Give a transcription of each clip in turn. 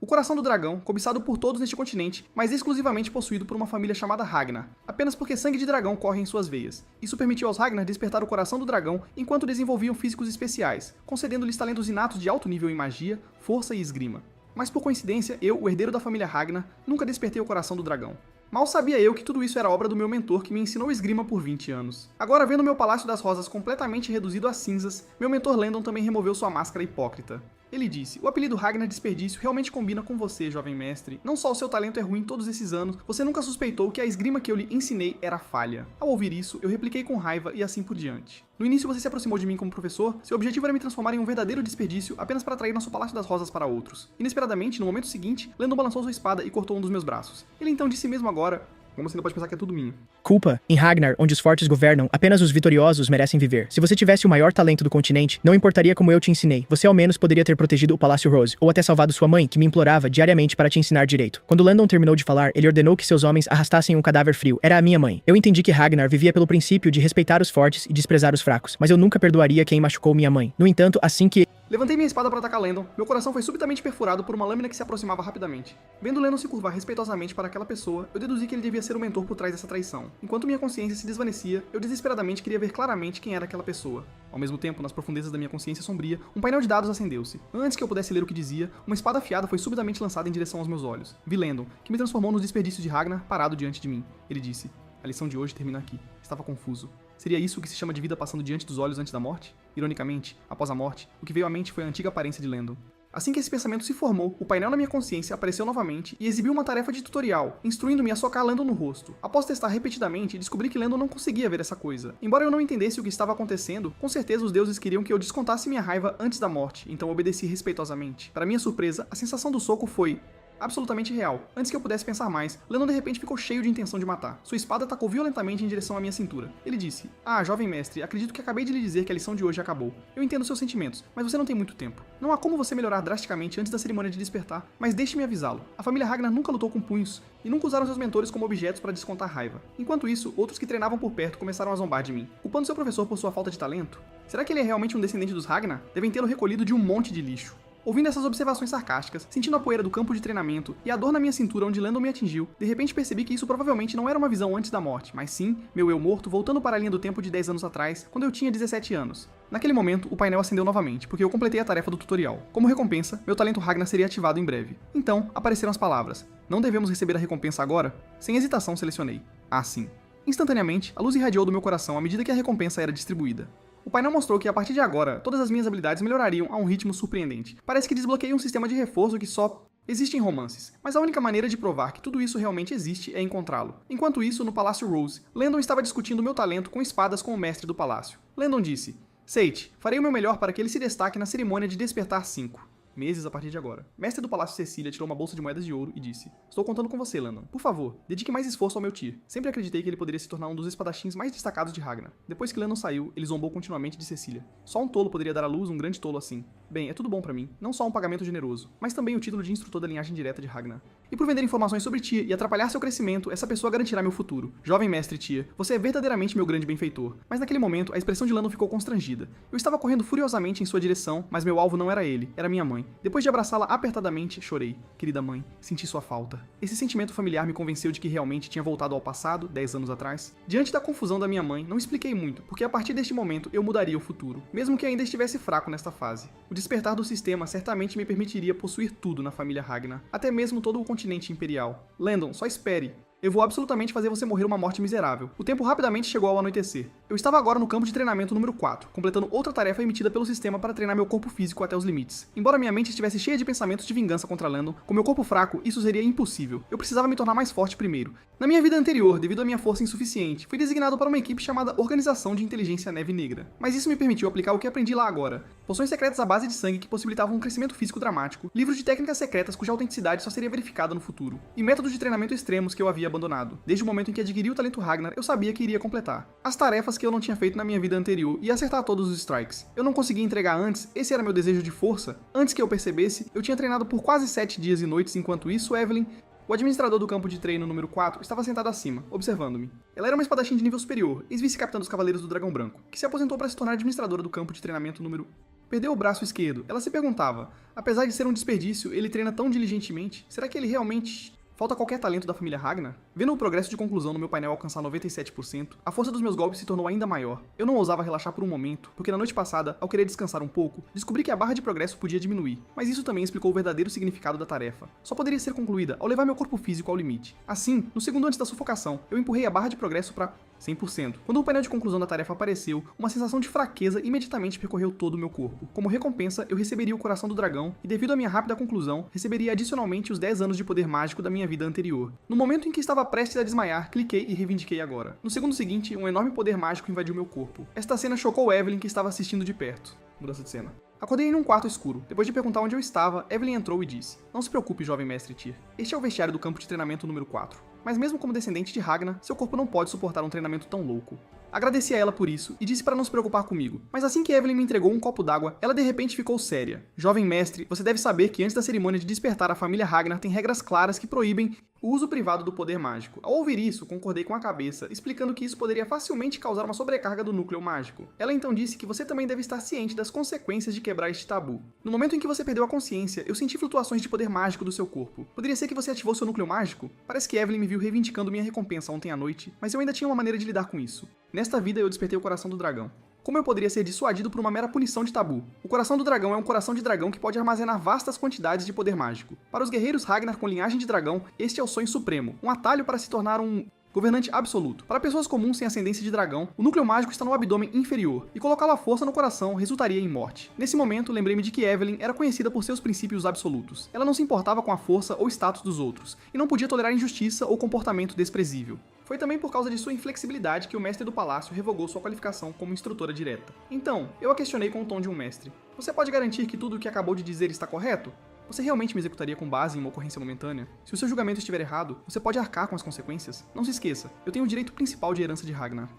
O coração do dragão, cobiçado por todos neste continente, mas exclusivamente possuído por uma família chamada Ragnar, apenas porque sangue de dragão corre em suas veias. Isso permitiu aos Ragnar despertar o coração do dragão enquanto desenvolviam físicos especiais, concedendo-lhes talentos inatos de alto nível em magia, força e esgrima. Mas por coincidência, eu, o herdeiro da família Ragnar, nunca despertei o coração do dragão. Mal sabia eu que tudo isso era obra do meu mentor que me ensinou esgrima por 20 anos. Agora, vendo meu Palácio das Rosas completamente reduzido a cinzas, meu mentor Landon também removeu sua máscara hipócrita. Ele disse, o apelido Ragnar Desperdício realmente combina com você, jovem mestre. Não só o seu talento é ruim todos esses anos, você nunca suspeitou que a esgrima que eu lhe ensinei era falha. Ao ouvir isso, eu repliquei com raiva e assim por diante. No início você se aproximou de mim como professor, seu objetivo era me transformar em um verdadeiro desperdício apenas para atrair nosso Palácio das Rosas para outros. Inesperadamente, no momento seguinte, Landon balançou sua espada e cortou um dos meus braços. Ele então disse mesmo agora, como você ainda pode pensar que é tudo minha. Culpa. Em Ragnar, onde os fortes governam, apenas os vitoriosos merecem viver. Se você tivesse o maior talento do continente, não importaria como eu te ensinei. Você ao menos poderia ter protegido o Palácio Rose, ou até salvado sua mãe, que me implorava diariamente para te ensinar direito. Quando Landon terminou de falar, ele ordenou que seus homens arrastassem um cadáver frio. Era a minha mãe. Eu entendi que Ragnar vivia pelo princípio de respeitar os fortes e desprezar os fracos, mas eu nunca perdoaria quem machucou minha mãe. No entanto, assim que... Levantei minha espada para atacar Landon, meu coração foi subitamente perfurado por uma lâmina que se aproximava rapidamente. Vendo Landon se curvar respeitosamente para aquela pessoa, eu deduzi que ele devia ser o mentor por trás dessa traição. Enquanto minha consciência se desvanecia, eu desesperadamente queria ver claramente quem era aquela pessoa. Ao mesmo tempo, nas profundezas da minha consciência sombria, um painel de dados acendeu-se. Antes que eu pudesse ler o que dizia, uma espada afiada foi subitamente lançada em direção aos meus olhos. Vi Landon, que me transformou no desperdício de Ragnar, parado diante de mim. Ele disse, a lição de hoje termina aqui. Estava confuso. Seria isso o que se chama de vida passando diante dos olhos antes da morte? Ironicamente, após a morte, o que veio à mente foi a antiga aparência de Landon. Assim que esse pensamento se formou, o painel na minha consciência apareceu novamente e exibiu uma tarefa de tutorial, instruindo-me a socar Landon no rosto. Após testar repetidamente, descobri que Landon não conseguia ver essa coisa. Embora eu não entendesse o que estava acontecendo, com certeza os deuses queriam que eu descontasse minha raiva antes da morte, então obedeci respeitosamente. Para minha surpresa, a sensação do soco foi absolutamente real. Antes que eu pudesse pensar mais, Landon de repente ficou cheio de intenção de matar. Sua espada atacou violentamente em direção à minha cintura. Ele disse, jovem mestre, acredito que acabei de lhe dizer que a lição de hoje acabou. Eu entendo seus sentimentos, mas você não tem muito tempo. Não há como você melhorar drasticamente antes da cerimônia de despertar, mas deixe-me avisá-lo. A família Ragnar nunca lutou com punhos, e nunca usaram seus mentores como objetos para descontar raiva. Enquanto isso, outros que treinavam por perto começaram a zombar de mim, culpando seu professor por sua falta de talento. Será que ele é realmente um descendente dos Ragnar? Devem tê-lo recolhido de um monte de lixo. Ouvindo essas observações sarcásticas, sentindo a poeira do campo de treinamento e a dor na minha cintura onde Landon me atingiu, de repente percebi que isso provavelmente não era uma visão antes da morte, mas sim, meu eu morto voltando para a linha do tempo de 10 anos atrás, quando eu tinha 17 anos. Naquele momento, o painel acendeu novamente, porque eu completei a tarefa do tutorial. Como recompensa, meu talento Ragnar seria ativado em breve. Então, apareceram as palavras. Não devemos receber a recompensa agora? Sem hesitação, selecionei. Sim. Instantaneamente, a luz irradiou do meu coração à medida que a recompensa era distribuída. O painel mostrou que a partir de agora, todas as minhas habilidades melhorariam a um ritmo surpreendente. Parece que desbloqueei um sistema de reforço que só existe em romances, mas a única maneira de provar que tudo isso realmente existe é encontrá-lo. Enquanto isso, no Palácio Rose, Landon estava discutindo meu talento com espadas com o mestre do palácio. Landon disse, Seiichi, farei o meu melhor para que ele se destaque na cerimônia de despertar 5. Meses a partir de agora. Mestre do Palácio Cecília tirou uma bolsa de moedas de ouro e disse, estou contando com você, Landon. Por favor, dedique mais esforço ao meu Tyr. Sempre acreditei que ele poderia se tornar um dos espadachins mais destacados de Ragnar. Depois que Landon saiu, ele zombou continuamente de Cecília. Só um tolo poderia dar à luz um grande tolo assim. Bem, é tudo bom pra mim. Não só um pagamento generoso, mas também o título de instrutor da linhagem direta de Ragnar. E por vender informações sobre Tyr e atrapalhar seu crescimento, essa pessoa garantirá meu futuro. Jovem mestre Tyr, você é verdadeiramente meu grande benfeitor. Mas naquele momento, a expressão de Landon ficou constrangida. Eu estava correndo furiosamente em sua direção, mas meu alvo não era ele, era minha mãe. Depois de abraçá-la apertadamente, chorei. Querida mãe, senti sua falta. Esse sentimento familiar me convenceu de que realmente tinha voltado ao passado, 10 anos atrás. Diante da confusão da minha mãe, não expliquei muito, porque a partir deste momento eu mudaria o futuro, mesmo que ainda estivesse fraco nesta fase. O despertar do sistema certamente me permitiria possuir tudo na família Ragnar, até mesmo todo o continente imperial. Landon, só espere. Eu vou absolutamente fazer você morrer uma morte miserável. O tempo rapidamente chegou ao anoitecer. Eu estava agora no campo de treinamento número 4, completando outra tarefa emitida pelo sistema para treinar meu corpo físico até os limites. Embora minha mente estivesse cheia de pensamentos de vingança contra Landon, com meu corpo fraco, isso seria impossível. Eu precisava me tornar mais forte primeiro. Na minha vida anterior, devido à minha força insuficiente, fui designado para uma equipe chamada Organização de Inteligência Neve Negra. Mas isso me permitiu aplicar o que aprendi lá agora. Poções secretas à base de sangue que possibilitavam um crescimento físico dramático, livros de técnicas secretas cuja autenticidade só seria verificada no futuro, e métodos de treinamento extremos que eu havia abandonado. Desde o momento em que adquiri o talento Ragnar, eu sabia que iria completar as tarefas que eu não tinha feito na minha vida anterior e acertar todos os strikes. Eu não conseguia entregar antes, esse era meu desejo de força. Antes que eu percebesse, eu tinha treinado por quase 7 dias e noites, enquanto isso, Evelyn, o administrador do campo de treino número 4, estava sentado acima, observando-me. Ela era uma espadachim de nível superior, ex-vice-capitã dos Cavaleiros do Dragão Branco, que se aposentou para se tornar administradora do campo de treinamento número Perdeu o braço esquerdo. Ela se perguntava, apesar de ser um desperdício, ele treina tão diligentemente, será que ele realmente... Falta qualquer talento da família Ragnar? Vendo o progresso de conclusão no meu painel alcançar 97%, a força dos meus golpes se tornou ainda maior. Eu não ousava relaxar por um momento, porque na noite passada, ao querer descansar um pouco, descobri que a barra de progresso podia diminuir. Mas isso também explicou o verdadeiro significado da tarefa. Só poderia ser concluída ao levar meu corpo físico ao limite. Assim, no segundo antes da sufocação, eu empurrei a barra de progresso para 100%. Quando o painel de conclusão da tarefa apareceu, uma sensação de fraqueza imediatamente percorreu todo o meu corpo. Como recompensa, eu receberia o coração do dragão e, devido à minha rápida conclusão, receberia adicionalmente os 10 anos de poder mágico da minha vida anterior. No momento em que estava prestes a desmaiar, cliquei e reivindiquei agora. No segundo seguinte, um enorme poder mágico invadiu meu corpo. Esta cena chocou Evelyn, que estava assistindo de perto. Mudança de cena. Acordei em um quarto escuro. Depois de perguntar onde eu estava, Evelyn entrou e disse: "Não se preocupe, jovem mestre Tyr. Este é o vestiário do campo de treinamento número 4. Mas mesmo como descendente de Ragnar, seu corpo não pode suportar um treinamento tão louco." Agradeci a ela por isso e disse para não se preocupar comigo. Mas assim que Evelyn me entregou um copo d'água, ela de repente ficou séria. "Jovem mestre, você deve saber que antes da cerimônia de despertar a família Ragnar tem regras claras que proíbem o uso privado do poder mágico." Ao ouvir isso, concordei com a cabeça, explicando que isso poderia facilmente causar uma sobrecarga do núcleo mágico. Ela então disse que você também deve estar ciente das consequências de quebrar este tabu. "No momento em que você perdeu a consciência, eu senti flutuações de poder mágico do seu corpo. Poderia ser que você ativou seu núcleo mágico?" Parece que Evelyn me viu reivindicando minha recompensa ontem à noite, mas eu ainda tinha uma maneira de lidar com isso. Nesta vida eu despertei o coração do dragão. Como eu poderia ser dissuadido por uma mera punição de tabu? O coração do dragão é um coração de dragão que pode armazenar vastas quantidades de poder mágico. Para os guerreiros Ragnar com linhagem de dragão, este é o sonho supremo, um atalho para se tornar um governante absoluto. Para pessoas comuns sem ascendência de dragão, o núcleo mágico está no abdômen inferior, e colocá-lo à força no coração resultaria em morte. Nesse momento, lembrei-me de que Evelyn era conhecida por seus princípios absolutos. Ela não se importava com a força ou status dos outros, e não podia tolerar injustiça ou comportamento desprezível. Foi também por causa de sua inflexibilidade que o mestre do palácio revogou sua qualificação como instrutora direta. Então, eu a questionei com o tom de um mestre. "Você pode garantir que tudo o que acabou de dizer está correto? Você realmente me executaria com base em uma ocorrência momentânea? Se o seu julgamento estiver errado, você pode arcar com as consequências? Não se esqueça, eu tenho o direito principal de herança de Ragnar."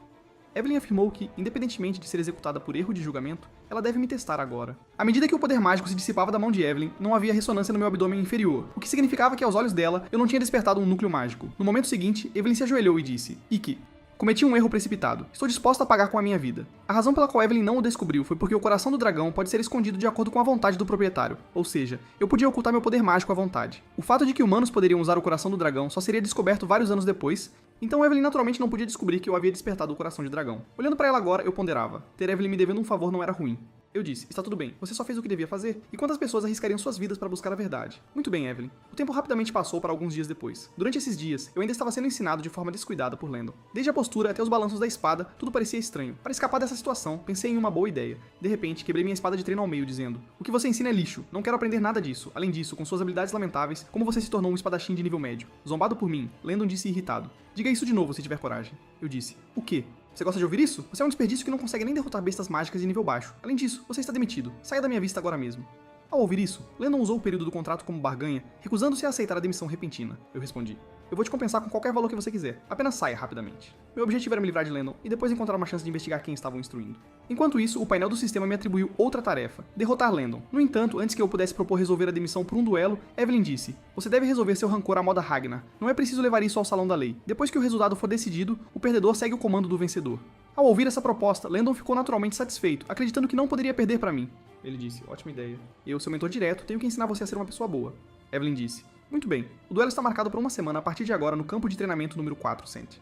Evelyn afirmou que, independentemente de ser executada por erro de julgamento, ela deve me testar agora. À medida que o poder mágico se dissipava da mão de Evelyn, não havia ressonância no meu abdômen inferior, o que significava que aos olhos dela, eu não tinha despertado um núcleo mágico. No momento seguinte, Evelyn se ajoelhou e disse: "Ikki, cometi um erro precipitado. Estou disposta a pagar com a minha vida." A razão pela qual Evelyn não o descobriu foi porque o coração do dragão pode ser escondido de acordo com a vontade do proprietário, ou seja, eu podia ocultar meu poder mágico à vontade. O fato de que humanos poderiam usar o coração do dragão só seria descoberto vários anos depois, então Evelyn naturalmente não podia descobrir que eu havia despertado o coração de dragão. Olhando pra ela agora, eu ponderava. Ter Evelyn me devendo um favor não era ruim. Eu disse: "Está tudo bem, você só fez o que devia fazer." E quantas pessoas arriscariam suas vidas para buscar a verdade? Muito bem, Evelyn. O tempo rapidamente passou para alguns dias depois. Durante esses dias, eu ainda estava sendo ensinado de forma descuidada por Landon. Desde a postura até os balanços da espada, tudo parecia estranho. Para escapar dessa situação, pensei em uma boa ideia. De repente, quebrei minha espada de treino ao meio, dizendo: "O que você ensina é lixo. Não quero aprender nada disso. Além disso, com suas habilidades lamentáveis, como você se tornou um espadachim de nível médio?" Zombado por mim, Landon disse irritado: "Diga isso de novo se tiver coragem." Eu disse: "O quê? Você gosta de ouvir isso? Você é um desperdício que não consegue nem derrotar bestas mágicas de nível baixo. Além disso, você está demitido. Saia da minha vista agora mesmo." Ao ouvir isso, Landon usou o período do contrato como barganha, recusando-se a aceitar a demissão repentina. Eu respondi: "Eu vou te compensar com qualquer valor que você quiser. Apenas saia rapidamente." Meu objetivo era me livrar de Landon e depois encontrar uma chance de investigar quem estavam instruindo. Enquanto isso, o painel do sistema me atribuiu outra tarefa: derrotar Landon. No entanto, antes que eu pudesse propor resolver a demissão por um duelo, Evelyn disse: "Você deve resolver seu rancor à moda Ragnar. Não é preciso levar isso ao salão da lei. Depois que o resultado for decidido, o perdedor segue o comando do vencedor." Ao ouvir essa proposta, Landon ficou naturalmente satisfeito, acreditando que não poderia perder para mim. Ele disse: "Ótima ideia. Eu, seu mentor direto, tenho que ensinar você a ser uma pessoa boa." Evelyn disse: "Muito bem. O duelo está marcado por uma semana a partir de agora no campo de treinamento número 4, Sent."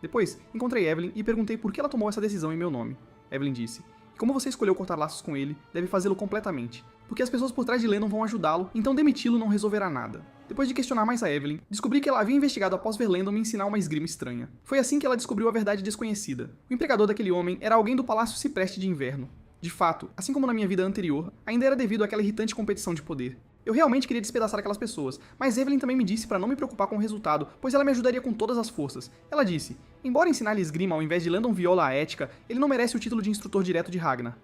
Depois, encontrei Evelyn e perguntei por que ela tomou essa decisão em meu nome. Evelyn disse: "Como você escolheu cortar laços com ele, deve fazê-lo completamente. Porque as pessoas por trás de Landon vão ajudá-lo, então demiti-lo não resolverá nada." Depois de questionar mais a Evelyn, descobri que ela havia investigado após ver Landon me ensinar uma esgrima estranha. Foi assim que ela descobriu a verdade desconhecida. O empregador daquele homem era alguém do Palácio Cipreste de Inverno. De fato, assim como na minha vida anterior, ainda era devido àquela irritante competição de poder. Eu realmente queria despedaçar aquelas pessoas, mas Evelyn também me disse para não me preocupar com o resultado, pois ela me ajudaria com todas as forças. Ela disse: "Embora ensinar-lhe esgrima ao invés de Landon Viola a ética, ele não merece o título de instrutor direto de Ragnar."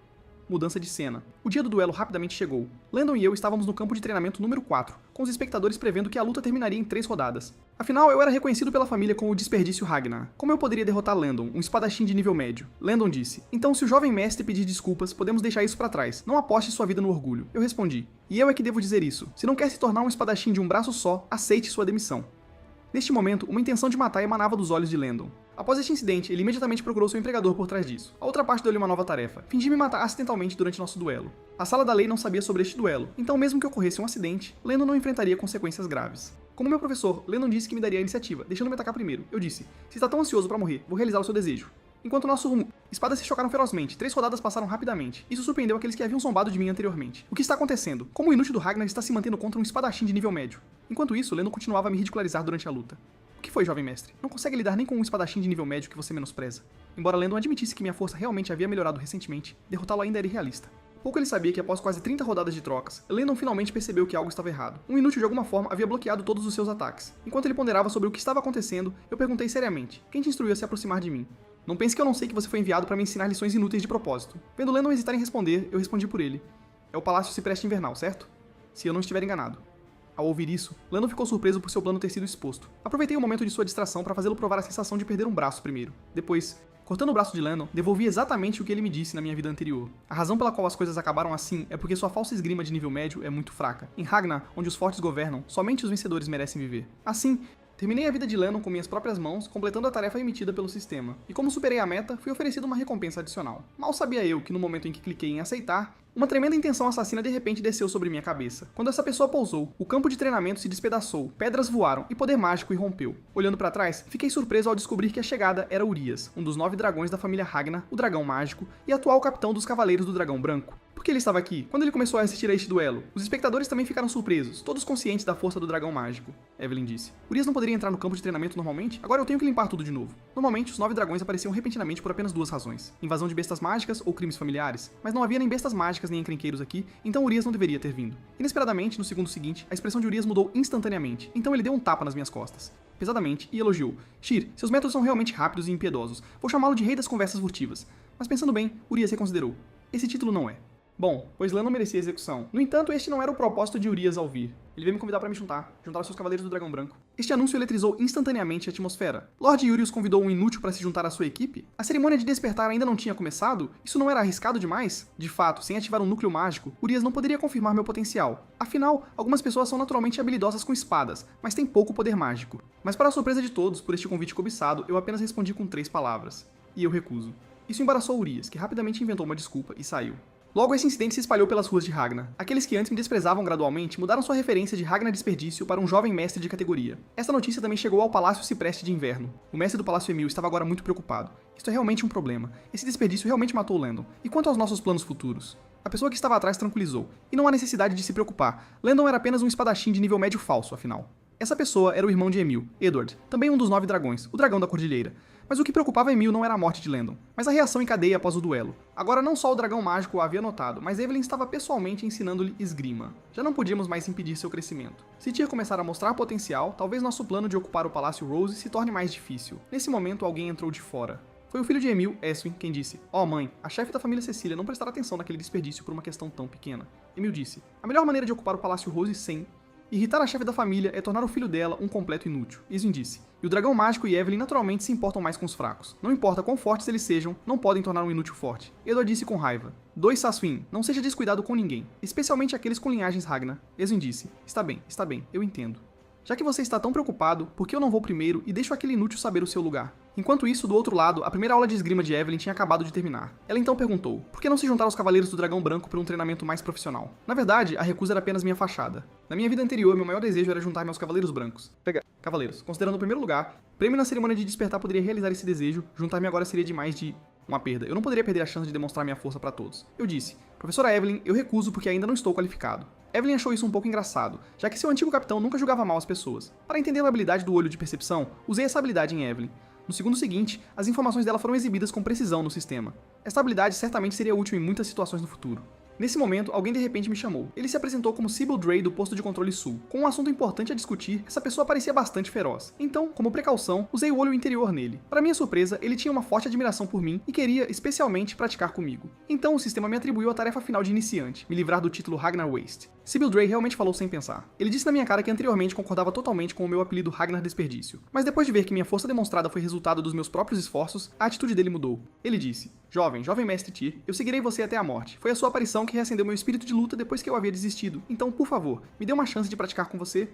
Mudança de cena. O dia do duelo rapidamente chegou. Landon e eu estávamos no campo de treinamento número 4, com os espectadores prevendo que a luta terminaria em 3 rodadas. Afinal, eu era reconhecido pela família como o desperdício Ragnar. Como eu poderia derrotar Landon, um espadachim de nível médio? Landon disse: "Então, se o jovem mestre pedir desculpas, podemos deixar isso pra trás. Não aposte sua vida no orgulho." Eu respondi: "E eu é que devo dizer isso. Se não quer se tornar um espadachim de um braço só, aceite sua demissão." Neste momento, uma intenção de matar emanava dos olhos de Landon. Após este incidente, ele imediatamente procurou seu empregador por trás disso. A outra parte deu-lhe uma nova tarefa: fingir me matar acidentalmente durante nosso duelo. A sala da lei não sabia sobre este duelo, então mesmo que ocorresse um acidente, Landon não enfrentaria consequências graves. Como meu professor, Landon disse que me daria a iniciativa, deixando-me atacar primeiro. Eu disse: se está tão ansioso para morrer, vou realizar o seu desejo. Enquanto espadas se chocaram ferozmente, 3 rodadas passaram rapidamente. Isso surpreendeu aqueles que haviam zombado de mim anteriormente. O que está acontecendo? Como o inútil do Ragnar está se mantendo contra um espadachim de nível médio? Enquanto isso, Landon continuava a me ridicularizar durante a luta. O que foi, jovem mestre? Não consegue lidar nem com um espadachim de nível médio que você menospreza. Embora Landon admitisse que minha força realmente havia melhorado recentemente, derrotá-lo ainda era irrealista. Pouco ele sabia que após quase 30 rodadas de trocas, Landon finalmente percebeu que algo estava errado. Um inútil de alguma forma havia bloqueado todos os seus ataques. Enquanto ele ponderava sobre o que estava acontecendo, eu perguntei seriamente: quem te instruiu a se aproximar de mim? Não pense que eu não sei que você foi enviado para me ensinar lições inúteis de propósito. Vendo Landon hesitar em responder, eu respondi por ele: é o Palácio Cipreste Invernal, certo? Se eu não estiver enganado. Ao ouvir isso, Landon ficou surpreso por seu plano ter sido exposto. Aproveitei o momento de sua distração para fazê-lo provar a sensação de perder um braço primeiro. Depois, cortando o braço de Landon, devolvi exatamente o que ele me disse na minha vida anterior. A razão pela qual as coisas acabaram assim é porque sua falsa esgrima de nível médio é muito fraca. Em Ragnar, onde os fortes governam, somente os vencedores merecem viver. Assim, terminei a vida de Landon com minhas próprias mãos, completando a tarefa emitida pelo sistema. E como superei a meta, fui oferecido uma recompensa adicional. Mal sabia eu que no momento em que cliquei em aceitar, uma tremenda intenção assassina de repente desceu sobre minha cabeça. Quando essa pessoa pousou, o campo de treinamento se despedaçou, pedras voaram e poder mágico irrompeu. Olhando para trás, fiquei surpreso ao descobrir que a chegada era Urias, um dos 9 dragões da família Ragnar, o dragão mágico, e atual capitão dos Cavaleiros do Dragão Branco. Por que ele estava aqui? Quando ele começou a assistir a este duelo, os espectadores também ficaram surpresos, todos conscientes da força do dragão mágico. Evelyn disse: Urias não poderia entrar no campo de treinamento normalmente? Agora eu tenho que limpar tudo de novo. Normalmente, os 9 dragões apareciam repentinamente por apenas 2 razões: invasão de bestas mágicas ou crimes familiares. Mas não havia nem bestas mágicas nem encrenqueiros aqui, então Urias não deveria ter vindo. Inesperadamente, no segundo seguinte, a expressão de Urias mudou instantaneamente, então ele deu um tapa nas minhas costas. Pesadamente, e elogiou: Shir, seus métodos são realmente rápidos e impiedosos. Vou chamá-lo de rei das conversas furtivas. Mas pensando bem, Urias reconsiderou: esse título não é. Bom, pois Landon merecia execução. No entanto, este não era o propósito de Urias ao vir. Ele veio me convidar para me juntar aos seus Cavaleiros do Dragão Branco. Este anúncio eletrizou instantaneamente a atmosfera. Lord Urius convidou um inútil para se juntar à sua equipe? A cerimônia de despertar ainda não tinha começado? Isso não era arriscado demais? De fato, sem ativar um núcleo mágico, Urias não poderia confirmar meu potencial. Afinal, algumas pessoas são naturalmente habilidosas com espadas, mas têm pouco poder mágico. Mas para a surpresa de todos, por este convite cobiçado, eu apenas respondi com 3 palavras: e eu recuso. Isso embaraçou Urias, que rapidamente inventou uma desculpa e saiu. Logo, esse incidente se espalhou pelas ruas de Ragnar. Aqueles que antes me desprezavam gradualmente mudaram sua referência de Ragnar Desperdício para um jovem mestre de categoria. Essa notícia também chegou ao Palácio Cipreste de Inverno. O mestre do Palácio Emil estava agora muito preocupado. Isto é realmente um problema. Esse desperdício realmente matou Landon. E quanto aos nossos planos futuros? A pessoa que estava atrás tranquilizou. E não há necessidade de se preocupar. Landon era apenas um espadachim de nível médio falso, afinal. Essa pessoa era o irmão de Emil, Edward, também um dos 9 dragões, o dragão da Cordilheira. Mas o que preocupava Emil não era a morte de Landon, mas a reação em cadeia após o duelo. Agora não só o dragão mágico o havia notado, mas Evelyn estava pessoalmente ensinando-lhe esgrima. Já não podíamos mais impedir seu crescimento. Se Tyr começar a mostrar potencial, talvez nosso plano de ocupar o Palácio Rose se torne mais difícil. Nesse momento, alguém entrou de fora. Foi o filho de Emil, Eswin, quem disse: "Ó mãe, a chefe da família Cecília não prestará atenção naquele desperdício por uma questão tão pequena." Emil disse: "A melhor maneira de ocupar o Palácio Rose sem irritar a chefe da família é tornar o filho dela um completo inútil." Eswin disse: "E o dragão mágico e Evelyn naturalmente se importam mais com os fracos. Não importa quão fortes eles sejam, não podem tornar um inútil forte." Edward disse com raiva: "2 Sassuin, não seja descuidado com ninguém, especialmente aqueles com linhagens Ragnar." Eswin disse: está bem, eu entendo. Já que você está tão preocupado, por que eu não vou primeiro e deixo aquele inútil saber o seu lugar?" Enquanto isso, do outro lado, a primeira aula de esgrima de Evelyn tinha acabado de terminar. Ela então perguntou: por que não se juntar aos Cavaleiros do Dragão Branco para um treinamento mais profissional? Na verdade, a recusa era apenas minha fachada. Na minha vida anterior, meu maior desejo era juntar-me aos Cavaleiros Brancos. Cavaleiros, considerando o primeiro lugar, prêmio na cerimônia de despertar poderia realizar esse desejo, juntar-me agora seria demais de uma perda. Eu não poderia perder a chance de demonstrar minha força para todos. Eu disse: "Professora Evelyn, eu recuso porque ainda não estou qualificado." Evelyn achou isso um pouco engraçado, já que seu antigo capitão nunca julgava mal as pessoas. Para entender a habilidade do olho de percepção, usei essa habilidade em Evelyn. No segundo seguinte, as informações dela foram exibidas com precisão no sistema. Essa habilidade certamente seria útil em muitas situações no futuro. Nesse momento, alguém de repente me chamou. Ele se apresentou como Sybil Dray do posto de controle sul. Com um assunto importante a discutir, essa pessoa parecia bastante feroz. Então, como precaução, usei o olho interior nele. Para minha surpresa, ele tinha uma forte admiração por mim e queria, especialmente, praticar comigo. Então o sistema me atribuiu a tarefa final de iniciante, me livrar do título Ragnar Waste. Sybil Dray realmente falou sem pensar. Ele disse na minha cara que anteriormente concordava totalmente com o meu apelido Ragnar Desperdício. Mas depois de ver que minha força demonstrada foi resultado dos meus próprios esforços, a atitude dele mudou. Ele disse: jovem mestre Tyr, eu seguirei você até a morte. Foi a sua aparição que reacendeu meu espírito de luta depois que eu havia desistido. Então, por favor, me dê uma chance de praticar com você."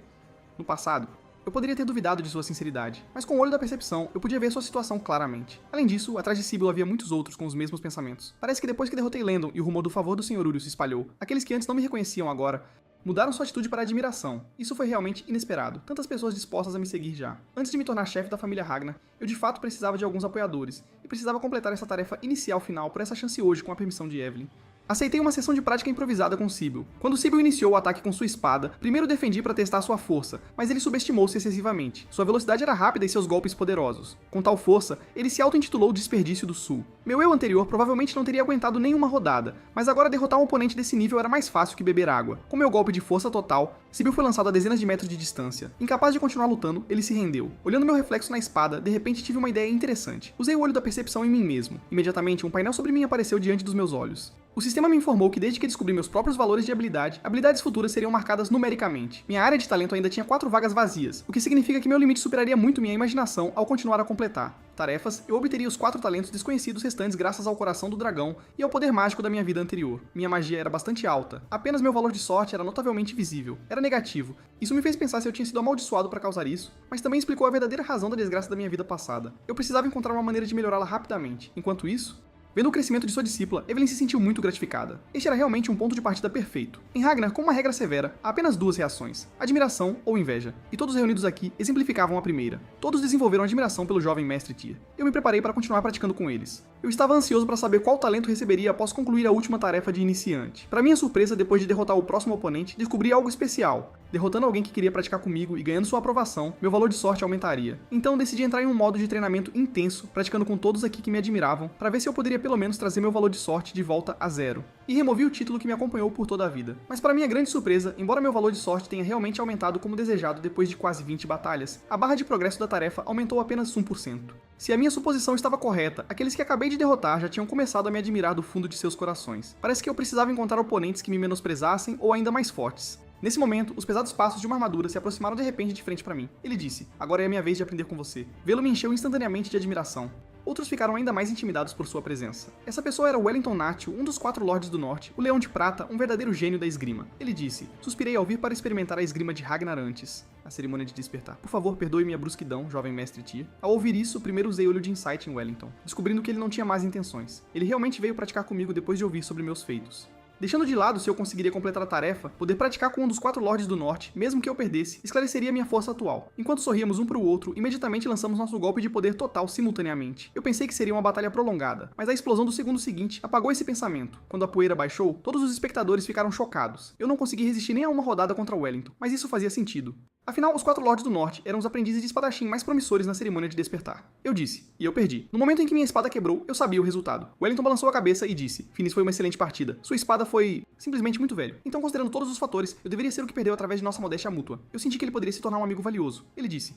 No passado, Eu poderia ter duvidado de sua sinceridade, mas com o olho da percepção, eu podia ver sua situação claramente. Além disso, atrás de Sibyl havia muitos outros com os mesmos pensamentos. Parece que depois que derrotei Landon e o rumor do favor do Sr. Uriel se espalhou, aqueles que antes não me reconheciam agora mudaram sua atitude para admiração. Isso foi realmente inesperado. Tantas pessoas dispostas a me seguir já. Antes de me tornar chefe da família Ragnar, eu de fato precisava de alguns apoiadores, e precisava completar essa tarefa inicial final por essa chance hoje com a permissão de Evelyn. Aceitei uma sessão de prática improvisada com Sibyl. Quando Sibyl iniciou o ataque com sua espada, primeiro defendi para testar sua força, mas ele subestimou-se excessivamente. Sua velocidade era rápida e seus golpes poderosos. Com tal força, ele se auto-intitulou Desperdício do Sul. Meu eu anterior provavelmente não teria aguentado nenhuma rodada, mas agora derrotar um oponente desse nível era mais fácil que beber água. Com meu golpe de força total, Sibyl foi lançado a dezenas de metros de distância. Incapaz de continuar lutando, ele se rendeu. Olhando meu reflexo na espada, de repente tive uma ideia interessante. Usei o olho da percepção em mim mesmo. Imediatamente, um painel sobre mim apareceu diante dos meus olhos. O sistema me informou que desde que descobri meus próprios valores de habilidade, habilidades futuras seriam marcadas numericamente. Minha área de talento ainda tinha 4 vagas vazias, o que significa que meu limite superaria muito minha imaginação ao continuar a completar. Tarefas, eu obteria os 4 talentos desconhecidos restantes graças ao coração do dragão e ao poder mágico da minha vida anterior. Minha magia era bastante alta, apenas meu valor de sorte era notavelmente visível, era negativo. Isso me fez pensar se eu tinha sido amaldiçoado para causar isso, mas também explicou a verdadeira razão da desgraça da minha vida passada. Eu precisava encontrar uma maneira de melhorá-la rapidamente. Enquanto isso, vendo o crescimento de sua discípula, Evelyn se sentiu muito gratificada. Este era realmente um ponto de partida perfeito. Em Ragnar, com uma regra severa, há apenas 2 reações, admiração ou inveja, e todos reunidos aqui exemplificavam a primeira. Todos desenvolveram admiração pelo jovem mestre Tyr. Eu me preparei para continuar praticando com eles. Eu estava ansioso para saber qual talento receberia após concluir a última tarefa de iniciante. Para minha surpresa, depois de derrotar o próximo oponente, descobri algo especial. Derrotando alguém que queria praticar comigo e ganhando sua aprovação, meu valor de sorte aumentaria. Então decidi entrar em um modo de treinamento intenso, praticando com todos aqui que me admiravam, para ver se eu poderia pelo menos trazer meu valor de sorte de volta a 0. E removi o título que me acompanhou por toda a vida. Mas para minha grande surpresa, embora meu valor de sorte tenha realmente aumentado como desejado depois de quase 20 batalhas, a barra de progresso da tarefa aumentou apenas 1%. Se a minha suposição estava correta, aqueles que acabei de derrotar já tinham começado a me admirar do fundo de seus corações. Parece que eu precisava encontrar oponentes que me menosprezassem ou ainda mais fortes. Nesse momento, os pesados passos de uma armadura se aproximaram de repente de frente para mim. Ele disse: "Agora é a minha vez de aprender com você." Vê-lo me encheu instantaneamente de admiração. Outros ficaram ainda mais intimidados por sua presença. Essa pessoa era Wellington Natio, um dos 4 Lordes do Norte, o Leão de Prata, um verdadeiro gênio da esgrima. Ele disse: "Suspirei ao vir para experimentar a esgrima de Ragnar antes." A cerimônia de despertar. "Por favor, perdoe minha brusquidão, jovem mestre Tyr." Ao ouvir isso, primeiro usei olho de insight em Wellington, descobrindo que ele não tinha más intenções. Ele realmente veio praticar comigo depois de ouvir sobre meus feitos. Deixando de lado se eu conseguiria completar a tarefa, poder praticar com um dos 4 Lordes do Norte, mesmo que eu perdesse, esclareceria minha força atual. Enquanto sorríamos um para o outro, imediatamente lançamos nosso golpe de poder total simultaneamente. Eu pensei que seria uma batalha prolongada, mas a explosão do segundo seguinte apagou esse pensamento. Quando a poeira baixou, todos os espectadores ficaram chocados. Eu não consegui resistir nem a uma rodada contra Wellington, mas isso fazia sentido. Afinal, os 4 Lordes do Norte eram os aprendizes de espadachim mais promissores na cerimônia de despertar. Eu disse, e eu perdi. No momento em que minha espada quebrou, eu sabia o resultado. Wellington balançou a cabeça e disse: "Finis foi uma excelente partida. Sua espada foi simplesmente muito velho. Então, considerando todos os fatores, eu deveria ser o que perdeu através de nossa modéstia mútua." Eu senti que ele poderia se tornar um amigo valioso. Ele disse: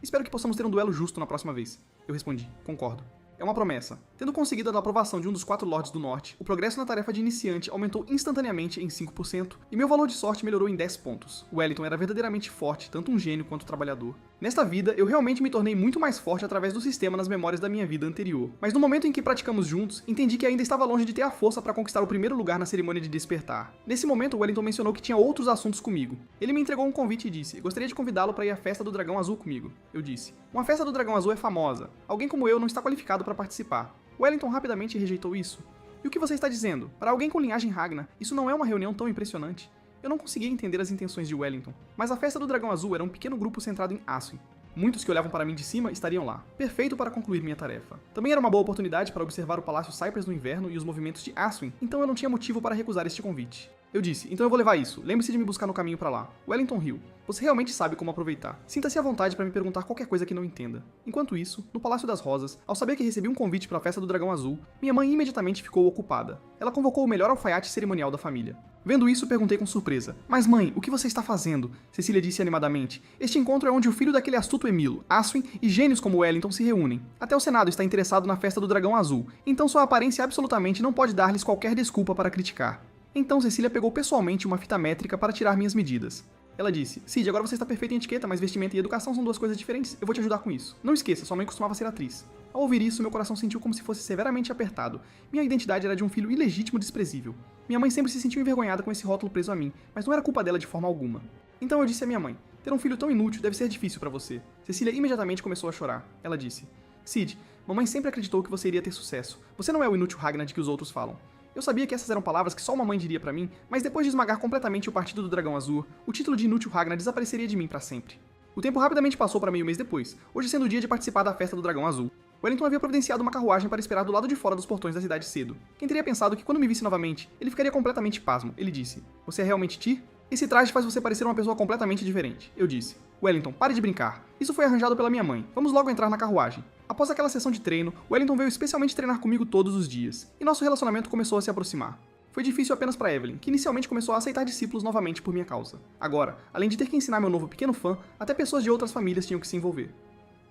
"Espero que possamos ter um duelo justo na próxima vez." Eu respondi: "Concordo." É uma promessa. Tendo conseguido a aprovação de um dos 4 Lordes do Norte, o progresso na tarefa de iniciante aumentou instantaneamente em 5%, e meu valor de sorte melhorou em 10 pontos. Wellington era verdadeiramente forte, tanto um gênio quanto trabalhador. Nesta vida, eu realmente me tornei muito mais forte através do sistema nas memórias da minha vida anterior. Mas no momento em que praticamos juntos, entendi que ainda estava longe de ter a força para conquistar o primeiro lugar na cerimônia de despertar. Nesse momento, Wellington mencionou que tinha outros assuntos comigo. Ele me entregou um convite e disse: "Gostaria de convidá-lo para ir à festa do Dragão Azul comigo." Eu disse: "Uma festa do Dragão Azul é famosa. Alguém como eu não está qualificado para participar." Wellington rapidamente rejeitou isso. "E o que você está dizendo? Para alguém com linhagem Ragnar, isso não é uma reunião tão impressionante." Eu não conseguia entender as intenções de Wellington, mas a festa do Dragão Azul era um pequeno grupo centrado em Aswin. Muitos que olhavam para mim de cima estariam lá. Perfeito para concluir minha tarefa. Também era uma boa oportunidade para observar o Palácio Cypress no inverno e os movimentos de Aswin, então eu não tinha motivo para recusar este convite. Eu disse: "Então eu vou levar isso. Lembre-se de me buscar no caminho para lá." Wellington riu. "Você realmente sabe como aproveitar. Sinta-se à vontade para me perguntar qualquer coisa que não entenda." Enquanto isso, no Palácio das Rosas, ao saber que recebi um convite para a festa do Dragão Azul, minha mãe imediatamente ficou ocupada. Ela convocou o melhor alfaiate cerimonial da família. Vendo isso, perguntei com surpresa: "Mas mãe, o que você está fazendo?" Cecília disse animadamente: "Este encontro é onde o filho daquele astuto Emilo, Aswin e gênios como Wellington se reúnem. Até o Senado está interessado na festa do Dragão Azul, então sua aparência absolutamente não pode dar-lhes qualquer desculpa para criticar." Então Cecília pegou pessoalmente uma fita métrica para tirar minhas medidas. Ela disse: "Cid, agora você está perfeita em etiqueta, mas vestimenta e educação são 2 coisas diferentes. Eu vou te ajudar com isso. Não esqueça, sua mãe costumava ser atriz." Ao ouvir isso, meu coração sentiu como se fosse severamente apertado. Minha identidade era de um filho ilegítimo desprezível. Minha mãe sempre se sentiu envergonhada com esse rótulo preso a mim, mas não era culpa dela de forma alguma. Então eu disse à minha mãe: Ter um filho tão inútil deve ser difícil pra você. Cecília imediatamente começou a chorar. Ela disse: Cid, mamãe sempre acreditou que você iria ter sucesso. Você não é o inútil Ragnar de que os outros falam. Eu sabia que essas eram palavras que só uma mãe diria pra mim, mas depois de esmagar completamente o Partido do Dragão Azul, o título de inútil Ragnar desapareceria de mim pra sempre. O tempo rapidamente passou para meio mês depois, hoje sendo o dia de participar da festa do Dragão Azul. Wellington havia providenciado uma carruagem para esperar do lado de fora dos portões da cidade cedo. Quem teria pensado que quando me visse novamente, ele ficaria completamente pasmo. Ele disse: Você é realmente Tyr? Esse traje faz você parecer uma pessoa completamente diferente. Eu disse: Wellington, pare de brincar. Isso foi arranjado pela minha mãe. Vamos logo entrar na carruagem. Após aquela sessão de treino, Wellington veio especialmente treinar comigo todos os dias, e nosso relacionamento começou a se aproximar. Foi difícil apenas para Evelyn, que inicialmente começou a aceitar discípulos novamente por minha causa. Agora, além de ter que ensinar meu novo pequeno fã, até pessoas de outras famílias tinham que se envolver.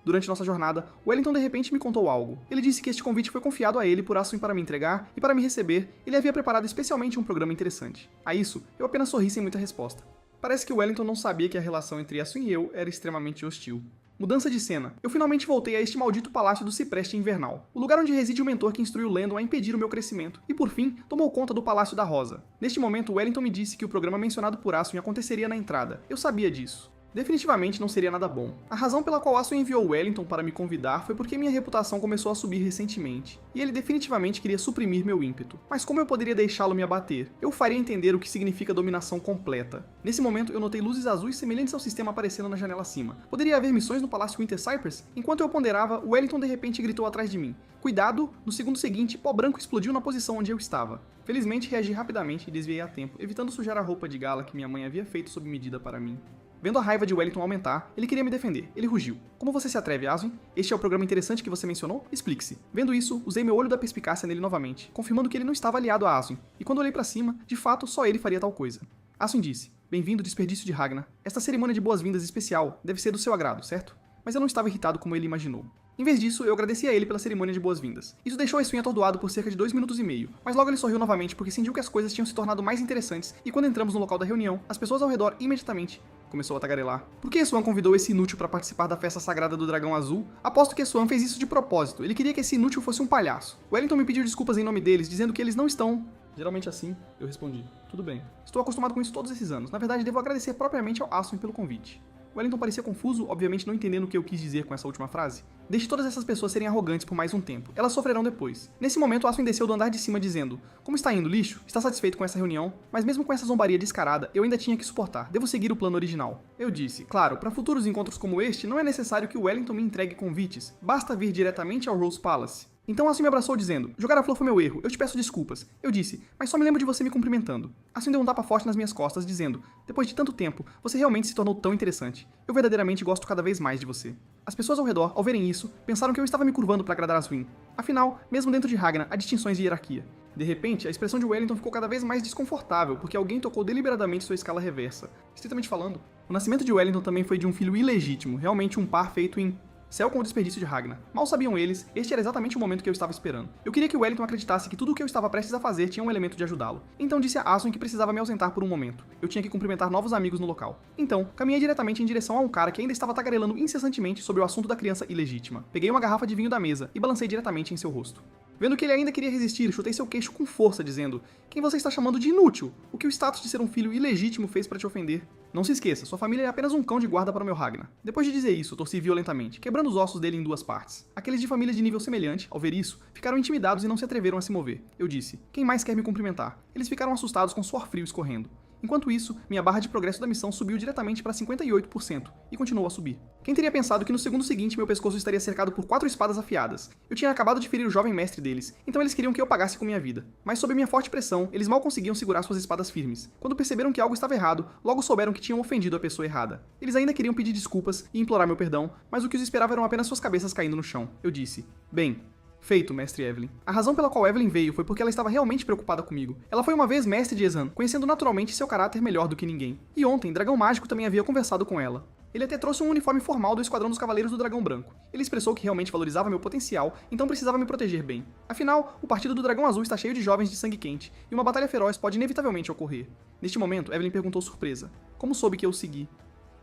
Durante nossa jornada, Wellington de repente me contou algo. Ele disse que este convite foi confiado a ele por Aswin para me entregar, e para me receber, ele havia preparado especialmente um programa interessante. A isso, eu apenas sorri sem muita resposta. Parece que Wellington não sabia que a relação entre Aswin e eu era extremamente hostil. Mudança de cena. Eu finalmente voltei a este maldito palácio do Cipreste Invernal, o lugar onde reside o mentor que instruiu Landon a impedir o meu crescimento, e por fim, tomou conta do Palácio da Rosa. Neste momento, Wellington me disse que o programa mencionado por Aswin aconteceria na entrada. Eu sabia disso. Definitivamente não seria nada bom. A razão pela qual Aswin enviou Wellington para me convidar foi porque minha reputação começou a subir recentemente, e ele definitivamente queria suprimir meu ímpeto. Mas como eu poderia deixá-lo me abater? Eu faria entender o que significa dominação completa. Nesse momento, eu notei luzes azuis semelhantes ao sistema aparecendo na janela acima. Poderia haver missões no Palácio Winter Cypress? Enquanto eu ponderava, Wellington de repente gritou atrás de mim: Cuidado! No segundo seguinte, pó branco explodiu na posição onde eu estava. Felizmente, reagi rapidamente e desviei a tempo, evitando sujar a roupa de gala que minha mãe havia feito sob medida para mim. Vendo a raiva de Wellington aumentar, ele queria me defender. Ele rugiu: Como você se atreve, Aswin? Este é o programa interessante que você mencionou? Explique-se. Vendo isso, usei meu olho da perspicácia nele novamente, confirmando que ele não estava aliado a Aswin, e quando olhei para cima, de fato, só ele faria tal coisa. Aswin disse: Bem-vindo, desperdício de Ragnar. Esta cerimônia de boas-vindas especial deve ser do seu agrado, certo? Mas eu não estava irritado como ele imaginou. Em vez disso, eu agradeci a ele pela cerimônia de boas-vindas. Isso deixou Aswin atordoado por cerca de 2 minutos e meio, mas logo ele sorriu novamente porque sentiu que as coisas tinham se tornado mais interessantes, e quando entramos no local da reunião, as pessoas ao redor imediatamente começou a tagarelar. Por que Swan convidou esse inútil para participar da festa sagrada do Dragão Azul? Aposto que Swan fez isso de propósito. Ele queria que esse inútil fosse um palhaço. Wellington me pediu desculpas em nome deles, dizendo que eles não estão... Geralmente assim, eu respondi: Tudo bem. Estou acostumado com isso todos esses anos. Na verdade, devo agradecer propriamente ao Aswin pelo convite. Wellington parecia confuso, obviamente não entendendo o que eu quis dizer com essa última frase. Deixe todas essas pessoas serem arrogantes por mais um tempo. Elas sofrerão depois. Nesse momento, Aswin desceu do andar de cima dizendo: Como está indo, lixo? Está satisfeito com essa reunião? Mas mesmo com essa zombaria descarada, eu ainda tinha que suportar. Devo seguir o plano original. Eu disse: Claro, para futuros encontros como este, não é necessário que o Wellington me entregue convites. Basta vir diretamente ao Rose Palace. Então Aswin me abraçou dizendo: Jogar a flor foi meu erro, eu te peço desculpas. Eu disse: Mas só me lembro de você me cumprimentando. Aswin deu um tapa forte nas minhas costas, dizendo: Depois de tanto tempo, você realmente se tornou tão interessante. Eu verdadeiramente gosto cada vez mais de você. As pessoas ao redor, ao verem isso, pensaram que eu estava me curvando para agradar Aswin. Afinal, mesmo dentro de Ragnar, há distinções de hierarquia. De repente, a expressão de Wellington ficou cada vez mais desconfortável, porque alguém tocou deliberadamente sua escala reversa. Estritamente falando, o nascimento de Wellington também foi de um filho ilegítimo, realmente um par feito em céu com o desperdício de Ragnar. Mal sabiam eles, este era exatamente o momento que eu estava esperando. Eu queria que Wellington acreditasse que tudo o que eu estava prestes a fazer tinha um elemento de ajudá-lo. Então disse a Aswin que precisava me ausentar por um momento. Eu tinha que cumprimentar novos amigos no local. Então, caminhei diretamente em direção a um cara que ainda estava tagarelando incessantemente sobre o assunto da criança ilegítima. Peguei uma garrafa de vinho da mesa e balancei diretamente em seu rosto. Vendo que ele ainda queria resistir, chutei seu queixo com força, dizendo: Quem você está chamando de inútil? O que o status de ser um filho ilegítimo fez para te ofender? Não se esqueça, sua família é apenas um cão de guarda para o meu Ragnar. Depois de dizer isso, torci violentamente, quebrando os ossos dele em 2 partes. Aqueles de família de nível semelhante, ao ver isso, ficaram intimidados e não se atreveram a se mover. Eu disse: Quem mais quer me cumprimentar? Eles ficaram assustados com suor frio escorrendo. Enquanto isso, minha barra de progresso da missão subiu diretamente para 58% e continuou a subir. Quem teria pensado que no segundo seguinte meu pescoço estaria cercado por 4 espadas afiadas? Eu tinha acabado de ferir o jovem mestre deles, então eles queriam que eu pagasse com minha vida. Mas sob minha forte pressão, eles mal conseguiam segurar suas espadas firmes. Quando perceberam que algo estava errado, logo souberam que tinham ofendido a pessoa errada. Eles ainda queriam pedir desculpas e implorar meu perdão, mas o que os esperava eram apenas suas cabeças caindo no chão. Eu disse: Bem, feito, mestre Evelyn. A razão pela qual Evelyn veio foi porque ela estava realmente preocupada comigo. Ela foi uma vez mestre de Ezan, conhecendo naturalmente seu caráter melhor do que ninguém. E ontem, Dragão Mágico também havia conversado com ela. Ele até trouxe um uniforme formal do Esquadrão dos Cavaleiros do Dragão Branco. Ele expressou que realmente valorizava meu potencial, então precisava me proteger bem. Afinal, o Partido do Dragão Azul está cheio de jovens de sangue quente, e uma batalha feroz pode inevitavelmente ocorrer. Neste momento, Evelyn perguntou surpresa: Como soube que eu o segui?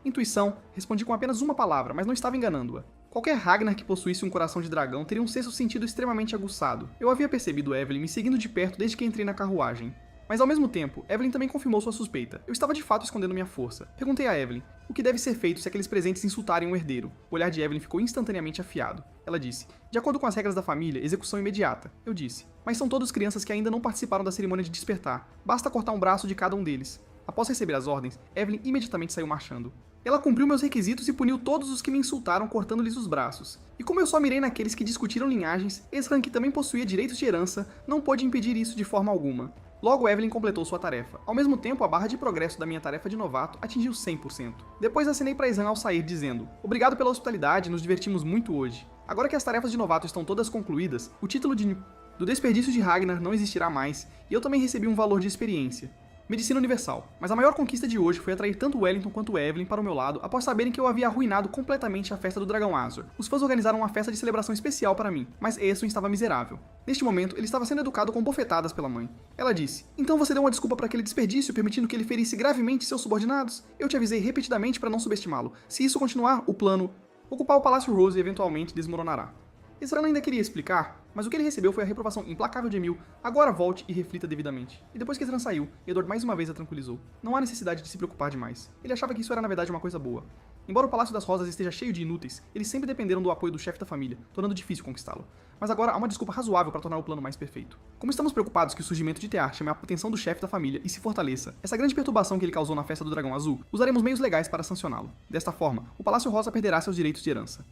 Intuição, respondi com apenas uma palavra, mas não estava enganando-a. Qualquer Ragnar que possuísse um coração de dragão teria um sexto sentido extremamente aguçado. Eu havia percebido Evelyn me seguindo de perto desde que entrei na carruagem. Mas ao mesmo tempo, Evelyn também confirmou sua suspeita. Eu estava de fato escondendo minha força. Perguntei a Evelyn: O que deve ser feito se aqueles presentes insultarem um herdeiro? O olhar de Evelyn ficou instantaneamente afiado. Ela disse, de acordo com as regras da família, execução imediata. Eu disse, mas são todos crianças que ainda não participaram da cerimônia de despertar. Basta cortar um braço de cada um deles. Após receber as ordens, Evelyn imediatamente saiu marchando. Ela cumpriu meus requisitos e puniu todos os que me insultaram cortando-lhes os braços. E como eu só mirei naqueles que discutiram linhagens, Ezran, que também possuía direitos de herança, não pôde impedir isso de forma alguma. Logo, Evelyn completou sua tarefa. Ao mesmo tempo, a barra de progresso da minha tarefa de novato atingiu 100%. Depois acenei para Ezran ao sair, dizendo, obrigado pela hospitalidade, nos divertimos muito hoje. Agora que as tarefas de novato estão todas concluídas, o título do desperdício de Ragnar não existirá mais, e eu também recebi um valor de experiência. Medicina universal. Mas a maior conquista de hoje foi atrair tanto Wellington quanto Evelyn para o meu lado após saberem que eu havia arruinado completamente a festa do Dragão Azor. Os fãs organizaram uma festa de celebração especial para mim, mas Essun estava miserável. Neste momento, ele estava sendo educado com bofetadas pela mãe. Ela disse, então você deu uma desculpa para aquele desperdício, permitindo que ele ferisse gravemente seus subordinados? Eu te avisei repetidamente para não subestimá-lo. Se isso continuar, o plano... ocupar o Palácio Rose eventualmente desmoronará. Ezran ainda queria explicar, mas o que ele recebeu foi a reprovação implacável de Emil. Agora volte e reflita devidamente. E depois que Ezran saiu, Edward mais uma vez a tranquilizou. Não há necessidade de se preocupar demais. Ele achava que isso era na verdade uma coisa boa. Embora o Palácio das Rosas esteja cheio de inúteis, eles sempre dependeram do apoio do chefe da família, tornando difícil conquistá-lo. Mas agora há uma desculpa razoável para tornar o plano mais perfeito. Como estamos preocupados que o surgimento de Tear chame a atenção do chefe da família e se fortaleça, essa grande perturbação que ele causou na festa do Dragão Azul, usaremos meios legais para sancioná-lo. Desta forma, o Palácio Rosa perderá seus direitos de herança.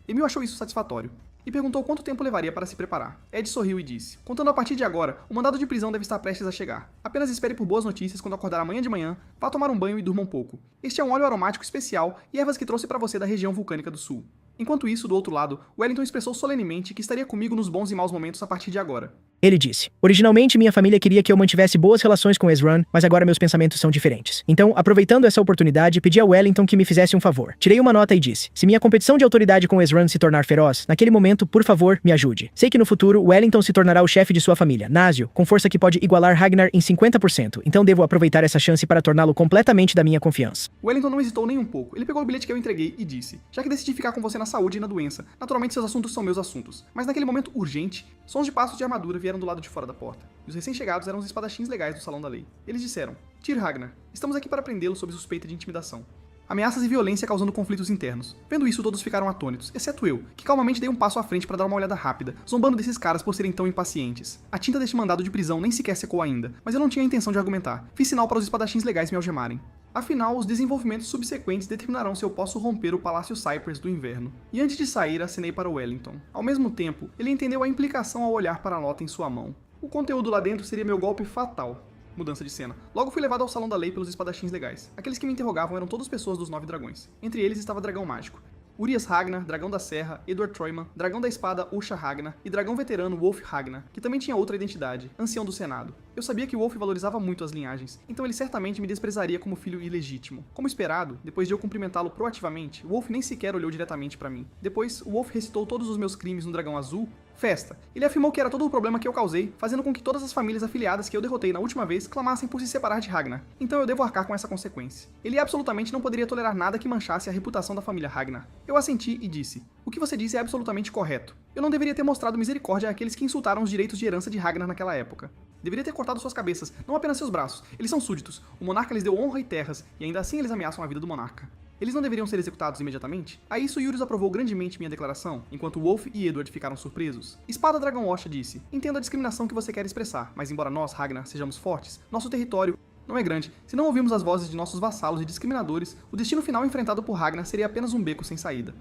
Emil achou isso satisfatório, e perguntou quanto tempo levaria para se preparar. Ed sorriu e disse, contando a partir de agora, o mandado de prisão deve estar prestes a chegar. Apenas espere por boas notícias quando acordar amanhã de manhã, vá tomar um banho e durma um pouco. Este é um óleo aromático especial e ervas que trouxe para você da região vulcânica do sul. Enquanto isso, do outro lado, Wellington expressou solenemente que estaria comigo nos bons e maus momentos a partir de agora. Ele disse, originalmente minha família queria que eu mantivesse boas relações com Ezran, mas agora meus pensamentos são diferentes. Então, aproveitando essa oportunidade, pedi a Wellington que me fizesse um favor. Tirei uma nota e disse, se minha competição de autoridade com Ezran se tornar feroz, naquele momento, por favor, me ajude. Sei que no futuro, Wellington se tornará o chefe de sua família, Nazio, com força que pode igualar Ragnar em 50%, então devo aproveitar essa chance para torná-lo completamente da minha confiança. Wellington não hesitou nem um pouco. Ele pegou o bilhete que eu entreguei e disse, já que decidi ficar com você na saúde e na doença, naturalmente seus assuntos são meus assuntos. Mas naquele momento urgente, sons de passos de armadura vieram do lado de fora da porta. E os recém-chegados eram os espadachins legais do Salão da Lei. Eles disseram, Tyr Ragnar, estamos aqui para prendê-lo sob suspeita de intimidação. Ameaças e violência causando conflitos internos. Vendo isso, todos ficaram atônitos, exceto eu, que calmamente dei um passo à frente para dar uma olhada rápida, zombando desses caras por serem tão impacientes. A tinta deste mandado de prisão nem sequer secou ainda, mas eu não tinha a intenção de argumentar. Fiz sinal para os espadachins legais me algemarem. Afinal, os desenvolvimentos subsequentes determinarão se eu posso romper o Palácio Cypress do inverno. E antes de sair, acenei para Wellington. Ao mesmo tempo, ele entendeu a implicação ao olhar para a nota em sua mão. O conteúdo lá dentro seria meu golpe fatal. Mudança de cena. Logo fui levado ao Salão da Lei pelos espadachins legais. Aqueles que me interrogavam eram todos pessoas dos 9 dragões. Entre eles estava Dragão Mágico. Urias Ragnar, Dragão da Serra, Edward Troiman, Dragão da Espada Usha Ragnar e Dragão Veterano Wolf Ragnar, que também tinha outra identidade, Ancião do Senado. Eu sabia que Wolf valorizava muito as linhagens, então ele certamente me desprezaria como filho ilegítimo. Como esperado, depois de eu cumprimentá-lo proativamente, Wolf nem sequer olhou diretamente para mim. Depois, Wolf recitou todos os meus crimes no Dragão Azul. Festa. Ele afirmou que era todo o problema que eu causei, fazendo com que todas as famílias afiliadas que eu derrotei na última vez clamassem por se separar de Ragnar. Então eu devo arcar com essa consequência. Ele absolutamente não poderia tolerar nada que manchasse a reputação da família Ragnar. Eu assenti e disse, o que você disse é absolutamente correto. Eu não deveria ter mostrado misericórdia àqueles que insultaram os direitos de herança de Ragnar naquela época. Deveria ter cortado suas cabeças, não apenas seus braços. Eles são súditos. O monarca lhes deu honra e terras, e ainda assim eles ameaçam a vida do monarca. Eles não deveriam ser executados imediatamente? A isso Yurius aprovou grandemente minha declaração, enquanto Wolf e Edward ficaram surpresos. Espada Dragão Osha disse, entendo a discriminação que você quer expressar, mas embora nós, Ragnar, sejamos fortes, nosso território não é grande. Se não ouvirmos as vozes de nossos vassalos e discriminadores, o destino final enfrentado por Ragnar seria apenas um beco sem saída.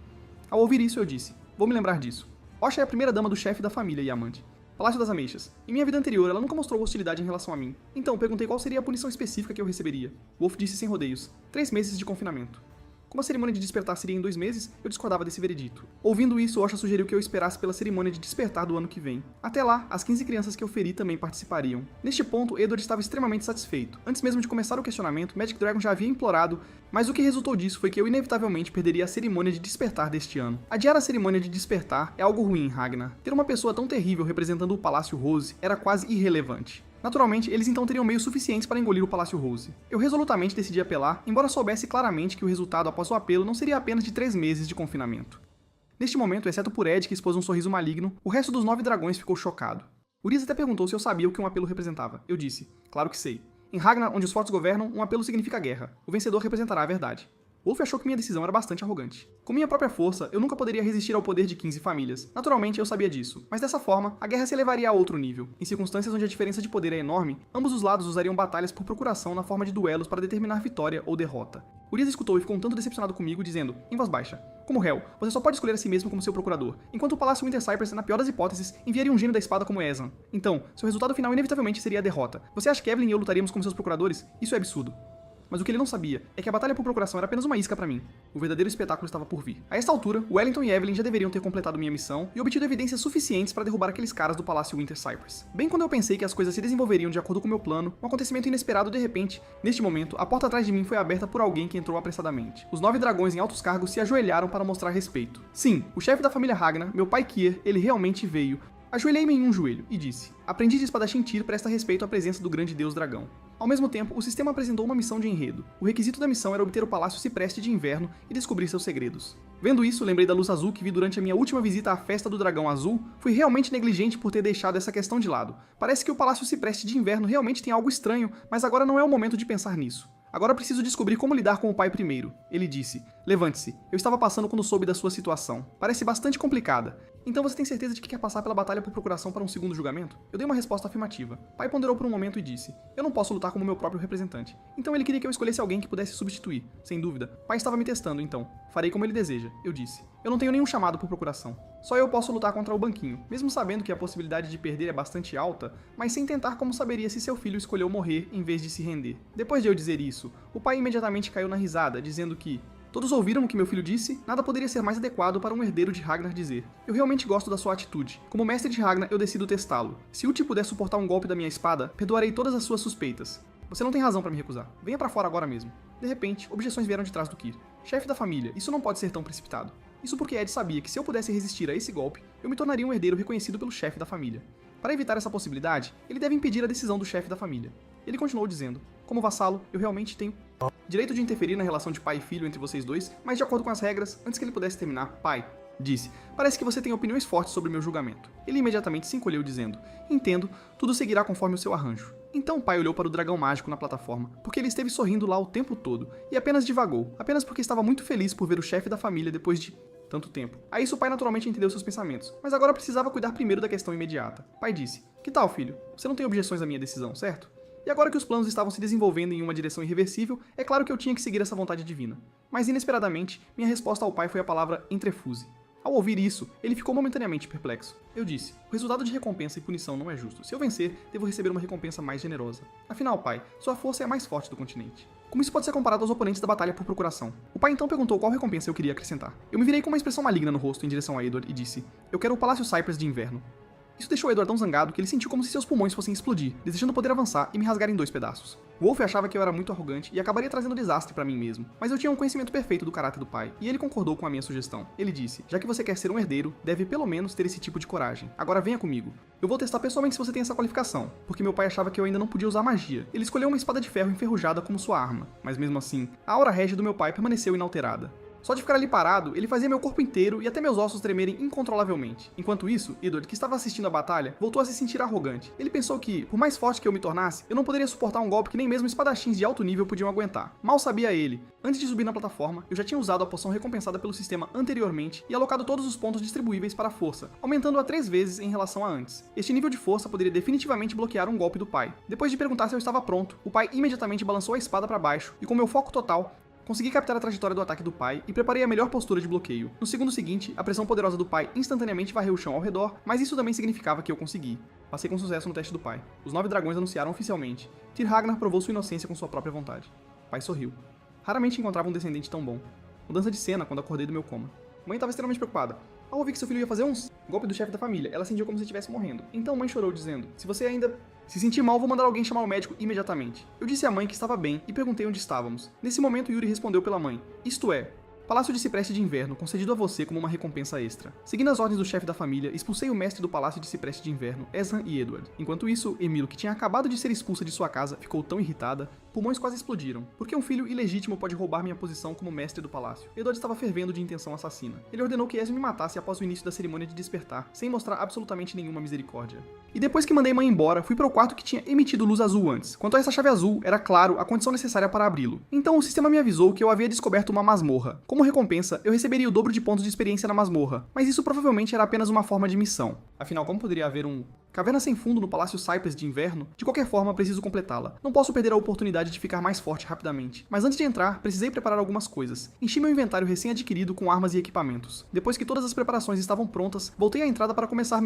Ao ouvir isso eu disse, vou me lembrar disso. Osha é a primeira dama do chefe da família e amante. Palácio das Ameixas. Em minha vida anterior, ela nunca mostrou hostilidade em relação a mim. Então, perguntei qual seria a punição específica que eu receberia. Wolf disse sem rodeios, 3 meses de confinamento. Como a cerimônia de despertar seria em 2 meses, eu discordava desse veredito. Ouvindo isso, Osha sugeriu que eu esperasse pela cerimônia de despertar do ano que vem. Até lá, as 15 crianças que eu feri também participariam. Neste ponto, Edward estava extremamente satisfeito. Antes mesmo de começar o questionamento, Magic Dragon já havia implorado, mas o que resultou disso foi que eu inevitavelmente perderia a cerimônia de despertar deste ano. Adiar a cerimônia de despertar é algo ruim, Ragnar. Ter uma pessoa tão terrível representando o Palácio Rose era quase irrelevante. Naturalmente, eles então teriam meios suficientes para engolir o Palácio Rose. Eu resolutamente decidi apelar, embora soubesse claramente que o resultado após o apelo não seria apenas de 3 meses de confinamento. Neste momento, exceto por Ed, que expôs um sorriso maligno, o resto dos 9 dragões ficou chocado. Urias até perguntou se eu sabia o que um apelo representava. Eu disse, claro que sei. Em Ragnar, onde os fortes governam, um apelo significa guerra. O vencedor representará a verdade. Wolf achou que minha decisão era bastante arrogante. Com minha própria força, eu nunca poderia resistir ao poder de 15 famílias. Naturalmente, eu sabia disso, mas dessa forma, a guerra se elevaria a outro nível. Em circunstâncias onde a diferença de poder é enorme, ambos os lados usariam batalhas por procuração na forma de duelos para determinar vitória ou derrota. Urias escutou e ficou um tanto decepcionado comigo, dizendo, em voz baixa, como réu, você só pode escolher a si mesmo como seu procurador, enquanto o Palácio Winter Cypress, na pior das hipóteses, enviaria um gênio da espada como Ezan. Então, seu resultado final inevitavelmente seria a derrota. Você acha que Evelyn e eu lutaríamos como seus procuradores? Isso é absurdo. Mas o que ele não sabia é que a batalha por procuração era apenas uma isca pra mim. O verdadeiro espetáculo estava por vir. A esta altura, Wellington e Evelyn já deveriam ter completado minha missão e obtido evidências suficientes para derrubar aqueles caras do Palácio Winter Cypress. Bem quando eu pensei que as coisas se desenvolveriam de acordo com meu plano, um acontecimento inesperado de repente, neste momento, a porta atrás de mim foi aberta por alguém que entrou apressadamente. Os 9 dragões em altos cargos se ajoelharam para mostrar respeito. Sim, o chefe da família Ragnar, meu pai Kier, ele realmente veio. Ajoelhei-me em um joelho e disse, aprendiz de espadachim Tyr presta respeito à presença do grande deus dragão. Ao mesmo tempo, o sistema apresentou uma missão de enredo. O requisito da missão era obter o Palácio Cipreste de Inverno e descobrir seus segredos. Vendo isso, lembrei da luz azul que vi durante a minha última visita à festa do Dragão Azul. Fui realmente negligente por ter deixado essa questão de lado. Parece que o Palácio Cipreste de Inverno realmente tem algo estranho, mas agora não é o momento de pensar nisso. Agora preciso descobrir como lidar com o pai primeiro. Ele disse, levante-se, eu estava passando quando soube da sua situação. Parece bastante complicada. Então você tem certeza de que quer passar pela batalha por procuração para um segundo julgamento? Eu dei uma resposta afirmativa. Pai ponderou por um momento e disse, eu não posso lutar como meu próprio representante. Então ele queria que eu escolhesse alguém que pudesse substituir. Sem dúvida. Pai estava me testando, então. Farei como ele deseja, eu disse. Eu não tenho nenhum chamado por procuração. Só eu posso lutar contra o banquinho, mesmo sabendo que a possibilidade de perder é bastante alta, mas sem tentar como saberia se seu filho escolheu morrer em vez de se render. Depois de eu dizer isso, o pai imediatamente caiu na risada, dizendo que todos ouviram o que meu filho disse? Nada poderia ser mais adequado para um herdeiro de Ragnar dizer. Eu realmente gosto da sua atitude. Como mestre de Ragnar, eu decido testá-lo. Se Uti puder suportar um golpe da minha espada, perdoarei todas as suas suspeitas. Você não tem razão para me recusar. Venha para fora agora mesmo. De repente, objeções vieram de trás do Kyr. Chefe da família, isso não pode ser tão precipitado. Isso porque Ed sabia que se eu pudesse resistir a esse golpe, eu me tornaria um herdeiro reconhecido pelo chefe da família. Para evitar essa possibilidade, ele deve impedir a decisão do chefe da família. Ele continuou dizendo, como vassalo, eu realmente tenho direito de interferir na relação de pai e filho entre vocês dois, mas de acordo com as regras, antes que ele pudesse terminar, pai, disse, parece que você tem opiniões fortes sobre meu julgamento. Ele imediatamente se encolheu dizendo, entendo, tudo seguirá conforme o seu arranjo. Então o pai olhou para o dragão mágico na plataforma, porque ele esteve sorrindo lá o tempo todo, e apenas divagou, apenas porque estava muito feliz por ver o chefe da família depois de tanto tempo. A isso o pai naturalmente entendeu seus pensamentos, mas agora precisava cuidar primeiro da questão imediata. Pai disse, que tal filho? Você não tem objeções à minha decisão, certo? E agora que os planos estavam se desenvolvendo em uma direção irreversível, é claro que eu tinha que seguir essa vontade divina. Mas inesperadamente, minha resposta ao pai foi a palavra entrefuse. Ao ouvir isso, ele ficou momentaneamente perplexo. Eu disse, o resultado de recompensa e punição não é justo. Se eu vencer, devo receber uma recompensa mais generosa. Afinal, pai, sua força é a mais forte do continente. Como isso pode ser comparado aos oponentes da batalha por procuração? O pai então perguntou qual recompensa eu queria acrescentar. Eu me virei com uma expressão maligna no rosto em direção a Edward e disse, eu quero o Palácio Cypress de Inverno. Isso deixou Edward tão zangado que ele sentiu como se seus pulmões fossem explodir, desejando poder avançar e me rasgar em 2 pedaços. Wolf achava que eu era muito arrogante e acabaria trazendo desastre pra mim mesmo, mas eu tinha um conhecimento perfeito do caráter do pai, e ele concordou com a minha sugestão. Ele disse, já que você quer ser um herdeiro, deve pelo menos ter esse tipo de coragem. Agora venha comigo. Eu vou testar pessoalmente se você tem essa qualificação, porque meu pai achava que eu ainda não podia usar magia. Ele escolheu uma espada de ferro enferrujada como sua arma, mas mesmo assim, a aura régia do meu pai permaneceu inalterada. Só de ficar ali parado, ele fazia meu corpo inteiro e até meus ossos tremerem incontrolavelmente. Enquanto isso, Edward, que estava assistindo a batalha, voltou a se sentir arrogante. Ele pensou que, por mais forte que eu me tornasse, eu não poderia suportar um golpe que nem mesmo espadachins de alto nível podiam aguentar. Mal sabia ele. Antes de subir na plataforma, eu já tinha usado a poção recompensada pelo sistema anteriormente e alocado todos os pontos distribuíveis para a força, aumentando-a 3 vezes em relação a antes. Este nível de força poderia definitivamente bloquear um golpe do pai. Depois de perguntar se eu estava pronto, o pai imediatamente balançou a espada para baixo e com meu foco total, consegui captar a trajetória do ataque do pai e preparei a melhor postura de bloqueio. No segundo seguinte, a pressão poderosa do pai instantaneamente varreu o chão ao redor, mas isso também significava que eu consegui. Passei com sucesso no teste do pai. Os 9 dragões anunciaram oficialmente. Tyr Ragnar provou sua inocência com sua própria vontade. O pai sorriu. Raramente encontrava um descendente tão bom. Mudança de cena quando acordei do meu coma. Mãe estava extremamente preocupada. Ao ouvir que seu filho ia fazer um golpe do chefe da família, ela sentiu como se estivesse morrendo. Então mãe chorou dizendo, se você ainda se sentir mal, vou mandar alguém chamar o médico imediatamente. Eu disse à mãe que estava bem e perguntei onde estávamos. Nesse momento Yuri respondeu pela mãe, isto é, Palácio de Cipreste de Inverno, concedido a você como uma recompensa extra. Seguindo as ordens do chefe da família, expulsei o mestre do Palácio de Cipreste de Inverno, Ezran e Edward. Enquanto isso, Emilo, que tinha acabado de ser expulsa de sua casa, ficou tão irritada, pulmões quase explodiram. Por que um filho ilegítimo pode roubar minha posição como mestre do palácio? Edward estava fervendo de intenção assassina. Ele ordenou que Ezran me matasse após o início da cerimônia de despertar, sem mostrar absolutamente nenhuma misericórdia. E depois que mandei mãe embora, fui para o quarto que tinha emitido luz azul antes. Quanto a essa chave azul, era claro a condição necessária para abri-lo. Então o sistema me avisou que eu havia descoberto uma masmorra. Como recompensa, eu receberia o dobro de pontos de experiência na masmorra, mas isso provavelmente era apenas uma forma de missão. Afinal, como poderia haver caverna sem fundo no Palácio Cypress de Inverno? De qualquer forma, preciso completá-la. Não posso perder a oportunidade de ficar mais forte rapidamente. Mas antes de entrar, precisei preparar algumas coisas. Enchi meu inventário recém-adquirido com armas e equipamentos. Depois que todas as preparações estavam prontas, voltei à entrada para começar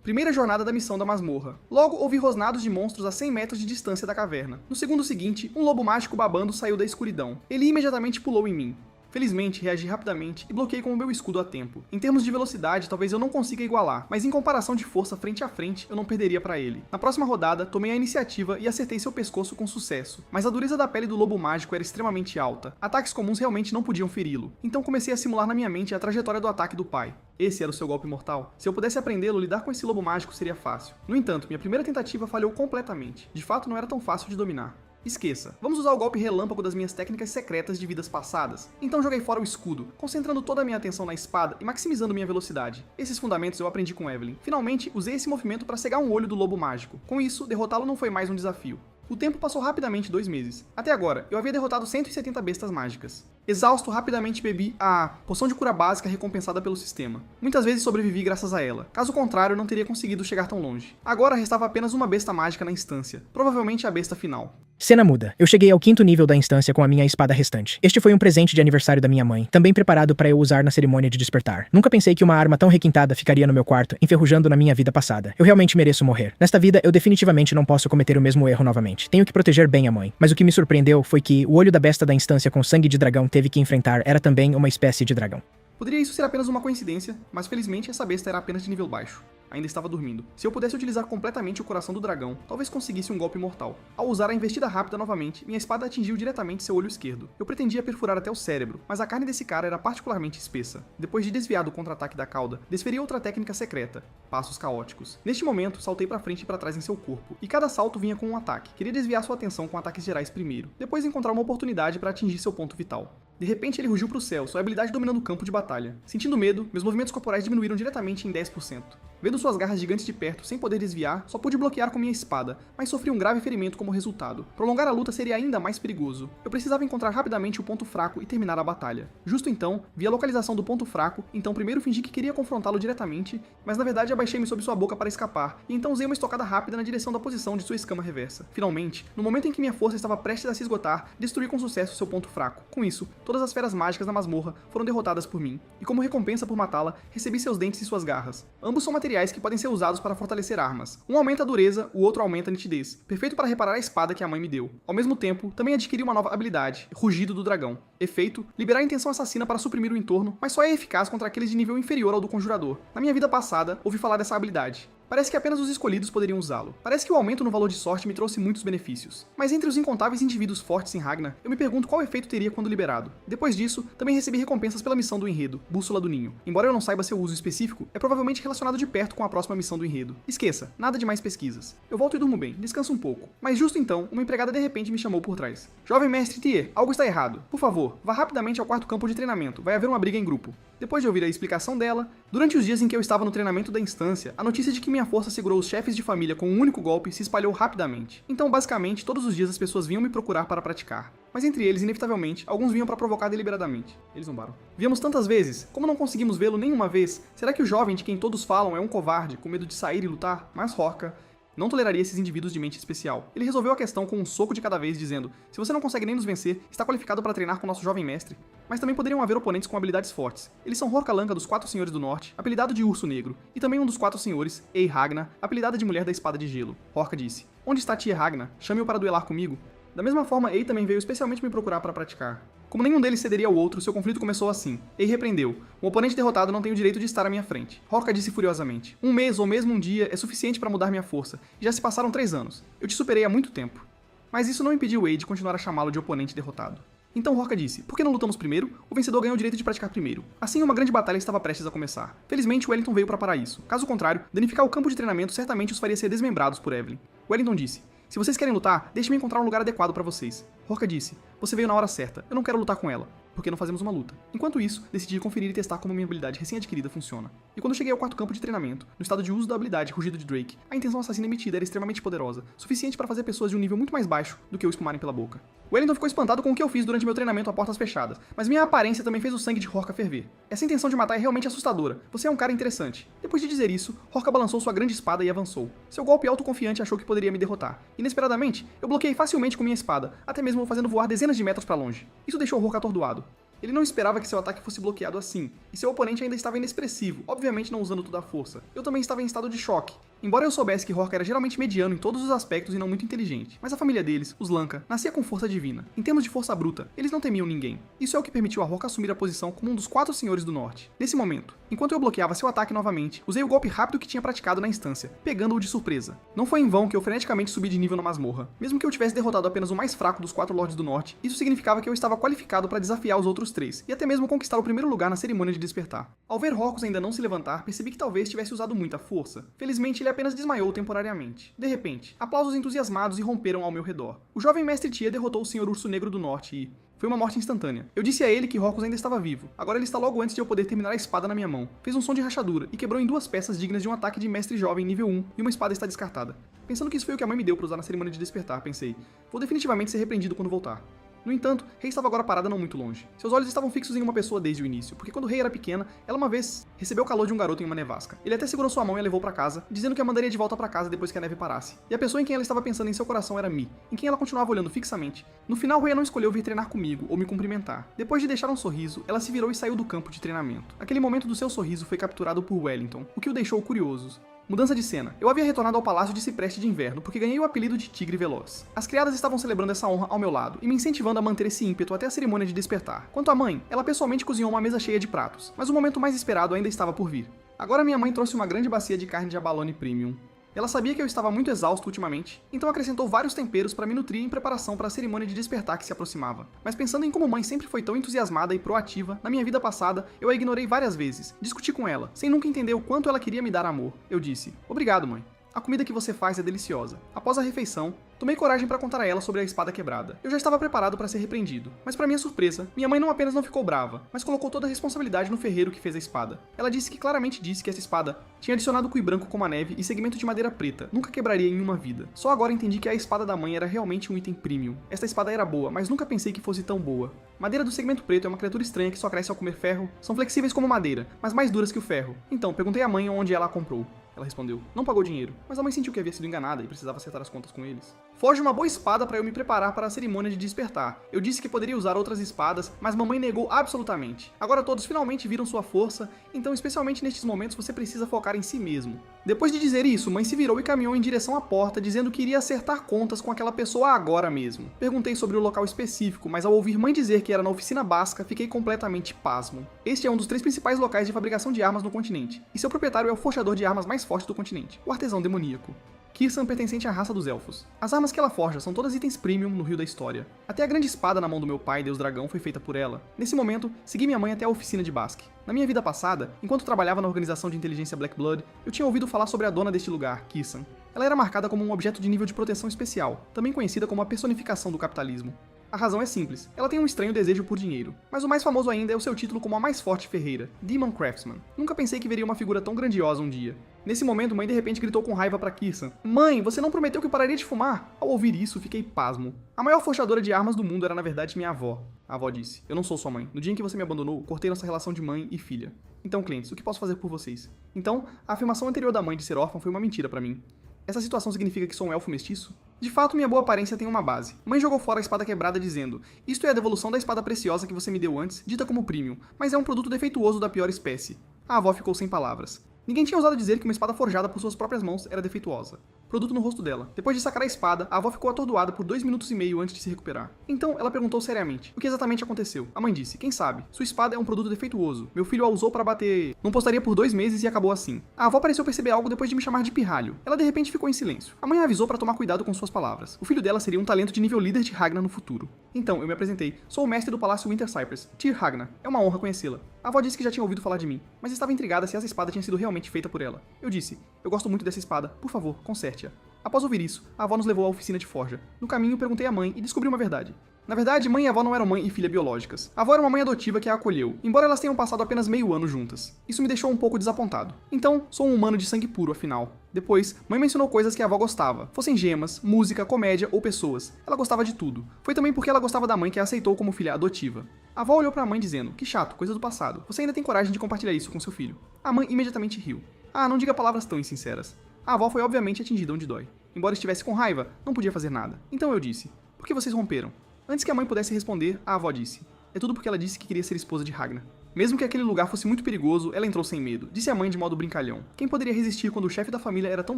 primeira jornada da missão da masmorra. Logo, ouvi rosnados de monstros a 100 metros de distância da caverna. No segundo seguinte, um lobo mágico babando saiu da escuridão. Ele imediatamente pulou em mim. Felizmente, reagi rapidamente e bloqueei com o meu escudo a tempo. Em termos de velocidade, talvez eu não consiga igualar, mas em comparação de força frente a frente, eu não perderia para ele. Na próxima rodada, tomei a iniciativa e acertei seu pescoço com sucesso, mas a dureza da pele do lobo mágico era extremamente alta. Ataques comuns realmente não podiam feri-lo, então comecei a simular na minha mente a trajetória do ataque do pai. Esse era o seu golpe mortal? Se eu pudesse aprendê-lo, lidar com esse lobo mágico seria fácil. No entanto, minha primeira tentativa falhou completamente. De fato, não era tão fácil de dominar. Esqueça, vamos usar o golpe relâmpago das minhas técnicas secretas de vidas passadas. Então joguei fora o escudo, concentrando toda a minha atenção na espada e maximizando minha velocidade. Esses fundamentos eu aprendi com Evelyn. Finalmente, usei esse movimento para cegar um olho do lobo mágico. Com isso, derrotá-lo não foi mais um desafio. O tempo passou rapidamente 2 meses. Até agora, eu havia derrotado 170 bestas mágicas. Exausto, rapidamente bebi a poção de cura básica recompensada pelo sistema. Muitas vezes sobrevivi graças a ela. Caso contrário, eu não teria conseguido chegar tão longe. Agora restava apenas uma besta mágica na instância. Provavelmente a besta final. Cena muda. Eu cheguei ao 5º nível da instância com a minha espada restante. Este foi um presente de aniversário da minha mãe, também preparado para eu usar na cerimônia de despertar. Nunca pensei que uma arma tão requintada ficaria no meu quarto, enferrujando na minha vida passada. Eu realmente mereço morrer. Nesta vida, eu definitivamente não posso cometer o mesmo erro novamente. Tenho que proteger bem a mãe. Mas o que me surpreendeu foi que o olho da besta da instância com sangue de dragão teve que enfrentar era também uma espécie de dragão. Poderia isso ser apenas uma coincidência, mas felizmente essa besta era apenas de nível baixo. Ainda estava dormindo. Se eu pudesse utilizar completamente o coração do dragão, talvez conseguisse um golpe mortal. Ao usar a investida rápida novamente, minha espada atingiu diretamente seu olho esquerdo. Eu pretendia perfurar até o cérebro, mas a carne desse cara era particularmente espessa. Depois de desviar do contra-ataque da cauda, desferi outra técnica secreta, passos caóticos. Neste momento, saltei para frente e para trás em seu corpo, e cada salto vinha com um ataque. Queria desviar sua atenção com ataques gerais primeiro, depois encontrar uma oportunidade para atingir seu ponto vital. De repente ele rugiu para o céu, sua habilidade dominando o campo de batalha. Sentindo medo, meus movimentos corporais diminuíram diretamente em 10%. Vendo suas garras gigantes de perto, sem poder desviar, só pude bloquear com minha espada, mas sofri um grave ferimento como resultado. Prolongar a luta seria ainda mais perigoso. Eu precisava encontrar rapidamente o ponto fraco e terminar a batalha. Justo então, vi a localização do ponto fraco, então primeiro fingi que queria confrontá-lo diretamente, mas na verdade abaixei-me sobre sua boca para escapar, e então usei uma estocada rápida na direção da posição de sua escama reversa. Finalmente, no momento em que minha força estava prestes a se esgotar, destruí com sucesso seu ponto fraco. Com isso, todas as feras mágicas da masmorra foram derrotadas por mim, e como recompensa por matá-la, recebi seus dentes e suas garras. Ambos são materiais que podem ser usados para fortalecer armas. Um aumenta a dureza, o outro aumenta a nitidez, perfeito para reparar a espada que a mãe me deu. Ao mesmo tempo, também adquiri uma nova habilidade, Rugido do Dragão. Efeito, liberar a intenção assassina para suprimir o entorno, mas só é eficaz contra aqueles de nível inferior ao do conjurador. Na minha vida passada, ouvi falar dessa habilidade. Parece que apenas os escolhidos poderiam usá-lo. Parece que o aumento no valor de sorte me trouxe muitos benefícios. Mas entre os incontáveis indivíduos fortes em Ragnar, eu me pergunto qual efeito teria quando liberado. Depois disso, também recebi recompensas pela missão do enredo, Bússola do Ninho. Embora eu não saiba seu uso específico, é provavelmente relacionado de perto com a próxima missão do enredo. Esqueça, nada de mais pesquisas. Eu volto e durmo bem, descanso um pouco. Mas justo então, uma empregada de repente me chamou por trás. Jovem mestre Thier, algo está errado. Por favor, vá rapidamente ao quarto campo de treinamento, vai haver uma briga em grupo. Depois de ouvir a explicação dela, durante os dias em que eu estava no treinamento da instância, a notícia de que minha força segurou os chefes de família com um único golpe se espalhou rapidamente. Então, basicamente, todos os dias as pessoas vinham me procurar para praticar. Mas entre eles, inevitavelmente, alguns vinham para provocar deliberadamente. Eles zombaram. Viemos tantas vezes, como não conseguimos vê-lo nenhuma vez? Será que o jovem de quem todos falam é um covarde, com medo de sair e lutar? Mas Horka não toleraria esses indivíduos de mente especial. Ele resolveu a questão com um soco de cada vez, dizendo: se você não consegue nem nos vencer, está qualificado para treinar com nosso jovem mestre. Mas também poderiam haver oponentes com habilidades fortes. Eles são Horka-Lanka dos 4 Senhores do Norte, apelidado de Urso Negro, e também um dos 4 Senhores, Ei Ragnar, apelidada de Mulher da Espada de Gelo. Horka disse: onde está Tia Ragnar? Chame-o para duelar comigo. Da mesma forma, Ei também veio especialmente me procurar para praticar. Como nenhum deles cederia ao outro, seu conflito começou assim. Ei repreendeu: um oponente derrotado não tem o direito de estar à minha frente. Horka disse furiosamente: um mês ou mesmo um dia é suficiente para mudar minha força, e já se passaram 3 anos. Eu te superei há muito tempo. Mas isso não impediu Ei de continuar a chamá-lo de oponente derrotado. Então Horka disse, por que não lutamos primeiro? O vencedor ganha o direito de praticar primeiro. Assim, uma grande batalha estava prestes a começar. Felizmente, Wellington veio para parar isso. Caso contrário, danificar o campo de treinamento certamente os faria ser desmembrados por Evelyn. Wellington disse, se vocês querem lutar, deixe-me encontrar um lugar adequado para vocês. Horka disse, você veio na hora certa, eu não quero lutar com ela. Por que não fazemos uma luta? Enquanto isso, decidi conferir e testar como minha habilidade recém-adquirida funciona. E quando cheguei ao quarto campo de treinamento, no estado de uso da habilidade Rugido de Drake, a intenção assassina emitida era extremamente poderosa, suficiente para fazer pessoas de um nível muito mais baixo do que eu espumarem pela boca. Wellington ficou espantado com o que eu fiz durante meu treinamento a portas fechadas, mas minha aparência também fez o sangue de Horka ferver. Essa intenção de matar é realmente assustadora, você é um cara interessante. Depois de dizer isso, Horka balançou sua grande espada e avançou. Seu golpe autoconfiante achou que poderia me derrotar. Inesperadamente, eu bloqueei facilmente com minha espada, até mesmo fazendo voar dezenas de metros para longe. Isso deixou Horka atordoado. Ele não esperava que seu ataque fosse bloqueado assim, e seu oponente ainda estava inexpressivo, obviamente não usando toda a força. Eu também estava em estado de choque. Embora eu soubesse que Horka era geralmente mediano em todos os aspectos e não muito inteligente, mas a família deles, os Lanka, nascia com força divina. Em termos de força bruta, eles não temiam ninguém. Isso é o que permitiu a Horka assumir a posição como um dos 4 senhores do norte. Nesse momento, enquanto eu bloqueava seu ataque novamente, usei o golpe rápido que tinha praticado na instância, pegando-o de surpresa. Não foi em vão que eu freneticamente subi de nível na masmorra. Mesmo que eu tivesse derrotado apenas o mais fraco dos 4 Lordes do Norte, isso significava que eu estava qualificado para desafiar os outros 3, e até mesmo conquistar o primeiro lugar na cerimônia de despertar. Ao ver Horkus ainda não se levantar, percebi que talvez tivesse usado muita força. Felizmente, ele apenas desmaiou temporariamente. De repente, aplausos entusiasmados irromperam ao meu redor. O jovem mestre Tia derrotou o Senhor Urso Negro do Norte e... foi uma morte instantânea. Eu disse a ele que Horkus ainda estava vivo. Agora ele está logo antes de eu poder terminar a espada na minha mão. Fez um som de rachadura e quebrou em 2 peças dignas de um ataque de mestre jovem nível 1 e uma espada está descartada. Pensando que isso foi o que a mãe me deu para usar na cerimônia de despertar, pensei, vou definitivamente ser repreendido quando voltar. No entanto, Rei estava agora parada não muito longe. Seus olhos estavam fixos em uma pessoa desde o início, porque quando Rei era pequena, ela uma vez recebeu o calor de um garoto em uma nevasca. Ele até segurou sua mão e a levou para casa, dizendo que a mandaria de volta para casa depois que a neve parasse. E a pessoa em quem ela estava pensando em seu coração era Mi, em quem ela continuava olhando fixamente. No final, Rei não escolheu vir treinar comigo ou me cumprimentar. Depois de deixar um sorriso, ela se virou e saiu do campo de treinamento. Aquele momento do seu sorriso foi capturado por Wellington, o que o deixou curioso. Mudança de cena. Eu havia retornado ao Palácio de Cipreste de Inverno porque ganhei o apelido de Tigre Veloz. As criadas estavam celebrando essa honra ao meu lado e me incentivando a manter esse ímpeto até a cerimônia de despertar. Quanto à mãe, ela pessoalmente cozinhou uma mesa cheia de pratos, mas o momento mais esperado ainda estava por vir. Agora minha mãe trouxe uma grande bacia de carne de abalone premium. Ela sabia que eu estava muito exausto ultimamente, então acrescentou vários temperos para me nutrir em preparação para a cerimônia de despertar que se aproximava. Mas pensando em como mãe sempre foi tão entusiasmada e proativa, na minha vida passada, eu a ignorei várias vezes. Discuti com ela, sem nunca entender o quanto ela queria me dar amor. Eu disse, obrigado, mãe. A comida que você faz é deliciosa. Após a refeição, tomei coragem para contar a ela sobre a espada quebrada. Eu já estava preparado para ser repreendido, mas para minha surpresa, minha mãe não apenas não ficou brava, mas colocou toda a responsabilidade no ferreiro que fez a espada. Ela disse que claramente disse que essa espada tinha adicionado cui branco como a neve e segmento de madeira preta, nunca quebraria em uma vida. Só agora entendi que a espada da mãe era realmente um item premium. Esta espada era boa, mas nunca pensei que fosse tão boa. Madeira do segmento preto é uma criatura estranha que só cresce ao comer ferro, são flexíveis como madeira, mas mais duras que o ferro. Então, perguntei à mãe onde ela a comprou. Ela respondeu, não pagou dinheiro, mas a mãe sentiu que havia sido enganada e precisava acertar as contas com eles. Forge uma boa espada para eu me preparar para a cerimônia de despertar. Eu disse que poderia usar outras espadas, mas mamãe negou absolutamente. Agora todos finalmente viram sua força, então especialmente nestes momentos você precisa focar em si mesmo. Depois de dizer isso, mãe se virou e caminhou em direção à porta, dizendo que iria acertar contas com aquela pessoa agora mesmo. Perguntei sobre o local específico, mas ao ouvir mãe dizer que era na oficina Basca, fiquei completamente pasmo. Este é um dos 3 principais locais de fabricação de armas no continente, e seu proprietário é o forjador de armas mais forte do continente, o artesão demoníaco. Kirsan pertencente à raça dos elfos. As armas que ela forja são todas itens premium no rio da história. Até a grande espada na mão do meu pai, Deus Dragão, foi feita por ela. Nesse momento, segui minha mãe até a oficina de Basque. Na minha vida passada, enquanto trabalhava na organização de inteligência Black Blood, eu tinha ouvido falar sobre a dona deste lugar, Kirsan. Ela era marcada como um objeto de nível de proteção especial, também conhecida como a personificação do capitalismo. A razão é simples, ela tem um estranho desejo por dinheiro. Mas o mais famoso ainda é o seu título como a mais forte ferreira, Demon Craftsman. Nunca pensei que veria uma figura tão grandiosa um dia. Nesse momento, mãe de repente gritou com raiva para Kirsan. Mãe, você não prometeu que pararia de fumar? Ao ouvir isso, fiquei pasmo. A maior forjadora de armas do mundo era na verdade minha avó. A avó disse, eu não sou sua mãe. No dia em que você me abandonou, cortei nossa relação de mãe e filha. Então, clientes, o que posso fazer por vocês? Então, a afirmação anterior da mãe de ser órfã foi uma mentira para mim. Essa situação significa que sou um elfo mestiço? De fato, minha boa aparência tem uma base. Mãe jogou fora a espada quebrada dizendo, isto é a devolução da espada preciosa que você me deu antes, dita como premium, mas é um produto defeituoso da pior espécie. A avó ficou sem palavras. Ninguém tinha ousado dizer que uma espada forjada por suas próprias mãos era defeituosa. Produto no rosto dela. Depois de sacar a espada, a avó ficou atordoada por 2 minutos e meio antes de se recuperar. Então, ela perguntou seriamente: o que exatamente aconteceu? A mãe disse: quem sabe? Sua espada é um produto defeituoso. Meu filho a usou para bater. Não postaria por 2 meses e acabou assim. A avó pareceu perceber algo depois de me chamar de pirralho. Ela de repente ficou em silêncio. A mãe a avisou para tomar cuidado com suas palavras. O filho dela seria um talento de nível líder de Ragnar no futuro. Então, eu me apresentei. Sou o mestre do Palácio Winter Cypress, Tyr Ragnar. É uma honra conhecê-la. A avó disse que já tinha ouvido falar de mim, mas estava intrigada se essa espada tinha sido realmente feita por ela. Eu disse: eu gosto muito dessa espada. Por favor, conserte-a. Após ouvir isso, a avó nos levou à oficina de forja. No caminho, perguntei à mãe e descobri uma verdade. Na verdade, mãe e avó não eram mãe e filha biológicas. A avó era uma mãe adotiva que a acolheu, embora elas tenham passado apenas meio ano juntas. Isso me deixou um pouco desapontado. Então, sou um humano de sangue puro, afinal. Depois, mãe mencionou coisas que a avó gostava, fossem gemas, música, comédia ou pessoas. Ela gostava de tudo. Foi também porque ela gostava da mãe que a aceitou como filha adotiva. A avó olhou para a mãe dizendo: que chato, coisa do passado. Você ainda tem coragem de compartilhar isso com seu filho. A mãe imediatamente riu. Ah, não diga palavras tão insinceras. A avó foi obviamente atingida onde dói. Embora estivesse com raiva, não podia fazer nada. Então eu disse: por que vocês romperam? Antes que a mãe pudesse responder, a avó disse: é tudo porque ela disse que queria ser esposa de Ragnar. Mesmo que aquele lugar fosse muito perigoso, ela entrou sem medo, disse a mãe de modo brincalhão. Quem poderia resistir quando o chefe da família era tão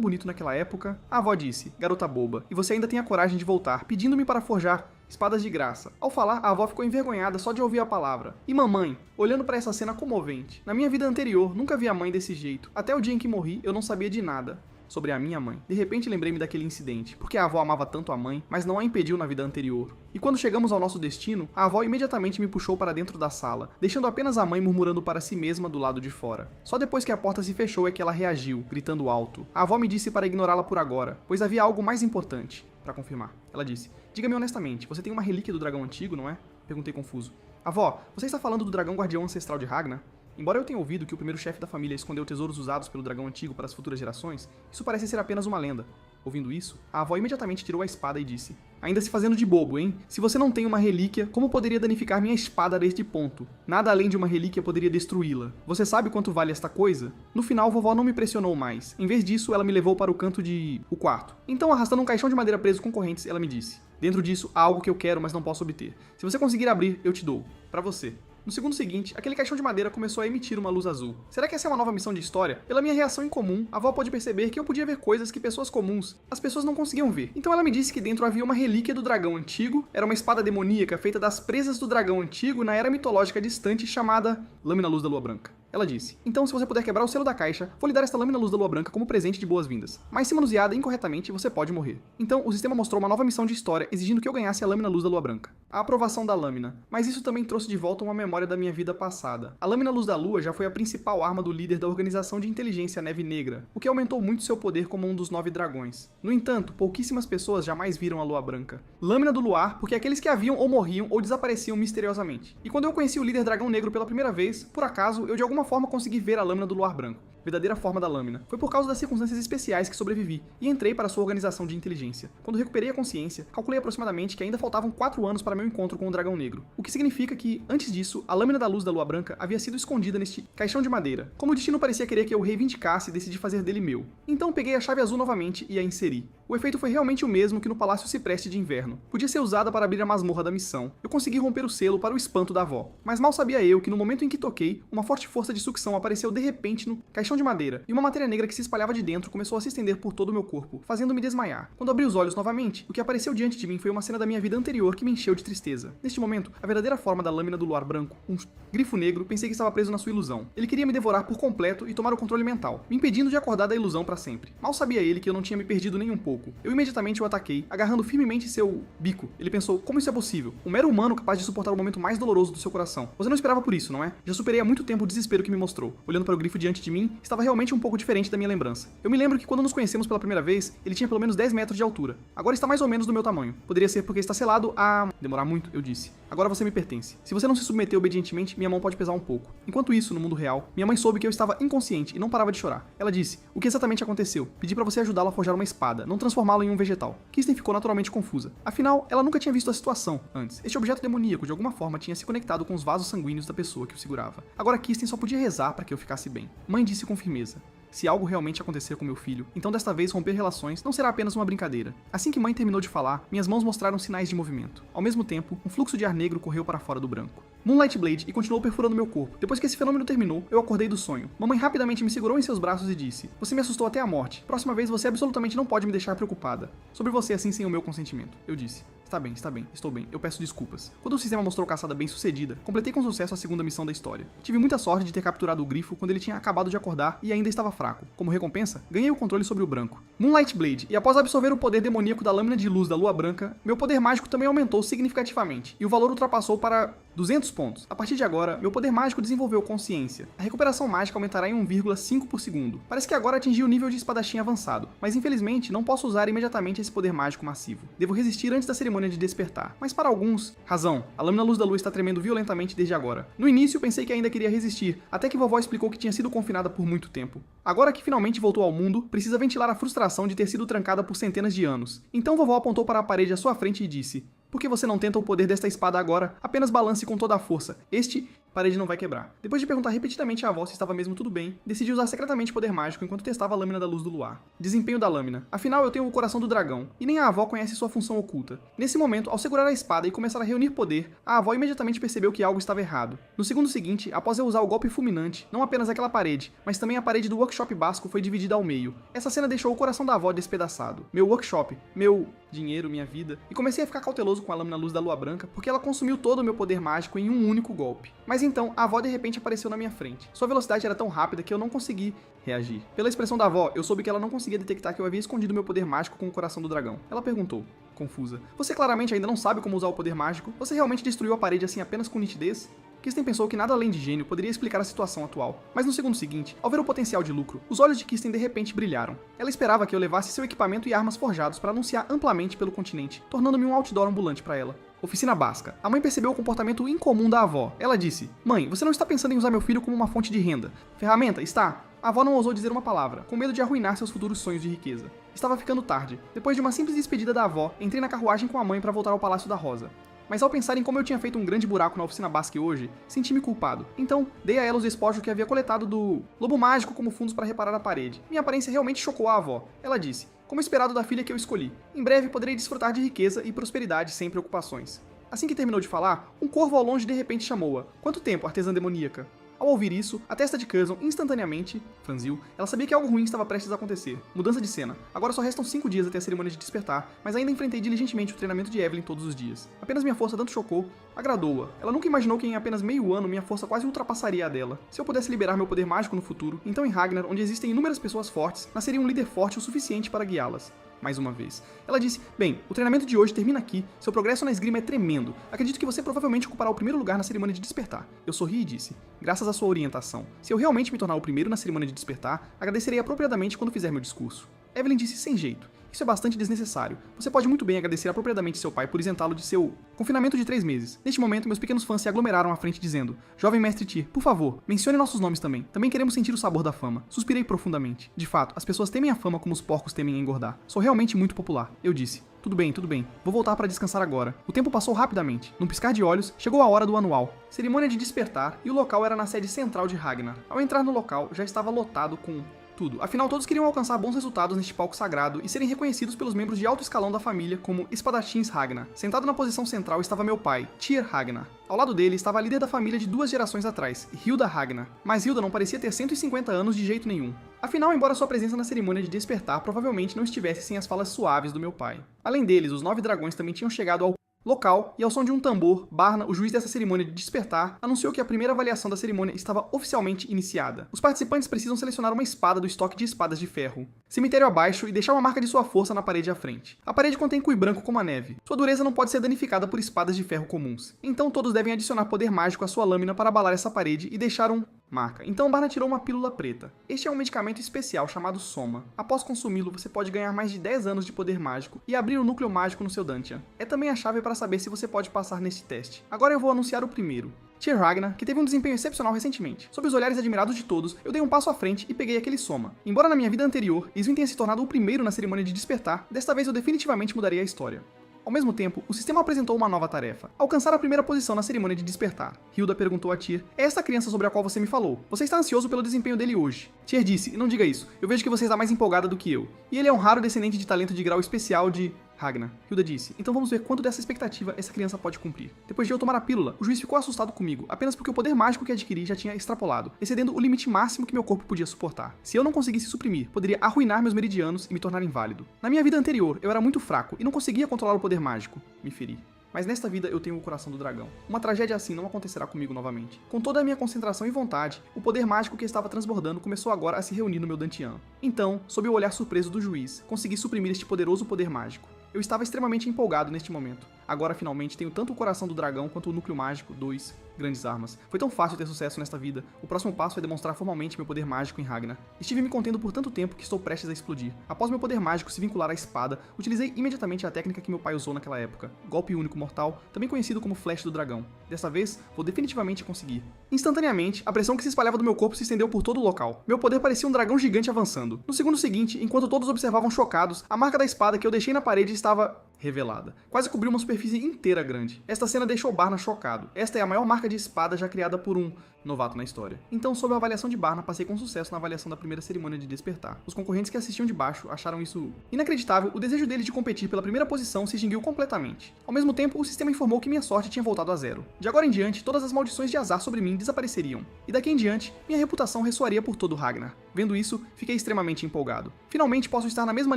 bonito naquela época? A avó disse: garota boba, e você ainda tem a coragem de voltar, pedindo-me para forjar espadas de graça. Ao falar, a avó ficou envergonhada só de ouvir a palavra. E mamãe, olhando para essa cena comovente. Na minha vida anterior, nunca vi a mãe desse jeito. Até o dia em que morri, eu não sabia de nada sobre a minha mãe. De repente lembrei-me daquele incidente, porque a avó amava tanto a mãe, mas não a impediu na vida anterior. E quando chegamos ao nosso destino, a avó imediatamente me puxou para dentro da sala, deixando apenas a mãe murmurando para si mesma do lado de fora. Só depois que a porta se fechou é que ela reagiu, gritando alto. A avó me disse para ignorá-la por agora, pois havia algo mais importante para confirmar. Ela disse: diga-me honestamente, você tem uma relíquia do dragão antigo, não é? Perguntei confuso. Avó, você está falando do dragão guardião ancestral de Ragnar? Embora eu tenha ouvido que o primeiro chefe da família escondeu tesouros usados pelo dragão antigo para as futuras gerações, isso parece ser apenas uma lenda. Ouvindo isso, a avó imediatamente tirou a espada e disse: ainda se fazendo de bobo, hein? Se você não tem uma relíquia, como poderia danificar minha espada neste ponto? Nada além de uma relíquia poderia destruí-la. Você sabe quanto vale esta coisa? No final, vovó não me pressionou mais. Em vez disso, ela me levou para o canto o quarto. Então, arrastando um caixão de madeira preso com correntes, ela me disse: dentro disso, há algo que eu quero, mas não posso obter. Se você conseguir abrir, eu te dou. Para você. No segundo seguinte, aquele caixão de madeira começou a emitir uma luz azul. Será que essa é uma nova missão de história? Pela minha reação incomum, a avó pôde perceber que eu podia ver coisas que pessoas comuns, as pessoas não conseguiam ver. Então ela me disse que dentro havia uma relíquia do dragão antigo, era uma espada demoníaca feita das presas do dragão antigo na era mitológica distante chamada Lâmina Luz da Lua Branca. Ela disse: então, se você puder quebrar o selo da caixa, vou lhe dar esta lâmina luz da lua branca como presente de boas-vindas. Mas se manuseada incorretamente, você pode morrer. Então, o sistema mostrou uma nova missão de história exigindo que eu ganhasse a lâmina luz da lua branca. A aprovação da lâmina. Mas isso também trouxe de volta uma memória da minha vida passada. A lâmina luz da lua já foi a principal arma do líder da organização de inteligência Neve Negra, o que aumentou muito seu poder como um dos 9 dragões. No entanto, pouquíssimas pessoas jamais viram a lua branca. Lâmina do luar, porque aqueles que a viam ou morriam ou desapareciam misteriosamente. E quando eu conheci o líder dragão negro pela primeira vez, por acaso, eu de alguma forma consegui ver a lâmina do luar branco, verdadeira forma da lâmina. Foi por causa das circunstâncias especiais que sobrevivi e entrei para sua organização de inteligência. Quando recuperei a consciência, calculei aproximadamente que ainda faltavam 4 anos para meu encontro com o dragão negro, o que significa que, antes disso, a lâmina da luz da lua branca havia sido escondida neste caixão de madeira. Como o destino parecia querer que eu reivindicasse, decidi fazer dele meu. Então peguei a chave azul novamente e a inseri. O efeito foi realmente o mesmo que no Palácio Cipreste de Inverno. Podia ser usada para abrir a masmorra da missão. Eu consegui romper o selo para o espanto da avó. Mas mal sabia eu que no momento em que toquei, uma forte força de sucção apareceu de repente no caixão de madeira, e uma matéria negra que se espalhava de dentro começou a se estender por todo o meu corpo, fazendo-me desmaiar. Quando abri os olhos novamente, o que apareceu diante de mim foi uma cena da minha vida anterior que me encheu de tristeza. Neste momento, a verdadeira forma da lâmina do luar branco, um grifo negro, pensei que estava preso na sua ilusão. Ele queria me devorar por completo e tomar o controle mental, me impedindo de acordar da ilusão para sempre. Mal sabia ele que eu não tinha me perdido nem um pouco. Eu imediatamente o ataquei, agarrando firmemente seu bico. Ele pensou: como isso é possível? Um mero humano capaz de suportar o momento mais doloroso do seu coração. Você não esperava por isso, não é? Já superei há muito tempo o desespero que me mostrou. Olhando para o grifo diante de mim, estava realmente um pouco diferente da minha lembrança. Eu me lembro que quando nos conhecemos pela primeira vez, ele tinha pelo menos 10 metros de altura. Agora está mais ou menos do meu tamanho. Poderia ser porque está selado a... demorar muito, eu disse. Agora você me pertence. Se você não se submeter obedientemente, minha mão pode pesar um pouco. Enquanto isso, no mundo real, minha mãe soube que eu estava inconsciente e não parava de chorar. Ela disse: o que exatamente aconteceu? Pedi para você ajudá-la a forjar uma espada, não transformá-lo em um vegetal. Kirsten ficou naturalmente confusa. Afinal, ela nunca tinha visto a situação antes. Este objeto demoníaco, de alguma forma, tinha se conectado com os vasos sanguíneos da pessoa que o segurava. Agora Kirsten só podia rezar para que eu ficasse bem. Mãe disse com firmeza: se algo realmente acontecer com meu filho, então desta vez romper relações não será apenas uma brincadeira. Assim que mãe terminou de falar, minhas mãos mostraram sinais de movimento. Ao mesmo tempo, um fluxo de ar negro correu para fora do branco. Moonlight Blade e continuou perfurando meu corpo. Depois que esse fenômeno terminou, eu acordei do sonho. Mamãe rapidamente me segurou em seus braços e disse: "Você me assustou até a morte. Próxima vez você absolutamente não pode me deixar preocupada sobre você assim sem o meu consentimento." Eu disse: está bem, estou bem, eu peço desculpas." Quando o sistema mostrou caçada bem sucedida, completei com sucesso a segunda missão da história. Tive muita sorte de ter capturado o grifo quando ele tinha acabado de acordar e ainda estava fraco. Como recompensa, ganhei o controle sobre o branco. Moonlight Blade, e após absorver o poder demoníaco da lâmina de luz da lua branca, meu poder mágico também aumentou significativamente, e o valor ultrapassou para 200 pontos. A partir de agora, meu poder mágico desenvolveu consciência. A recuperação mágica aumentará em 1,5 por segundo. Parece que agora atingi o nível de espadachim avançado, mas infelizmente não posso usar imediatamente esse poder mágico massivo. Devo resistir antes da cerimônia de despertar. Mas para alguns, razão, a lâmina luz da lua está tremendo violentamente desde agora. No início pensei que ainda queria resistir, até que vovó explicou que tinha sido confinada por muito tempo. Agora que finalmente voltou ao mundo, precisa ventilar a frustração de ter sido trancada por centenas de anos. Então vovó apontou para a parede à sua frente e disse: "Por que você não tenta o poder desta espada agora? Apenas balance com toda a força. Este parede não vai quebrar." Depois de perguntar repetidamente à avó se estava mesmo tudo bem, decidi usar secretamente o poder mágico enquanto testava a lâmina da luz do luar. Desempenho da lâmina. Afinal, eu tenho o coração do dragão, e nem a avó conhece sua função oculta. Nesse momento, ao segurar a espada e começar a reunir poder, a avó imediatamente percebeu que algo estava errado. No segundo seguinte, após eu usar o golpe fulminante, não apenas aquela parede, mas também a parede do workshop basco foi dividida ao meio. Essa cena deixou o coração da avó despedaçado. Meu workshop, meu dinheiro, minha vida, e comecei a ficar cauteloso com a lâmina luz da lua branca, porque ela consumiu todo o meu poder mágico em um único golpe. Mas então, a avó de repente apareceu na minha frente. Sua velocidade era tão rápida que eu não consegui reagir. Pela expressão da avó, eu soube que ela não conseguia detectar que eu havia escondido meu poder mágico com o coração do dragão. Ela perguntou, confusa: "Você claramente ainda não sabe como usar o poder mágico? Você realmente destruiu a parede assim apenas com nitidez?" Kirsten pensou que nada além de gênio poderia explicar a situação atual. Mas no segundo seguinte, ao ver o potencial de lucro, os olhos de Kirsten de repente brilharam. Ela esperava que eu levasse seu equipamento e armas forjados para anunciar amplamente pelo continente, tornando-me um outdoor ambulante para ela. Oficina Basca. A mãe percebeu o comportamento incomum da avó. Ela disse: "Mãe, você não está pensando em usar meu filho como uma fonte de renda? Ferramenta, está?" A avó não ousou dizer uma palavra, com medo de arruinar seus futuros sonhos de riqueza. Estava ficando tarde. Depois de uma simples despedida da avó, entrei na carruagem com a mãe para voltar ao Palácio da Rosa. Mas ao pensar em como eu tinha feito um grande buraco na Oficina Basque hoje, senti-me culpado. Então, dei a ela os despojos que havia coletado do Lobo Mágico como fundos para reparar a parede. Minha aparência realmente chocou a avó. Ela disse, como esperado da filha que eu escolhi: "Em breve poderei desfrutar de riqueza e prosperidade sem preocupações." Assim que terminou de falar, um corvo ao longe de repente chamou-a: "Quanto tempo, artesã demoníaca?" Ao ouvir isso, a testa de Curzon instantaneamente franziu. Ela sabia que algo ruim estava prestes a acontecer. Mudança de cena. Agora só restam 5 dias até a cerimônia de despertar, mas ainda enfrentei diligentemente o treinamento de Evelyn todos os dias. Apenas minha força tanto chocou, agradou-a. Ela nunca imaginou que em apenas meio ano minha força quase ultrapassaria a dela. Se eu pudesse liberar meu poder mágico no futuro, então em Ragnar, onde existem inúmeras pessoas fortes, nasceria um líder forte o suficiente para guiá-las. Mais uma vez. Ela disse: "Bem, o treinamento de hoje termina aqui, seu progresso na esgrima é tremendo. Acredito que você provavelmente ocupará o primeiro lugar na cerimônia de despertar." Eu sorri e disse: "Graças à sua orientação. Se eu realmente me tornar o primeiro na cerimônia de despertar, agradecerei apropriadamente quando fizer meu discurso." Evelyn disse sem jeito: "Isso é bastante desnecessário. Você pode muito bem agradecer apropriadamente seu pai por isentá-lo de seu confinamento de 3 meses. Neste momento, meus pequenos fãs se aglomeraram à frente dizendo: "Jovem mestre Tyr, por favor, mencione nossos nomes também. Também queremos sentir o sabor da fama." Suspirei profundamente. De fato, as pessoas temem a fama como os porcos temem engordar. Sou realmente muito popular. Eu disse: tudo bem. Vou voltar para descansar agora." O tempo passou rapidamente. Num piscar de olhos, chegou a hora do anual. Cerimônia de despertar, e o local era na sede central de Ragnar. Ao entrar no local, já estava lotado com tudo. Afinal, todos queriam alcançar bons resultados neste palco sagrado e serem reconhecidos pelos membros de alto escalão da família como espadachins Ragnar. Sentado na posição central estava meu pai, Tyr Ragnar. Ao lado dele estava a líder da família de 2 gerações atrás, Hilda Ragnar. Mas Hilda não parecia ter 150 anos de jeito nenhum. Afinal, embora sua presença na cerimônia de despertar provavelmente não estivesse sem as falas suaves do meu pai. Além deles, os 9 dragões também tinham chegado ao local, e ao som de um tambor, Barna, o juiz dessa cerimônia de despertar, anunciou que a primeira avaliação da cerimônia estava oficialmente iniciada. Os participantes precisam selecionar uma espada do estoque de espadas de ferro, cemitério abaixo, e deixar uma marca de sua força na parede à frente. A parede contém cuir branco como a neve. Sua dureza não pode ser danificada por espadas de ferro comuns. Então todos devem adicionar poder mágico à sua lâmina para abalar essa parede e deixar marca. Então Barna tirou uma pílula preta. Este é um medicamento especial chamado Soma. Após consumi-lo, você pode ganhar mais de 10 anos de poder mágico e abrir o núcleo mágico no seu Dantian. É também a chave para saber se você pode passar neste teste. Agora eu vou anunciar o primeiro. Tyr Ragnar, que teve um desempenho excepcional recentemente. Sob os olhares admirados de todos, eu dei um passo à frente e peguei aquele Soma. Embora na minha vida anterior, Iswin tenha se tornado o primeiro na cerimônia de despertar, desta vez eu definitivamente mudaria a história. Ao mesmo tempo, o sistema apresentou uma nova tarefa: alcançar a primeira posição na cerimônia de despertar. Hilda perguntou a Tyr: é esta criança sobre a qual você me falou. Você está ansioso pelo desempenho dele hoje. Tyr disse: não diga isso, eu vejo que você está mais empolgada do que eu. E ele é um raro descendente de talento de grau especial de Ragnar. Hilda disse: então vamos ver quanto dessa expectativa essa criança pode cumprir. Depois de eu tomar a pílula, o juiz ficou assustado comigo, apenas porque o poder mágico que adquiri já tinha extrapolado, excedendo o limite máximo que meu corpo podia suportar. Se eu não conseguisse suprimir, poderia arruinar meus meridianos e me tornar inválido. Na minha vida anterior, eu era muito fraco e não conseguia controlar o poder mágico. Me feri. Mas nesta vida eu tenho o coração do dragão. Uma tragédia assim não acontecerá comigo novamente. Com toda a minha concentração e vontade, o poder mágico que estava transbordando começou agora a se reunir no meu Dantian. Então, sob o olhar surpreso do juiz, consegui suprimir este poderoso poder mágico. Eu estava extremamente empolgado neste momento. Agora, finalmente, tenho tanto o coração do dragão quanto o núcleo mágico, 2 grandes armas. Foi tão fácil ter sucesso nesta vida. O próximo passo é demonstrar formalmente meu poder mágico em Ragnar. Estive me contendo por tanto tempo que estou prestes a explodir. Após meu poder mágico se vincular à espada, utilizei imediatamente a técnica que meu pai usou naquela época. Golpe único mortal, também conhecido como Flash do Dragão. Dessa vez, vou definitivamente conseguir. Instantaneamente, a pressão que se espalhava do meu corpo se estendeu por todo o local. Meu poder parecia um dragão gigante avançando. No segundo seguinte, enquanto todos observavam chocados, a marca da espada que eu deixei na parede estava revelada. Quase cobriu uma superfície inteira grande. Esta cena deixou Barna chocado. Esta é a maior marca de espada já criada por um novato na história. Então, sob a avaliação de Barna, passei com sucesso na avaliação da primeira cerimônia de despertar. Os concorrentes que assistiam de baixo acharam isso inacreditável. O desejo deles de competir pela primeira posição se extinguiu completamente. Ao mesmo tempo, o sistema informou que minha sorte tinha voltado a zero. De agora em diante, todas as maldições de azar sobre mim desapareceriam. E daqui em diante, minha reputação ressoaria por todo Ragnar. Vendo isso, fiquei extremamente empolgado. Finalmente posso estar na mesma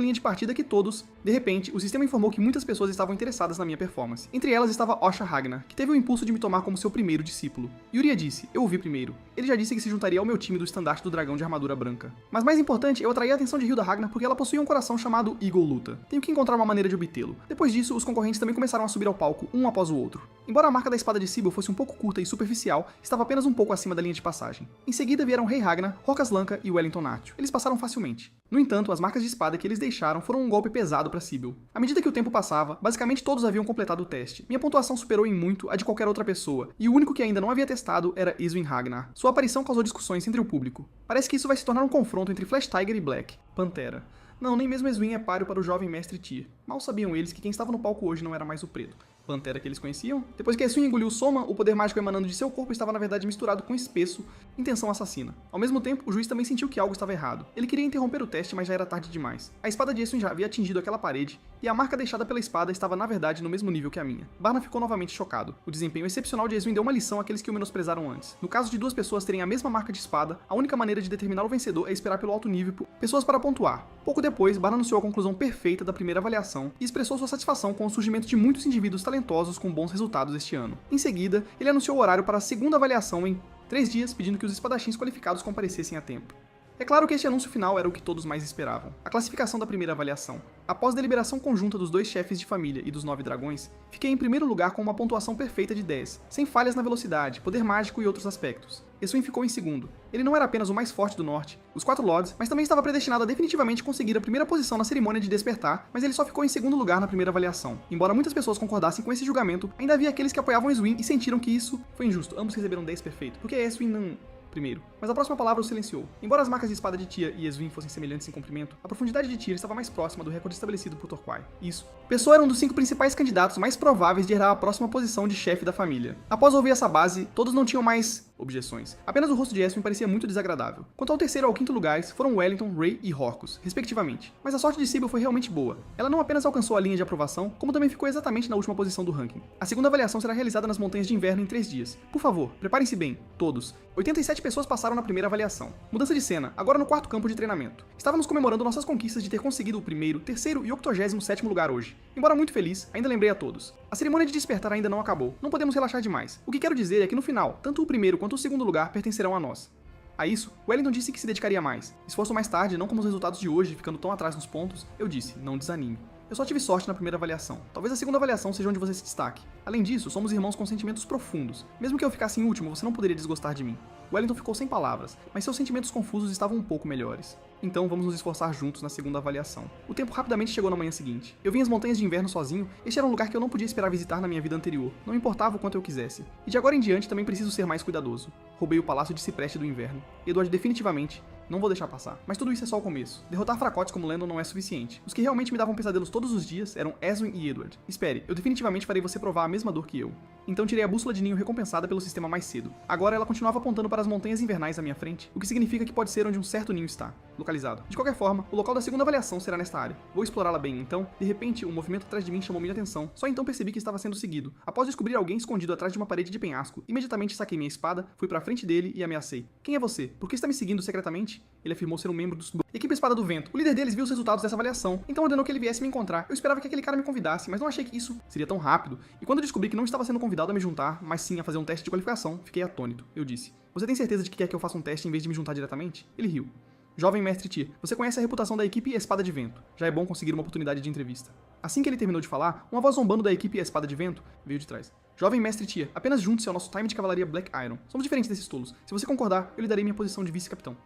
linha de partida que todos. De repente, o sistema informou que muitas pessoas estavam interessadas na minha performance. Entre elas estava Osha Ragnar, que teve o impulso de me tomar como seu primeiro discípulo. Yuria disse: eu ouvi primeiro. Ele já disse que se juntaria ao meu time do estandarte do dragão de armadura branca. Mas mais importante, eu atraí a atenção de Hilda Ragnar porque ela possuía um coração chamado Eagle Luta. Tenho que encontrar uma maneira de obtê-lo. Depois disso, os concorrentes também começaram a subir ao palco, um após o outro. Embora a marca da espada de Sibyl fosse um pouco curta e superficial, estava apenas um pouco acima da linha de passagem. Em seguida vieram Rei Ragnar, Rocas Lanka e Wellington Natio. Eles passaram facilmente. No entanto, as marcas de espada que eles deixaram foram um golpe pesado para Sibyl. À medida que o tempo passava, basicamente todos haviam completado o teste. Minha pontuação superou em muito a de qualquer outra pessoa, e o único que ainda não havia testado era Eswin Ragnar. Sua aparição causou discussões entre o público. Parece que isso vai se tornar um confronto entre Flash Tiger e Black Pantera. Não, nem mesmo Eswin é páreo para o jovem mestre Tyr. Mal sabiam eles que quem estava no palco hoje não era mais o preto. Pantera que eles conheciam. Depois que Eswin engoliu Soma, o poder mágico emanando de seu corpo estava na verdade misturado com espesso, intenção assassina. Ao mesmo tempo, o juiz também sentiu que algo estava errado. Ele queria interromper o teste, mas já era tarde demais. A espada de Eswin já havia atingido aquela parede, e a marca deixada pela espada estava na verdade no mesmo nível que a minha. Barna ficou novamente chocado. O desempenho excepcional de Eswin deu uma lição àqueles que o menosprezaram antes. No caso de duas pessoas terem a mesma marca de espada, a única maneira de determinar o vencedor é esperar pelo alto nível pessoas para pontuar. Pouco depois, Barna anunciou a conclusão perfeita da primeira avaliação e expressou sua satisfação com o surgimento de muitos indivíduos talentosos com bons resultados este ano. Em seguida, ele anunciou o horário para a segunda avaliação em 3 dias, pedindo que os espadachins qualificados comparecessem a tempo. É claro que este anúncio final era o que todos mais esperavam. A classificação da primeira avaliação. Após deliberação conjunta dos 2 chefes de família e dos 9 dragões, fiquei em primeiro lugar com uma pontuação perfeita de 10, sem falhas na velocidade, poder mágico e outros aspectos. Eswin ficou em segundo. Ele não era apenas o mais forte do norte, os 4 lords, mas também estava predestinado a definitivamente conseguir a primeira posição na cerimônia de despertar, mas ele só ficou em segundo lugar na primeira avaliação. Embora muitas pessoas concordassem com esse julgamento, ainda havia aqueles que apoiavam Eswin e sentiram que isso foi injusto. Ambos receberam 10 perfeito, porque Eswin não primeiro. Mas a próxima palavra o silenciou. Embora as marcas de espada de Tyr e Eswin fossem semelhantes em comprimento, a profundidade de Tyr estava mais próxima do recorde estabelecido por Torquay. Isso. Pessoa era um dos 5 principais candidatos mais prováveis de herdar a próxima posição de chefe da família. Após ouvir essa base, todos não tinham mais objeções. Apenas o rosto de Eswin parecia muito desagradável. Quanto ao terceiro e ao quinto lugares, foram Wellington, Rey e Horcus, respectivamente. Mas a sorte de Sibyl foi realmente boa. Ela não apenas alcançou a linha de aprovação, como também ficou exatamente na última posição do ranking. A segunda avaliação será realizada nas Montanhas de Inverno em 3 dias. Por favor, preparem-se bem, todos. 87 pessoas passaram na primeira avaliação. Mudança de cena, agora no 4º campo de treinamento. Estávamos comemorando nossas conquistas de ter conseguido o primeiro, terceiro e 87º lugar hoje. Embora muito feliz, ainda lembrei a todos. A cerimônia de despertar ainda não acabou. Não podemos relaxar demais. O que quero dizer é que no final, tanto o primeiro quanto o segundo lugar pertencerão a nós. A isso, Wellington disse que se dedicaria mais. Esforço mais tarde, não como os resultados de hoje, ficando tão atrás nos pontos, eu disse, não desanime. Eu só tive sorte na primeira avaliação. Talvez a segunda avaliação seja onde você se destaque. Além disso, somos irmãos com sentimentos profundos. Mesmo que eu ficasse em último, você não poderia desgostar de mim. Wellington ficou sem palavras, mas seus sentimentos confusos estavam um pouco melhores. Então vamos nos esforçar juntos na segunda avaliação. O tempo rapidamente chegou na manhã seguinte. Eu vim às Montanhas de Inverno sozinho, este era um lugar que eu não podia esperar visitar na minha vida anterior, não importava o quanto eu quisesse. E de agora em diante também preciso ser mais cuidadoso. Roubei o Palácio de Cipreste do Inverno. Edward definitivamente Não vou deixar passar. Mas tudo isso é só o começo. Derrotar fracotes como Landon não é suficiente. Os que realmente me davam pesadelos todos os dias eram Eswin e Edward. Espere, eu definitivamente farei você provar a mesma dor que eu. Então tirei a bússola de ninho recompensada pelo sistema mais cedo. Agora ela continuava apontando para as montanhas invernais à minha frente, o que significa que pode ser onde um certo ninho está, localizado. De qualquer forma, o local da segunda avaliação será nesta área. Vou explorá-la bem, então. De repente, um movimento atrás de mim chamou minha atenção. Só então percebi que estava sendo seguido. Após descobrir alguém escondido atrás de uma parede de penhasco, imediatamente saquei minha espada, fui para frente dele e ameacei. Quem é você? Por que está me seguindo secretamente? Ele afirmou ser um membro dos Equipe Espada do Vento. O líder deles viu os resultados dessa avaliação, então ordenou que ele viesse me encontrar. Eu esperava que aquele cara me convidasse, mas não achei que isso seria tão rápido. E quando eu descobri que não estava sendo convidado a me juntar, mas sim a fazer um teste de qualificação, fiquei atônito. Eu disse: você tem certeza de que quer que eu faça um teste em vez de me juntar diretamente? Ele riu. Jovem mestre Tyr, você conhece a reputação da equipe Espada de Vento. Já é bom conseguir uma oportunidade de entrevista. Assim que ele terminou de falar, uma voz zombando da equipe Espada de Vento veio de trás. Jovem mestre Tyr, apenas junte-se ao nosso time de cavalaria Black Iron. Somos diferentes desses tolos. Se você concordar, eu lhe darei minha posição de vice-capitão.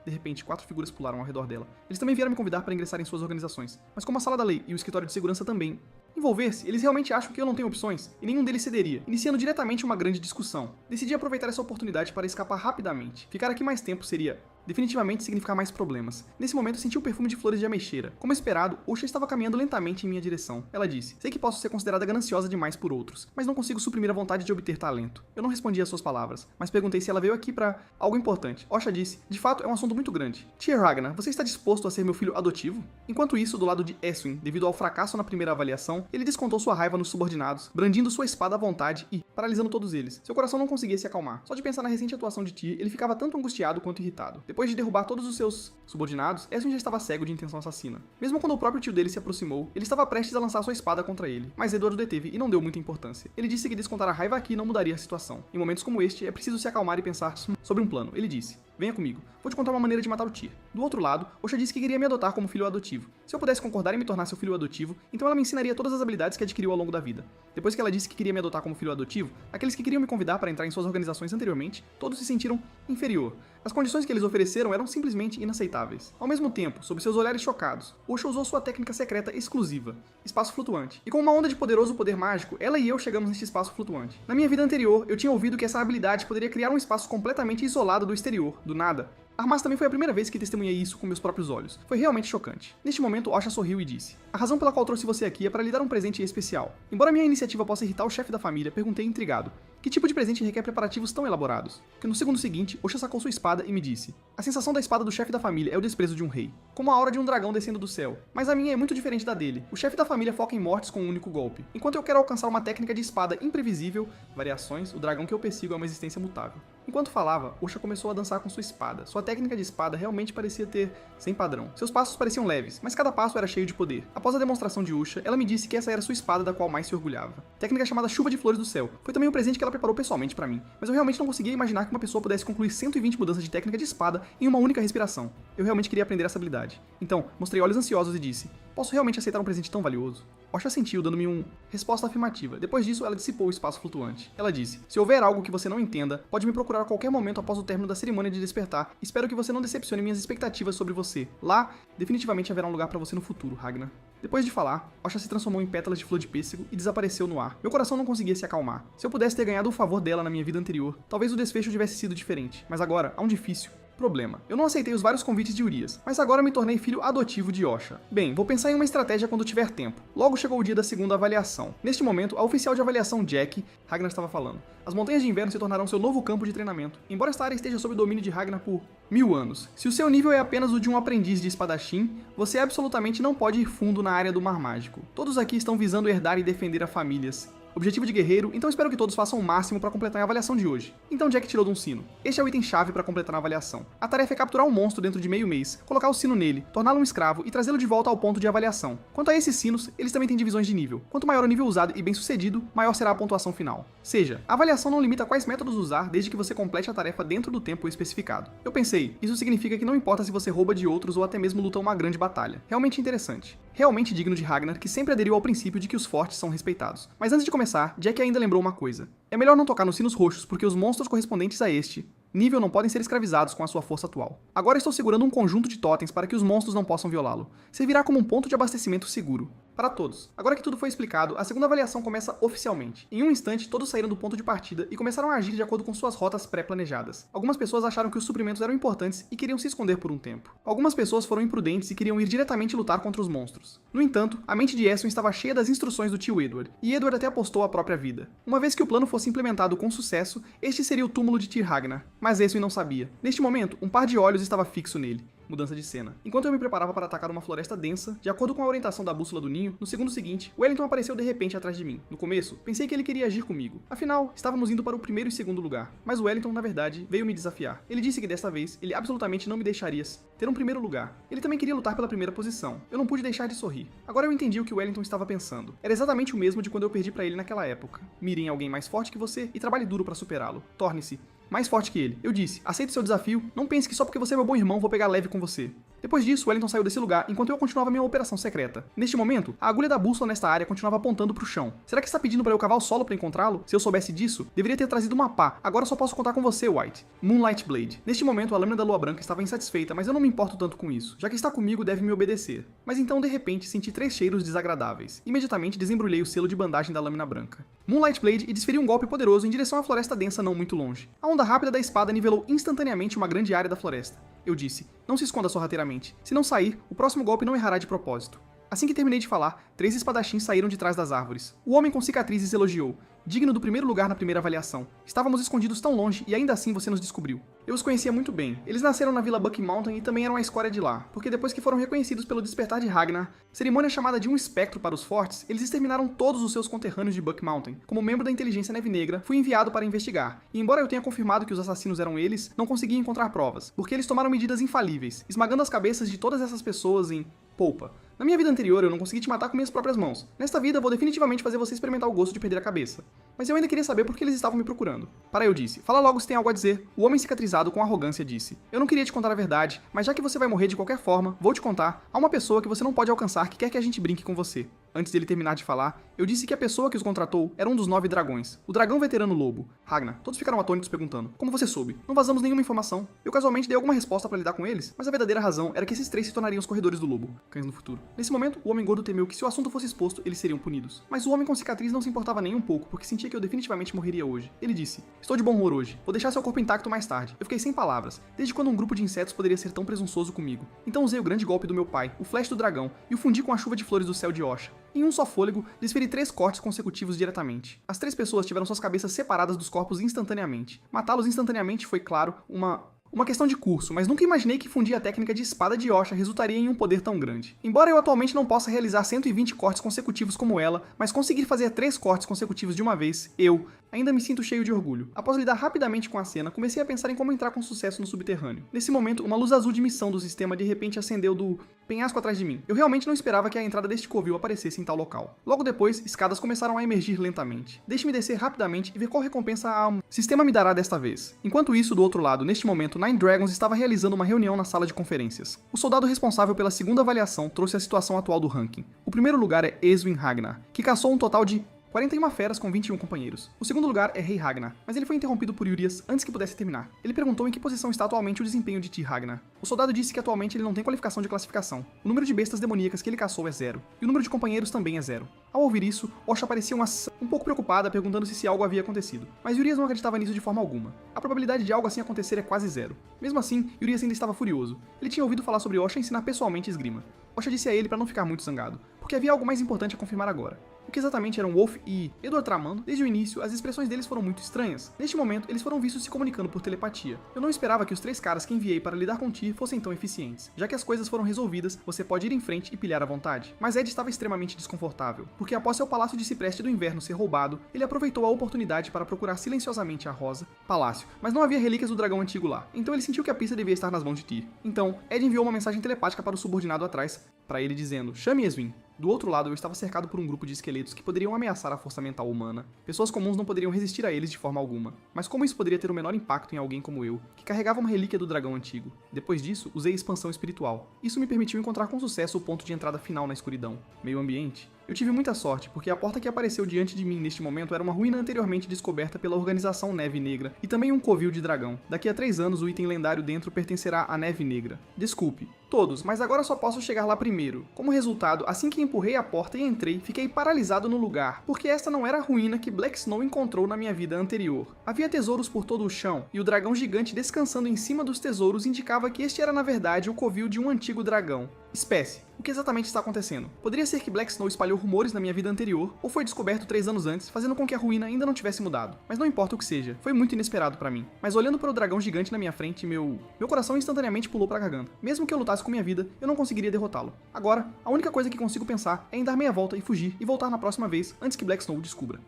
De repente, 4 figuras pularam ao redor dela. Eles também vieram me convidar para ingressar em suas organizações. Mas como a Sala da Lei e o Escritório de Segurança também envolver-se, eles realmente acham que eu não tenho opções, e nenhum deles cederia, iniciando diretamente uma grande discussão. Decidi aproveitar essa oportunidade para escapar rapidamente. Ficar aqui mais tempo seria definitivamente significar mais problemas. Nesse momento senti o perfume de flores de ameixeira. Como esperado, Osha estava caminhando lentamente em minha direção. Ela disse: sei que posso ser considerada gananciosa demais por outros, mas não consigo suprimir a vontade de obter talento. Eu não respondi às suas palavras, mas perguntei se ela veio aqui para algo importante. Osha disse: de fato é um assunto muito grande. Tyr Ragnar, você está disposto a ser meu filho adotivo? Enquanto isso, do lado de Eswin, devido ao fracasso na primeira avaliação, ele descontou sua raiva nos subordinados, brandindo sua espada à vontade e paralisando todos eles. Seu coração não conseguia se acalmar. Só de pensar na recente atuação de Tyr, ele ficava tanto angustiado quanto irritado. Depois de derrubar todos os seus subordinados, Eswin já estava cego de intenção assassina. Mesmo quando o próprio tio dele se aproximou, ele estava prestes a lançar sua espada contra ele, mas Edward o deteve e não deu muita importância. Ele disse que descontar a raiva aqui não mudaria a situação. Em momentos como este, é preciso se acalmar e pensar sobre um plano. Ele disse: venha comigo, vou te contar uma maneira de matar o Tyr. Do outro lado, Osha disse que queria me adotar como filho adotivo. Se eu pudesse concordar em me tornar seu filho adotivo, então ela me ensinaria todas as habilidades que adquiriu ao longo da vida. Depois que ela disse que queria me adotar como filho adotivo, aqueles que queriam me convidar para entrar em suas organizações anteriormente, todos se sentiram inferior. As condições que eles ofereceram eram simplesmente inaceitáveis. Ao mesmo tempo, sob seus olhares chocados, Osha usou sua técnica secreta exclusiva, espaço flutuante. E com uma onda de poderoso poder mágico, ela e eu chegamos neste espaço flutuante. Na minha vida anterior, eu tinha ouvido que essa habilidade poderia criar um espaço completamente isolado do exterior, do nada. Mas também foi a primeira vez que testemunhei isso com meus próprios olhos. Foi realmente chocante. Neste momento, Osha sorriu e disse: a razão pela qual trouxe você aqui é para lhe dar um presente especial. Embora minha iniciativa possa irritar o chefe da família, perguntei intrigado: que tipo de presente requer preparativos tão elaborados? Que no segundo seguinte, Osha sacou sua espada e me disse: a sensação da espada do chefe da família é o desprezo de um rei, como a aura de um dragão descendo do céu. Mas a minha é muito diferente da dele. O chefe da família foca em mortes com um único golpe, enquanto eu quero alcançar uma técnica de espada imprevisível, variações, o dragão que eu persigo é uma existência mutável. Enquanto falava, Osha começou a dançar com sua espada. Sua técnica de espada realmente parecia ter sem padrão. Seus passos pareciam leves, mas cada passo era cheio de poder. Após a demonstração de Osha, ela me disse que essa era sua espada da qual mais se orgulhava. Técnica chamada Chuva de Flores do Céu. Foi também um presente que ela preparou pessoalmente para mim, mas eu realmente não conseguia imaginar que uma pessoa pudesse concluir 120 mudanças de técnica de espada em uma única respiração. Eu realmente queria aprender essa habilidade. Então, mostrei olhos ansiosos e disse: posso realmente aceitar um presente tão valioso? Osha sentiu, dando-me uma resposta afirmativa. Depois disso, ela dissipou o espaço flutuante. Ela disse: se houver algo que você não entenda, pode me procurar a qualquer momento após o término da cerimônia de despertar. Espero que você não decepcione minhas expectativas sobre você. Lá, definitivamente haverá um lugar para você no futuro, Ragnar. Depois de falar, Osha se transformou em pétalas de flor de pêssego e desapareceu no ar. Meu coração não conseguia se acalmar. Se eu pudesse ter ganhado o favor dela na minha vida anterior, talvez o desfecho tivesse sido diferente. Mas agora, há um difícil problema. Eu não aceitei os vários convites de Urias, mas agora me tornei filho adotivo de Osha. Bem, vou pensar em uma estratégia quando tiver tempo. Logo chegou o dia da segunda avaliação. Neste momento, a oficial de avaliação Jack, Ragnar estava falando: as montanhas de inverno se tornarão seu novo campo de treinamento. Embora esta área esteja sob o domínio de Ragnar por 1000 anos, se o seu nível é apenas o de um aprendiz de espadachim, você absolutamente não pode ir fundo na área do Mar Mágico. Todos aqui estão visando herdar e defender a famílias. Objetivo de guerreiro, então espero que todos façam o máximo para completar a avaliação de hoje. Então Jack tirou de um sino. Este é o item-chave para completar a avaliação. A tarefa é capturar um monstro dentro de meio mês, colocar o sino nele, torná-lo um escravo e trazê-lo de volta ao ponto de avaliação. Quanto a esses sinos, eles também têm divisões de nível. Quanto maior o nível usado e bem sucedido, maior será a pontuação final. Seja, a avaliação não limita quais métodos usar desde que você complete a tarefa dentro do tempo especificado. Eu pensei, isso significa que não importa se você rouba de outros ou até mesmo luta uma grande batalha. Realmente interessante. Realmente digno de Ragnar, que sempre aderiu ao princípio de que os fortes são respeitados. Mas antes de começar, Jack ainda lembrou uma coisa. É melhor não tocar nos sinos roxos, porque os monstros correspondentes a este nível não podem ser escravizados com a sua força atual. Agora estou segurando um conjunto de totens para que os monstros não possam violá-lo. Servirá como um ponto de abastecimento seguro. Para todos. Agora que tudo foi explicado, a segunda avaliação começa oficialmente. Em um instante, todos saíram do ponto de partida e começaram a agir de acordo com suas rotas pré-planejadas. Algumas pessoas acharam que os suprimentos eram importantes e queriam se esconder por um tempo. Algumas pessoas foram imprudentes e queriam ir diretamente lutar contra os monstros. No entanto, a mente de Eswin estava cheia das instruções do tio Edward, e Edward até apostou a própria vida. Uma vez que o plano fosse implementado com sucesso, este seria o túmulo de Tyr Ragnar. Mas Eswin não sabia. Neste momento, um par de olhos estava fixo nele. Mudança de cena. Enquanto eu me preparava para atacar uma floresta densa, de acordo com a orientação da bússola do ninho, no segundo seguinte, Wellington apareceu de repente atrás de mim. No começo, pensei que ele queria agir comigo. Afinal, estávamos indo para o primeiro e segundo lugar. Mas Wellington, na verdade, veio me desafiar. Ele disse que desta vez, ele absolutamente não me deixaria ter um primeiro lugar. Ele também queria lutar pela primeira posição. Eu não pude deixar de sorrir. Agora eu entendi o que Wellington estava pensando. Era exatamente o mesmo de quando eu perdi para ele naquela época. Mire em alguém mais forte que você e trabalhe duro para superá-lo. Torne-se mais forte que ele. Eu disse, aceite seu desafio, não pense que só porque você é meu bom irmão vou pegar leve com você. Depois disso, Wellington saiu desse lugar enquanto eu continuava minha operação secreta. Neste momento, a agulha da bússola nesta área continuava apontando pro chão. Será que está pedindo para eu cavar o solo para encontrá-lo? Se eu soubesse disso, deveria ter trazido uma pá. Agora só posso contar com você, White. Moonlight Blade. Neste momento, a lâmina da lua branca estava insatisfeita, mas eu não me importo tanto com isso. Já que está comigo, deve me obedecer. Mas então, de repente, senti 3 cheiros desagradáveis. Imediatamente, desembrulhei o selo de bandagem da lâmina branca. Moonlight Blade e desferi um golpe poderoso em direção à floresta densa não muito longe. A onda rápida da espada nivelou instantaneamente uma grande área da floresta. Eu disse, não se esconda sorrateiramente. Se não sair, o próximo golpe não errará de propósito. Assim que terminei de falar, 3 espadachins saíram de trás das árvores. O homem com cicatrizes elogiou, digno do primeiro lugar na primeira avaliação. Estávamos escondidos tão longe e ainda assim você nos descobriu. Eu os conhecia muito bem. Eles nasceram na Vila Buck Mountain e também eram a escória de lá, porque depois que foram reconhecidos pelo despertar de Ragnar, cerimônia chamada de um espectro para os fortes, eles exterminaram todos os seus conterrâneos de Buck Mountain. Como membro da inteligência Neve Negra, fui enviado para investigar, e embora eu tenha confirmado que os assassinos eram eles, não consegui encontrar provas, porque eles tomaram medidas infalíveis, esmagando as cabeças de todas essas pessoas em polpa. Na minha vida anterior, eu não consegui te matar com minhas próprias mãos. Nesta vida, vou definitivamente fazer você experimentar o gosto de perder a cabeça. Mas eu ainda queria saber por que eles estavam me procurando. Para eu disse, fala logo se tem algo a dizer. O homem cicatrizado com arrogância disse, eu não queria te contar a verdade, mas já que você vai morrer de qualquer forma, vou te contar, há uma pessoa que você não pode alcançar que quer que a gente brinque com você. Antes dele terminar de falar, eu disse que a pessoa que os contratou era um dos 9 dragões, o dragão veterano lobo, Ragnar. Todos ficaram atônitos perguntando, como você soube? Não vazamos nenhuma informação. Eu casualmente dei alguma resposta para lidar com eles, mas a verdadeira razão era que esses 3 se tornariam os corredores do lobo, cães no futuro. Nesse momento, o homem gordo temeu que se o assunto fosse exposto, eles seriam punidos. Mas o homem com cicatriz não se importava nem um pouco, porque sentia que eu definitivamente morreria hoje. Ele disse, estou de bom humor hoje, vou deixar seu corpo intacto mais tarde. Eu fiquei sem palavras, desde quando um grupo de insetos poderia ser tão presunçoso comigo. Então usei o grande golpe do meu pai, o flash do dragão, e o fundi com a chuva de flores do céu de Osha. Em um só fôlego, desferi 3 cortes consecutivos diretamente. As 3 pessoas tiveram suas cabeças separadas dos corpos instantaneamente. Matá-los instantaneamente foi, claro, uma questão de curso, mas nunca imaginei que fundir a técnica de espada de Osha resultaria em um poder tão grande. Embora eu atualmente não possa realizar 120 cortes consecutivos como ela, mas conseguir fazer 3 cortes consecutivos de uma vez, eu ainda me sinto cheio de orgulho. Após lidar rapidamente com a cena, comecei a pensar em como entrar com sucesso no subterrâneo. Nesse momento, uma luz azul de missão do sistema de repente acendeu do penhasco atrás de mim. Eu realmente não esperava que a entrada deste covil aparecesse em tal local. Logo depois, escadas começaram a emergir lentamente. Deixe-me descer rapidamente e ver qual recompensa o sistema me dará desta vez. Enquanto isso, do outro lado, neste momento, Nine Dragons estava realizando uma reunião na sala de conferências. O soldado responsável pela segunda avaliação trouxe a situação atual do ranking. O primeiro lugar é Eswin Ragnar, que caçou um total de 41 feras com 21 companheiros. O segundo lugar é Rei Ragnar, mas ele foi interrompido por Urias antes que pudesse terminar. Ele perguntou em que posição está atualmente o desempenho de Tyr Ragnar. O soldado disse que atualmente ele não tem qualificação de classificação. O número de bestas demoníacas que ele caçou é 0, e o número de companheiros também é 0. Ao ouvir isso, Osha parecia um pouco preocupada, perguntando se algo havia acontecido, mas Urias não acreditava nisso de forma alguma. A probabilidade de algo assim acontecer é quase 0. Mesmo assim, Urias ainda estava furioso. Ele tinha ouvido falar sobre Osha ensinar pessoalmente esgrima. Osha disse a ele para não ficar muito zangado, porque havia algo mais importante a confirmar agora. O que exatamente eram Wolf e Edward tramando? Desde o início, as expressões deles foram muito estranhas. Neste momento, eles foram vistos se comunicando por telepatia. Eu não esperava que os 3 caras que enviei para lidar com Tyr fossem tão eficientes. Já que as coisas foram resolvidas, você pode ir em frente e pilhar à vontade. Mas Ed estava extremamente desconfortável, porque após seu palácio de cipreste do inverno ser roubado, ele aproveitou a oportunidade para procurar silenciosamente a Rosa, palácio, mas não havia relíquias do dragão antigo lá. Então ele sentiu que a pista devia estar nas mãos de Tyr. Então, Ed enviou uma mensagem telepática para o subordinado atrás, para ele dizendo, chame Eswin. Do outro lado, eu estava cercado por um grupo de esqueletos que poderiam ameaçar a força mental humana. Pessoas comuns não poderiam resistir a eles de forma alguma. Mas como isso poderia ter o menor impacto em alguém como eu, que carregava uma relíquia do dragão antigo? Depois disso, usei expansão espiritual. Isso me permitiu encontrar com sucesso o ponto de entrada final na escuridão. Meio ambiente. Eu tive muita sorte, porque a porta que apareceu diante de mim neste momento era uma ruína anteriormente descoberta pela Organização Neve Negra e também um covil de dragão. Daqui a 3 anos o item lendário dentro pertencerá à Neve Negra. Desculpe. Todos, mas agora só posso chegar lá primeiro. Como resultado, assim que empurrei a porta e entrei, fiquei paralisado no lugar, porque esta não era a ruína que Black Snow encontrou na minha vida anterior. Havia tesouros por todo o chão, e o dragão gigante descansando em cima dos tesouros indicava que este era na verdade o covil de um antigo dragão. Espécie. O que exatamente está acontecendo? Poderia ser que Black Snow espalhou rumores na minha vida anterior, ou foi descoberto 3 anos antes, fazendo com que a ruína ainda não tivesse mudado. Mas não importa o que seja, foi muito inesperado pra mim. Mas olhando para o dragão gigante na minha frente, meu coração instantaneamente pulou pra garganta. Mesmo que eu lutasse com minha vida, eu não conseguiria derrotá-lo. Agora, a única coisa que consigo pensar é em dar meia volta e fugir e voltar na próxima vez, antes que Black Snow o descubra.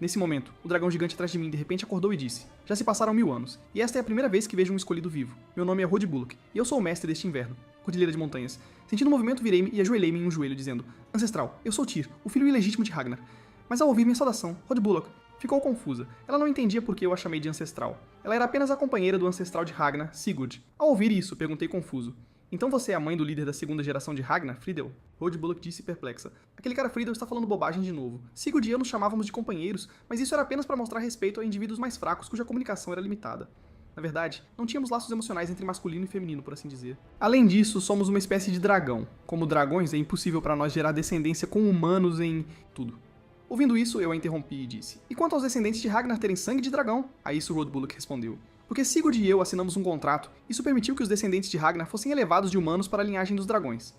Nesse momento, o dragão gigante atrás de mim de repente acordou e disse: já se passaram 1000 anos, e esta é a primeira vez que vejo um escolhido vivo. Meu nome é Rod Bullock, e eu sou o mestre deste inverno. Cordilheira de montanhas. Sentindo o movimento, virei-me e ajoelhei-me em um joelho, dizendo: Ancestral, eu sou Tyr, o filho ilegítimo de Ragnar. Mas ao ouvir minha saudação, Rod Bullock ficou confusa. Ela não entendia por que eu a chamei de ancestral. Ela era apenas a companheira do ancestral de Ragnar, Sigurd. Ao ouvir isso, perguntei confuso: então você é a mãe do líder da segunda geração de Ragnar, Friedel? Rod Bullock disse perplexa. Aquele cara Friedel está falando bobagem de novo. Sigurd e eu nos chamávamos de companheiros, mas isso era apenas para mostrar respeito a indivíduos mais fracos cuja comunicação era limitada. Na verdade, não tínhamos laços emocionais entre masculino e feminino, por assim dizer. Além disso, somos uma espécie de dragão. Como dragões, é impossível para nós gerar descendência com humanos em tudo. Ouvindo isso, eu a interrompi e disse: e quanto aos descendentes de Ragnar terem sangue de dragão? A isso Rod Bullock respondeu: porque Sigurd e eu assinamos um contrato, isso permitiu que os descendentes de Ragnar fossem elevados de humanos para a linhagem dos dragões.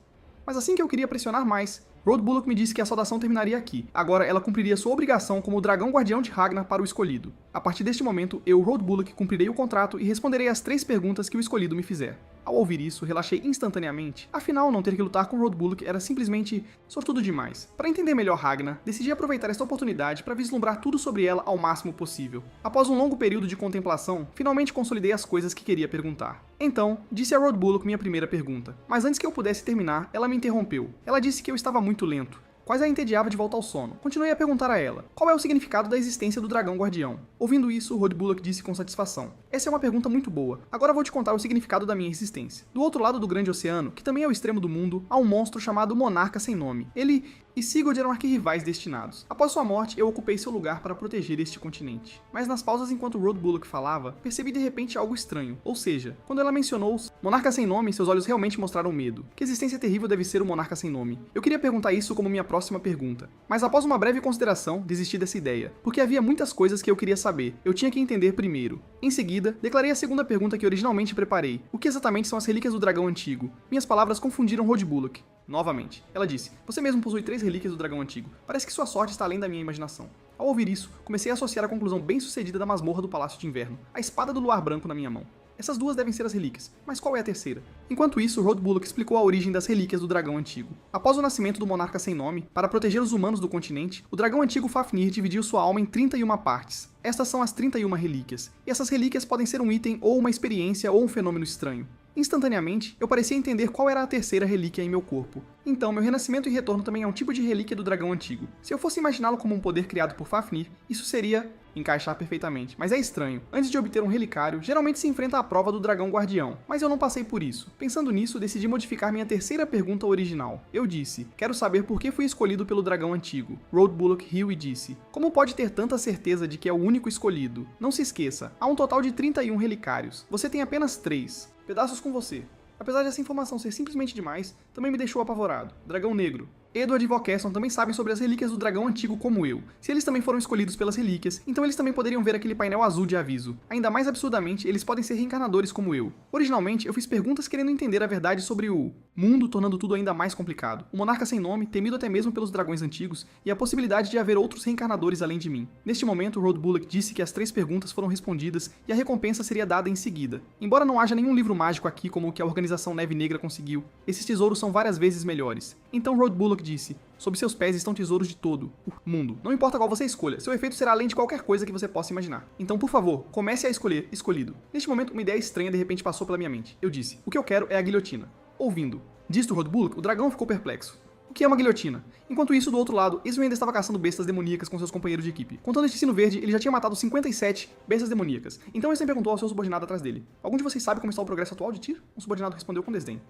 Mas assim que eu queria pressionar mais, Rod Bullock me disse que a saudação terminaria aqui. Agora ela cumpriria sua obrigação como o dragão guardião de Ragnar para o escolhido. A partir deste momento, eu, Rod Bullock, cumprirei o contrato e responderei as 3 perguntas que o escolhido me fizer. Ao ouvir isso, relaxei instantaneamente. Afinal, não ter que lutar com Rod Bullock era simplesmente sortudo demais. Para entender melhor Ragnar, decidi aproveitar esta oportunidade para vislumbrar tudo sobre ela ao máximo possível. Após um longo período de contemplação, finalmente consolidei as coisas que queria perguntar. Então, disse a Rod Bullock minha primeira pergunta. Mas antes que eu pudesse terminar, ela me interrompeu. Ela disse que eu estava muito lento. Quase a entediava de volta ao sono. Continuei a perguntar a ela: qual é o significado da existência do dragão guardião? Ouvindo isso, Rod Bullock disse com satisfação: essa é uma pergunta muito boa. Agora vou te contar o significado da minha existência. Do outro lado do grande oceano, que também é o extremo do mundo, há um monstro chamado Monarca Sem Nome. Ele e Sigurd eram arquirrivais destinados. Após sua morte, eu ocupei seu lugar para proteger este continente. Mas nas pausas enquanto Rod Bullock falava, percebi de repente algo estranho. Ou seja, quando ela mencionou Monarca Sem Nome, seus olhos realmente mostraram medo. Que existência terrível deve ser o Monarca Sem Nome? Eu queria perguntar isso como minha próxima pergunta. Mas após uma breve consideração, desisti dessa ideia. Porque havia muitas coisas que eu queria saber. Eu tinha que entender primeiro. Em seguida, declarei a segunda pergunta que originalmente preparei. O que exatamente são as relíquias do dragão antigo? Minhas palavras confundiram Rod Bullock. Novamente. Ela disse: você mesmo possui 3 relíquias do dragão antigo. Parece que sua sorte está além da minha imaginação. Ao ouvir isso, comecei a associar a conclusão bem-sucedida da masmorra do Palácio de Inverno, a espada do luar branco na minha mão. Essas 2 devem ser as relíquias, mas qual é a terceira? Enquanto isso, Rod Bullock explicou a origem das relíquias do dragão antigo. Após o nascimento do monarca sem nome, para proteger os humanos do continente, o dragão antigo Fafnir dividiu sua alma em 31 partes. Estas são as 31 relíquias, e essas relíquias podem ser um item ou uma experiência ou um fenômeno estranho. Instantaneamente, eu parecia entender qual era a terceira relíquia em meu corpo. Então, meu renascimento e retorno também é um tipo de relíquia do dragão antigo. Se eu fosse imaginá-lo como um poder criado por Fafnir, isso seria encaixar perfeitamente. Mas é estranho. Antes de obter um relicário, geralmente se enfrenta a prova do dragão guardião. Mas eu não passei por isso. Pensando nisso, decidi modificar minha terceira pergunta original. Eu disse: quero saber por que fui escolhido pelo dragão antigo. Rod Bullock riu e disse: como pode ter tanta certeza de que é o único escolhido? Não se esqueça, há um total de 31 relicários. Você tem apenas 3. Pedaços com você. Apesar dessa informação ser simplesmente demais, também me deixou apavorado. Dragão Negro. Edward e Vockerson também sabem sobre as relíquias do dragão antigo como eu. Se eles também foram escolhidos pelas relíquias, então eles também poderiam ver aquele painel azul de aviso. Ainda mais absurdamente, eles podem ser reencarnadores como eu. Originalmente, eu fiz perguntas querendo entender a verdade sobre o mundo, tornando tudo ainda mais complicado. O monarca sem nome, temido até mesmo pelos dragões antigos, e a possibilidade de haver outros reencarnadores além de mim. Neste momento, Rod Bullock disse que as 3 perguntas foram respondidas e a recompensa seria dada em seguida. Embora não haja nenhum livro mágico aqui como o que a Organização Neve Negra conseguiu, esses tesouros são várias vezes melhores. Então Rod Bullock disse: sob seus pés estão tesouros de todo o mundo. Não importa qual você escolha, seu efeito será além de qualquer coisa que você possa imaginar. Então, por favor, comece a escolher escolhido. Neste momento, uma ideia estranha de repente passou pela minha mente. Eu disse: o que eu quero é a guilhotina. Ouvindo. Disse Rod Bullock, o dragão ficou perplexo. O que é uma guilhotina? Enquanto isso, do outro lado, Ezreal ainda estava caçando bestas demoníacas com seus companheiros de equipe. Contando este sino verde, ele já tinha matado 57 bestas demoníacas. Então Ezreal perguntou ao seu subordinado atrás dele: algum de vocês sabe como está o progresso atual de Tyr? O subordinado respondeu com desdém: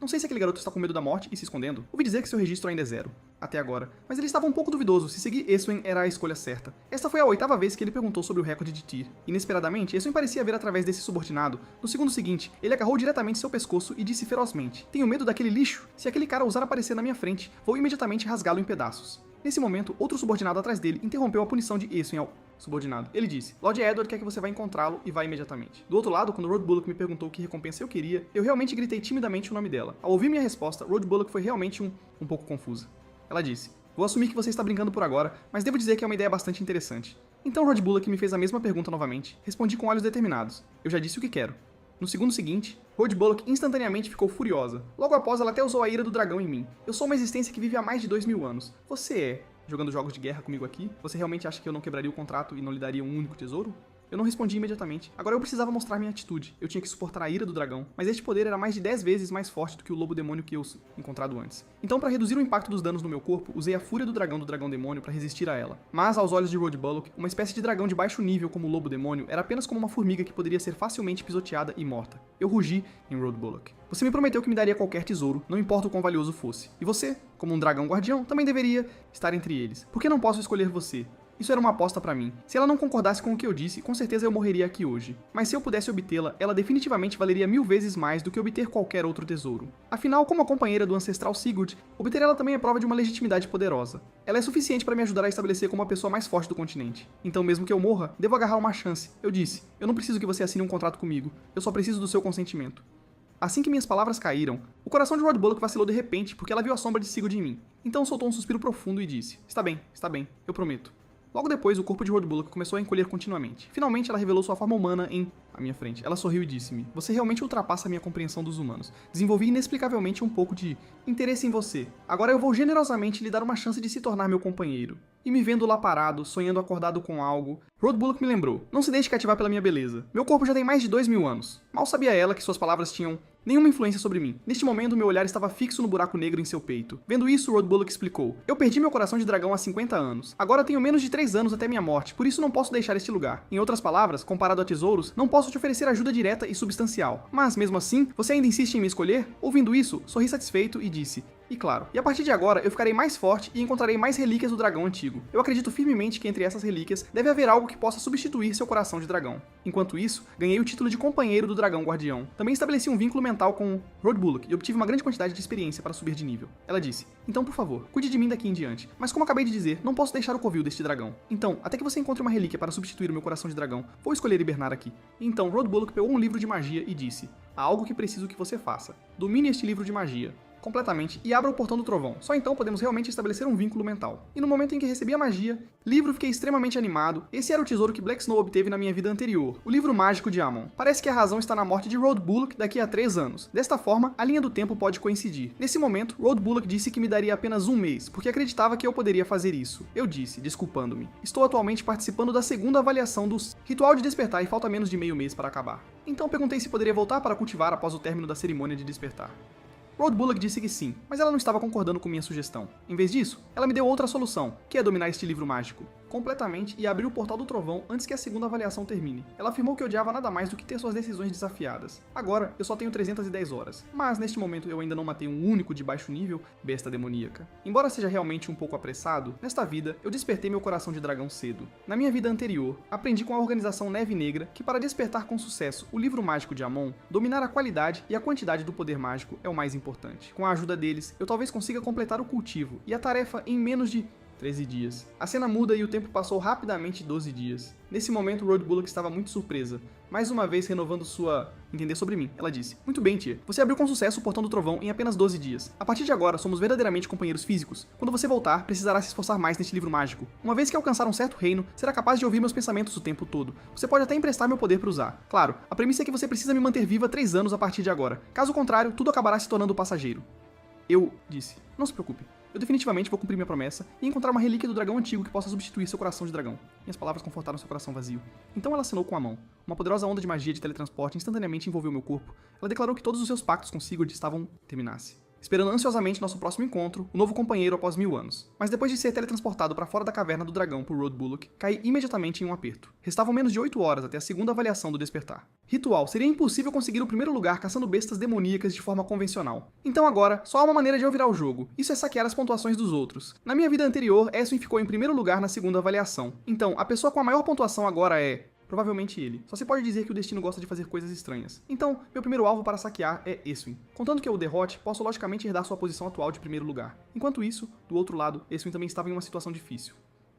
Não sei se aquele garoto está com medo da morte e se escondendo. Ouvi dizer que seu registro ainda é 0. Até agora. Mas ele estava um pouco duvidoso se seguir Eswen era a escolha certa. Esta foi a 8ª vez que ele perguntou sobre o recorde de Tyr. Inesperadamente, Eswen parecia ver através desse subordinado. No segundo seguinte, ele agarrou diretamente seu pescoço e disse ferozmente: "Tenho medo daquele lixo? Se aquele cara ousar aparecer na minha frente, vou imediatamente rasgá-lo em pedaços." Nesse momento, outro subordinado atrás dele interrompeu a punição de Eswen ao subordinado. Ele disse: "Lord Edward quer que você vá encontrá-lo e vá imediatamente." Do outro lado, quando Road Bullock me perguntou que recompensa eu queria, eu realmente gritei timidamente o nome dela. Ao ouvir minha resposta, Road Bullock foi realmente um pouco confusa. Ela disse: "Vou assumir que você está brincando por agora, mas devo dizer que é uma ideia bastante interessante." Então Road Bullock me fez a mesma pergunta novamente. Respondi com olhos determinados. Eu já disse o que quero. No segundo seguinte, Road Bullock instantaneamente ficou furiosa. Logo após, ela até usou a ira do dragão em mim. "Eu sou uma existência que vive há mais de 2000 anos. Você é jogando jogos de guerra comigo aqui? Você realmente acha que eu não quebraria o contrato e não lhe daria um único tesouro?" Eu não respondi imediatamente. Agora eu precisava mostrar minha atitude. Eu tinha que suportar a ira do dragão, mas este poder era mais de 10 vezes mais forte do que o lobo demônio que eu encontrado antes. Então, para reduzir o impacto dos danos no meu corpo, usei a fúria do dragão demônio para resistir a ela. Mas, aos olhos de Road Bullock, uma espécie de dragão de baixo nível como o lobo demônio era apenas como uma formiga que poderia ser facilmente pisoteada e morta. Eu rugi em Road Bullock. "Você me prometeu que me daria qualquer tesouro, não importa o quão valioso fosse. E você, como um dragão guardião, também deveria estar entre eles. Por que não posso escolher você? Isso era uma aposta pra mim. Se ela não concordasse com o que eu disse, com certeza eu morreria aqui hoje. Mas se eu pudesse obtê-la, ela definitivamente valeria 1000 vezes mais do que obter qualquer outro tesouro. Afinal, como a companheira do ancestral Sigurd, obter ela também é prova de uma legitimidade poderosa. Ela é suficiente para me ajudar a estabelecer como a pessoa mais forte do continente. Então, mesmo que eu morra, devo agarrar uma chance." Eu disse: "Eu não preciso que você assine um contrato comigo. Eu só preciso do seu consentimento." Assim que minhas palavras caíram, o coração de Road Bullock vacilou de repente porque ela viu a sombra de Sigurd em mim. Então soltou um suspiro profundo e disse: está bem, eu prometo." Logo depois, o corpo de Road Bullock começou a encolher continuamente. Finalmente, ela revelou sua forma humana à minha frente. Ela sorriu e disse-me: "Você realmente ultrapassa a minha compreensão dos humanos. Desenvolvi inexplicavelmente um pouco de interesse em você. Agora eu vou generosamente lhe dar uma chance de se tornar meu companheiro." E me vendo lá parado, sonhando acordado com algo, Road Bullock me lembrou: "Não se deixe cativar pela minha beleza. Meu corpo já tem mais de 2000 anos." Mal sabia ela que suas palavras tinham nenhuma influência sobre mim. Neste momento, meu olhar estava fixo no buraco negro em seu peito. Vendo isso, Road Bullock explicou: "Eu perdi meu coração de dragão há 50 anos. Agora tenho menos de 3 anos até minha morte, por isso não posso deixar este lugar. Em outras palavras, comparado a tesouros, não posso te oferecer ajuda direta e substancial. Mas, mesmo assim, você ainda insiste em me escolher?" Ouvindo isso, sorri satisfeito e disse: "E claro, e a partir de agora eu ficarei mais forte e encontrarei mais relíquias do dragão antigo. Eu acredito firmemente que entre essas relíquias deve haver algo que possa substituir seu coração de dragão." Enquanto isso, ganhei o título de companheiro do dragão guardião. Também estabeleci um vínculo mental com Road Bullock e obtive uma grande quantidade de experiência para subir de nível. Ela disse: "Então, por favor, cuide de mim daqui em diante. Mas como acabei de dizer, não posso deixar o covil deste dragão. Então, até que você encontre uma relíquia para substituir o meu coração de dragão, vou escolher hibernar aqui." Então, Road Bullock pegou um livro de magia e disse: "Há algo que preciso que você faça. Domine este livro de magia completamente e abra o portão do trovão. Só então podemos realmente estabelecer um vínculo mental." E no momento em que recebi a magia, fiquei extremamente animado. Esse era o tesouro que Black Snow obteve na minha vida anterior, o livro mágico de Amon. Parece que a razão está na morte de Road Bullock daqui a 3 anos. Desta forma, a linha do tempo pode coincidir. Nesse momento, Road Bullock disse que me daria apenas 1 mês, porque acreditava que eu poderia fazer isso. Eu disse, desculpando-me: "Estou atualmente participando da segunda avaliação do ritual de despertar e falta menos de meio mês para acabar." Então perguntei se poderia voltar para cultivar após o término da cerimônia de despertar. Road Bullock disse que sim, mas ela não estava concordando com minha sugestão. Em vez disso, ela me deu outra solução, que é dominar este livro mágico completamente e abrir o portal do trovão antes que a segunda avaliação termine. Ela afirmou que odiava nada mais do que ter suas decisões desafiadas. Agora, eu só tenho 310 horas, mas neste momento eu ainda não matei um único de baixo nível besta demoníaca. Embora seja realmente um pouco apressado, nesta vida eu despertei meu coração de dragão cedo. Na minha vida anterior, aprendi com a organização Neve Negra que para despertar com sucesso o livro mágico de Amon, dominar a qualidade e a quantidade do poder mágico é o mais importante. Com a ajuda deles, eu talvez consiga completar o cultivo e a tarefa em menos de 13 dias. A cena muda e o tempo passou rapidamente 12 dias. Nesse momento, Road Bullock estava muito surpresa, mais uma vez renovando sua entender sobre mim. Ela disse: "Muito bem, tia. Você abriu com sucesso o portão do trovão em apenas 12 dias. A partir de agora, somos verdadeiramente companheiros físicos. Quando você voltar, precisará se esforçar mais neste livro mágico. Uma vez que alcançar um certo reino, será capaz de ouvir meus pensamentos o tempo todo. Você pode até emprestar meu poder para usar. Claro, a premissa é que você precisa me manter viva 3 anos a partir de agora. Caso contrário, tudo acabará se tornando passageiro." Eu disse: "Não se preocupe. Eu definitivamente vou cumprir minha promessa e encontrar uma relíquia do dragão antigo que possa substituir seu coração de dragão." Minhas palavras confortaram seu coração vazio. Então ela acenou com a mão. Uma poderosa onda de magia de teletransporte instantaneamente envolveu meu corpo. Ela declarou que todos os seus pactos com Sigurd estavam terminasse. esperando ansiosamente nosso próximo encontro, o novo companheiro após 1000 anos. Mas depois de ser teletransportado para fora da caverna do dragão por Road Bullock, caí imediatamente em um aperto. Restavam menos de 8 horas até a segunda avaliação do despertar. Ritual, seria impossível conseguir o primeiro lugar caçando bestas demoníacas de forma convencional. Então agora, só há uma maneira de eu virar o jogo, isso é saquear as pontuações dos outros. Na minha vida anterior, Eswin ficou em primeiro lugar na segunda avaliação. Então, a pessoa com a maior pontuação agora é... provavelmente ele. Só se pode dizer que o destino gosta de fazer coisas estranhas. Então, meu primeiro alvo para saquear é Eswin. Contanto que eu o derrote, posso logicamente herdar sua posição atual de primeiro lugar. Enquanto isso, do outro lado, Eswin também estava em uma situação difícil.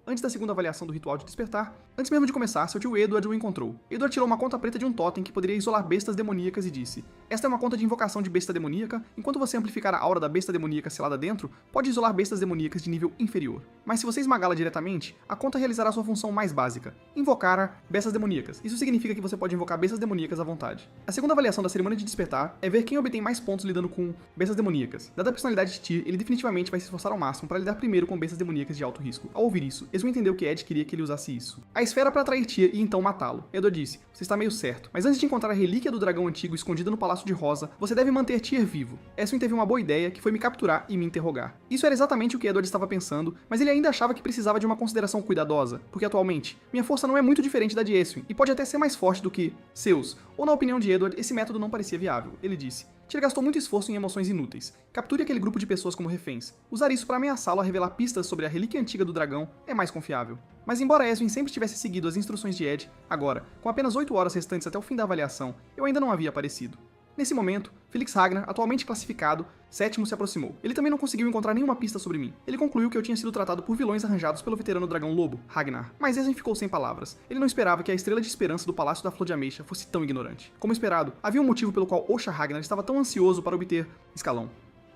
Antes da segunda avaliação do ritual de despertar, antes mesmo de começar, seu tio Edward o encontrou. Edward tirou uma conta preta de um totem que poderia isolar bestas demoníacas e disse: "Esta é uma conta de invocação de besta demoníaca, enquanto você amplificar a aura da besta demoníaca selada dentro, pode isolar bestas demoníacas de nível inferior. Mas se você esmagá-la diretamente, a conta realizará sua função mais básica, invocar bestas demoníacas. Isso significa que você pode invocar bestas demoníacas à vontade." A segunda avaliação da cerimônia de despertar é ver quem obtém mais pontos lidando com bestas demoníacas. Dada a personalidade de Tyr, ele definitivamente vai se esforçar ao máximo para lidar primeiro com bestas demoníacas de alto risco. Ao ouvir isso, Eswin entendeu que Ed queria que ele usasse isso. A esfera para atrair Tyr e então matá-lo. Edward disse: "Você está meio certo, mas antes de encontrar a relíquia do dragão antigo escondida no Palácio de Rosa, você deve manter Tyr vivo." Eswin teve uma boa ideia, que foi me capturar e me interrogar. Isso era exatamente o que Edward estava pensando, mas ele ainda achava que precisava de uma consideração cuidadosa, porque atualmente, minha força não é muito diferente da de Eswin, e pode até ser mais forte do que seus, ou na opinião de Edward, esse método não parecia viável. Ele disse: "Tyr gastou muito esforço em emoções inúteis. Capture aquele grupo de pessoas como reféns. Usar isso para ameaçá-lo a revelar pistas sobre a relíquia antiga do dragão é mais confiável." Mas embora Eswin sempre tivesse seguido as instruções de Ed, agora, com apenas 8 horas restantes até o fim da avaliação, eu ainda não havia aparecido. Nesse momento, Felix Ragnar, atualmente classificado, sétimo, se aproximou. Ele também não conseguiu encontrar nenhuma pista sobre mim. Ele concluiu que eu tinha sido tratado por vilões arranjados pelo veterano dragão lobo, Ragnar. Mas Eswin ficou sem palavras. Ele não esperava que a estrela de esperança do Palácio da Flor de Ameixa fosse tão ignorante. Como esperado, havia um motivo pelo qual Osha Ragnar estava tão ansioso para obter escalão.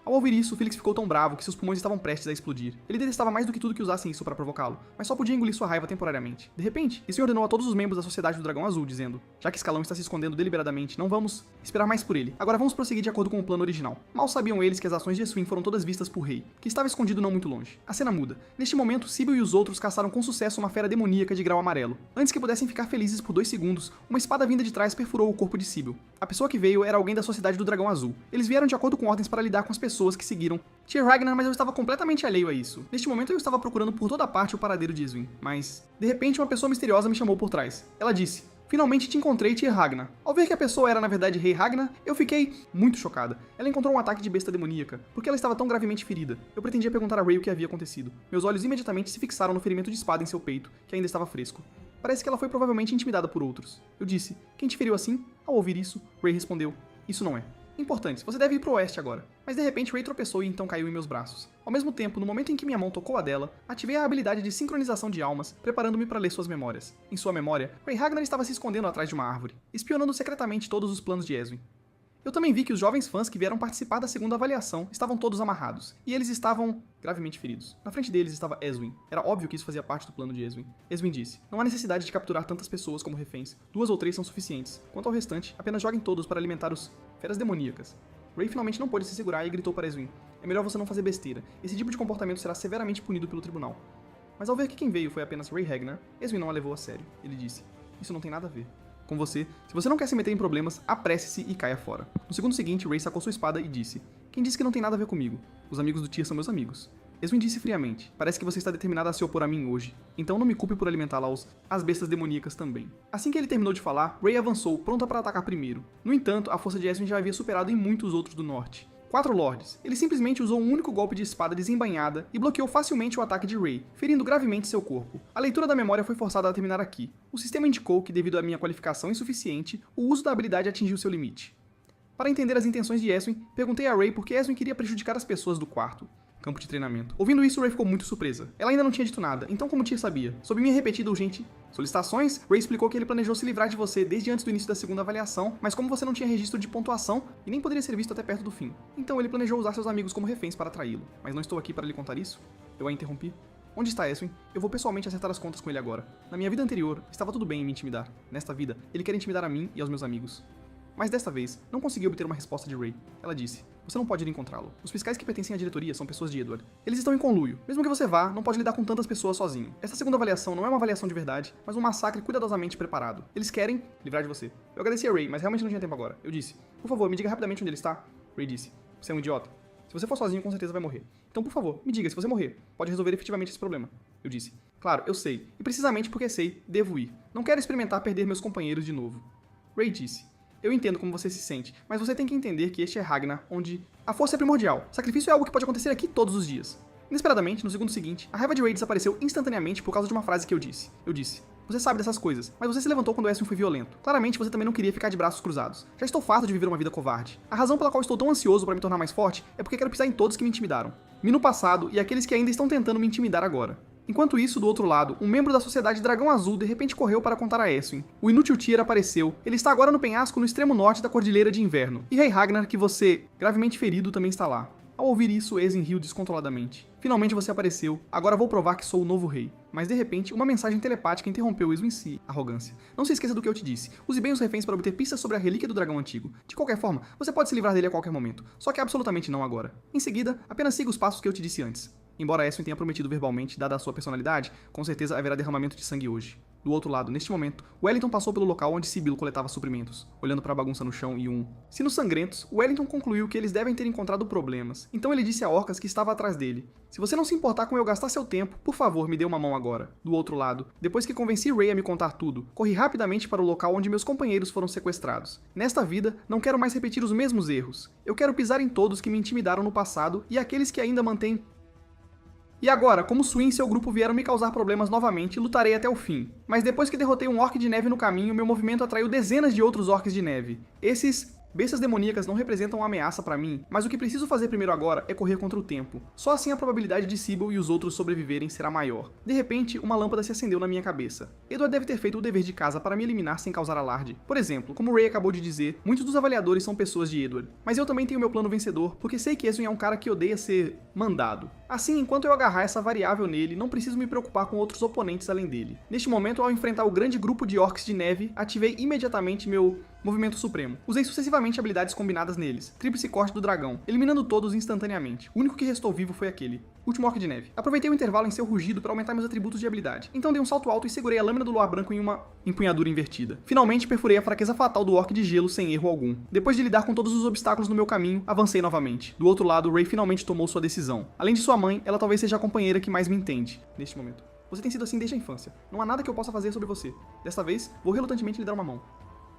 Ao ouvir isso, Felix ficou tão bravo que seus pulmões estavam prestes a explodir. Ele detestava mais do que tudo que usassem isso para provocá-lo, mas só podia engolir sua raiva temporariamente. De repente, Eswin ordenou a todos os membros da Sociedade do Dragão Azul, dizendo: "Já que Escalão está se escondendo deliberadamente, não vamos esperar mais por ele. Agora vamos prosseguir de acordo com o plano original." Mal sabiam eles que as ações de Eswin foram todas vistas por Rei, que estava escondido não muito longe. A cena muda. Neste momento, Sybil e os outros caçaram com sucesso uma fera demoníaca de grau amarelo. Antes que pudessem ficar felizes por 2 segundos, uma espada vinda de trás perfurou o corpo de Sybil. A pessoa que veio era alguém da Sociedade do Dragão Azul. Eles vieram de acordo com ordens para lidar com as pessoas que seguiram Tyr Ragnar, mas eu estava completamente alheio a isso. Neste momento eu estava procurando por toda parte o paradeiro de Eswin, mas... de repente uma pessoa misteriosa me chamou por trás. Ela disse: "Finalmente te encontrei, Tyr Ragnar." Ao ver que a pessoa era na verdade Rei Ragnar, eu fiquei muito chocada. Ela encontrou um ataque de besta demoníaca. Por que ela estava tão gravemente ferida? Eu pretendia perguntar a Rei o que havia acontecido. Meus olhos imediatamente se fixaram no ferimento de espada em seu peito, que ainda estava fresco. Parece que ela foi provavelmente intimidada por outros. Eu disse: "Quem te feriu assim?" Ao ouvir isso, Rei respondeu: "Isso não é importante, você deve ir pro oeste agora." Mas de repente Rei tropeçou e então caiu em meus braços. Ao mesmo tempo, no momento em que minha mão tocou a dela, ativei a habilidade de sincronização de almas, preparando-me para ler suas memórias. Em sua memória, Rei Ragnar estava se escondendo atrás de uma árvore, espionando secretamente todos os planos de Eswin. Eu também vi que os jovens fãs que vieram participar da segunda avaliação estavam todos amarrados, e eles estavam gravemente feridos. Na frente deles estava Eswin. Era óbvio que isso fazia parte do plano de Eswin. Eswin disse: "Não há necessidade de capturar tantas pessoas como reféns. 2 ou 3 são suficientes. Quanto ao restante, apenas joguem todos para alimentar os feras demoníacas." Rei finalmente não pôde se segurar e gritou para Eswin: "É melhor você não fazer besteira. Esse tipo de comportamento será severamente punido pelo tribunal." Mas ao ver que quem veio foi apenas Rei Ragnar, Eswin não a levou a sério. Ele disse: "Isso não tem nada a ver com você. Se você não quer se meter em problemas, apresse-se e caia fora." No segundo seguinte, Rei sacou sua espada e disse: "Quem disse que não tem nada a ver comigo? Os amigos do Tyr são meus amigos." Eswin disse friamente: "Parece que você está determinada a se opor a mim hoje. Então não me culpe por alimentá-la as bestas demoníacas também." Assim que ele terminou de falar, Rei avançou, pronta para atacar primeiro. No entanto, a força de Eswin já havia superado em muitos outros do norte. 4 lords. Ele simplesmente usou um único golpe de espada desembainhada e bloqueou facilmente o ataque de Rei, ferindo gravemente seu corpo. A leitura da memória foi forçada a terminar aqui. O sistema indicou que, devido à minha qualificação insuficiente, o uso da habilidade atingiu seu limite. Para entender as intenções de Eswin, perguntei a Rei por que Eswin queria prejudicar as pessoas do quarto campo de treinamento. Ouvindo isso, Rei ficou muito surpresa. Ela ainda não tinha dito nada, então como Tyr sabia? Sob minha repetida urgente solicitações, Rei explicou que ele planejou se livrar de você desde antes do início da segunda avaliação, mas como você não tinha registro de pontuação e nem poderia ser visto até perto do fim. Então ele planejou usar seus amigos como reféns para atraí-lo. Mas não estou aqui para lhe contar isso? Eu a interrompi. Onde está Eswin? Eu vou pessoalmente acertar as contas com ele agora. Na minha vida anterior, estava tudo bem em me intimidar. Nesta vida, ele quer intimidar a mim e aos meus amigos. Mas desta vez, não consegui obter uma resposta de Rei. Ela disse: "Você não pode ir encontrá-lo. Os fiscais que pertencem à diretoria são pessoas de Edward. Eles estão em conluio. Mesmo que você vá, não pode lidar com tantas pessoas sozinho. Esta segunda avaliação não é uma avaliação de verdade, mas um massacre cuidadosamente preparado. Eles querem livrar de você." Eu agradeci a Rei, mas realmente não tinha tempo agora. Eu disse: "Por favor, me diga rapidamente onde ele está." Rei disse: "Você é um idiota." Se você for sozinho, com certeza vai morrer. Então, por favor, me diga, se você morrer, pode resolver efetivamente esse problema. Eu disse. Claro, eu sei. E precisamente porque sei, devo ir. Não quero experimentar perder meus companheiros de novo. Ray disse. Eu entendo como você se sente, mas você tem que entender que este é Ragnar, onde a força é primordial. Sacrifício é algo que pode acontecer aqui todos os dias. Inesperadamente, no segundo seguinte, a raiva de Ray desapareceu instantaneamente por causa de uma frase que eu disse. Eu disse. Você sabe dessas coisas, mas você se levantou quando Eswin foi violento. Claramente você também não queria ficar de braços cruzados. Já estou farto de viver uma vida covarde. A razão pela qual estou tão ansioso para me tornar mais forte é porque quero pisar em todos que me intimidaram. Me no passado e aqueles que ainda estão tentando me intimidar agora. Enquanto isso, do outro lado, um membro da Sociedade Dragão Azul de repente correu para contar a Eswin. O inútil Tyr apareceu. Ele está agora no penhasco no extremo norte da Cordilheira de Inverno. E Rei Ragnar, que você, gravemente ferido, também está lá. Ao ouvir isso, Eswin riu descontroladamente. Finalmente você apareceu, agora vou provar que sou o novo rei. Mas de repente, uma mensagem telepática interrompeu Eswin si, arrogância. Não se esqueça do que eu te disse. Use bem os reféns para obter pistas sobre a relíquia do dragão antigo. De qualquer forma, você pode se livrar dele a qualquer momento. Só que absolutamente não agora. Em seguida, apenas siga os passos que eu te disse antes. Embora Eswin tenha prometido verbalmente, dada a sua personalidade, com certeza haverá derramamento de sangue hoje. Do outro lado, neste momento, Wellington passou pelo local onde Síbilo coletava suprimentos, olhando para a bagunça no chão e Sinos sangrentos, Wellington concluiu que eles devem ter encontrado problemas, então ele disse a Orcas que estava atrás dele. Se você não se importar com eu gastar seu tempo, por favor, me dê uma mão agora. Do outro lado, depois que convenci Ray a me contar tudo, corri rapidamente para o local onde meus companheiros foram sequestrados. Nesta vida, não quero mais repetir os mesmos erros. Eu quero pisar em todos que me intimidaram no passado e aqueles que ainda mantêm. E agora, como Swin e seu grupo vieram me causar problemas novamente, lutarei até o fim. Mas depois que derrotei um orc de neve no caminho, meu movimento atraiu dezenas de outros orcs de neve. Esses bestas demoníacas não representam uma ameaça pra mim, mas o que preciso fazer primeiro agora é correr contra o tempo. Só assim a probabilidade de Síbel e os outros sobreviverem será maior. De repente, uma lâmpada se acendeu na minha cabeça. Edward deve ter feito o dever de casa para me eliminar sem causar alarde. Por exemplo, como Ray acabou de dizer, muitos dos avaliadores são pessoas de Edward. Mas eu também tenho meu plano vencedor, porque sei que Eswin é um cara que odeia ser mandado. Assim, enquanto eu agarrar essa variável nele, não preciso me preocupar com outros oponentes além dele. Neste momento, ao enfrentar o grande grupo de orcs de neve, ativei imediatamente meu movimento supremo. Usei sucessivamente habilidades combinadas neles, tríplice corte do dragão, eliminando todos instantaneamente. O único que restou vivo foi aquele, último orc de neve. Aproveitei o intervalo em seu rugido para aumentar meus atributos de habilidade. Então dei um salto alto e segurei a lâmina do luar branco em uma empunhadura invertida. Finalmente perfurei a fraqueza fatal do orc de gelo sem erro algum. Depois de lidar com todos os obstáculos no meu caminho, avancei novamente. Do outro lado, Ray finalmente tomou sua decisão. Além de sua mãe, ela talvez seja a companheira que mais me entende neste momento. Você tem sido assim desde a infância. Não há nada que eu possa fazer sobre você. Desta vez, vou relutantemente lhe dar uma mão.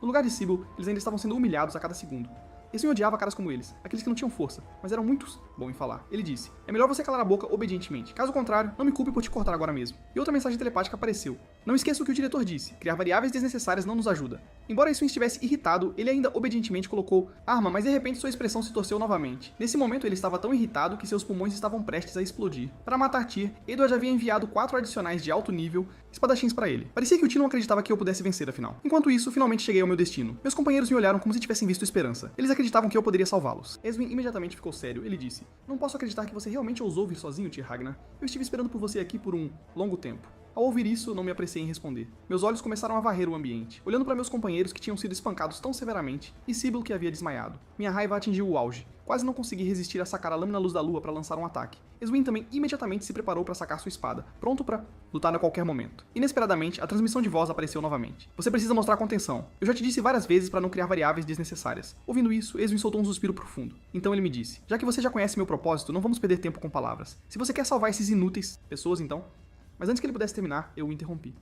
No lugar de Síbel, eles ainda estavam sendo humilhados a cada segundo. Eswin odiava caras como eles, aqueles que não tinham força, mas eram muitos bom em falar. Ele disse, é melhor você calar a boca obedientemente, caso contrário, não me culpe por te cortar agora mesmo. E outra mensagem telepática apareceu. Não esqueça o que o diretor disse, criar variáveis desnecessárias não nos ajuda. Embora Eswin estivesse irritado, ele ainda obedientemente colocou arma, mas de repente sua expressão se torceu novamente. Nesse momento ele estava tão irritado que seus pulmões estavam prestes a explodir. Para matar Tyr, Edward havia enviado 4 adicionais de alto nível espadachins para ele. Parecia que o Tyr não acreditava que eu pudesse vencer afinal. Enquanto isso, finalmente cheguei ao meu destino. Meus companheiros me olharam como se tivessem visto esperança. Eles acreditavam que eu poderia salvá-los. Eswin imediatamente ficou sério. Ele disse, não posso acreditar que você realmente ousou vir sozinho, Tyr Ragnar. Eu estive esperando por você aqui por um longo tempo. Ao ouvir isso, não me apressei em responder. Meus olhos começaram a varrer o ambiente, olhando para meus companheiros que tinham sido espancados tão severamente, e Síbel que havia desmaiado. Minha raiva atingiu o auge. Quase não consegui resistir a sacar a lâmina luz da lua para lançar um ataque. Eswin também imediatamente se preparou para sacar sua espada, pronto para lutar a qualquer momento. Inesperadamente, a transmissão de voz apareceu novamente. Você precisa mostrar contenção. Eu já te disse várias vezes para não criar variáveis desnecessárias. Ouvindo isso, Eswin soltou um suspiro profundo. Então ele me disse, já que você já conhece meu propósito, não vamos perder tempo com palavras. Se você quer salvar esses inúteis pessoas, então... Mas antes que ele pudesse terminar, eu o interrompi.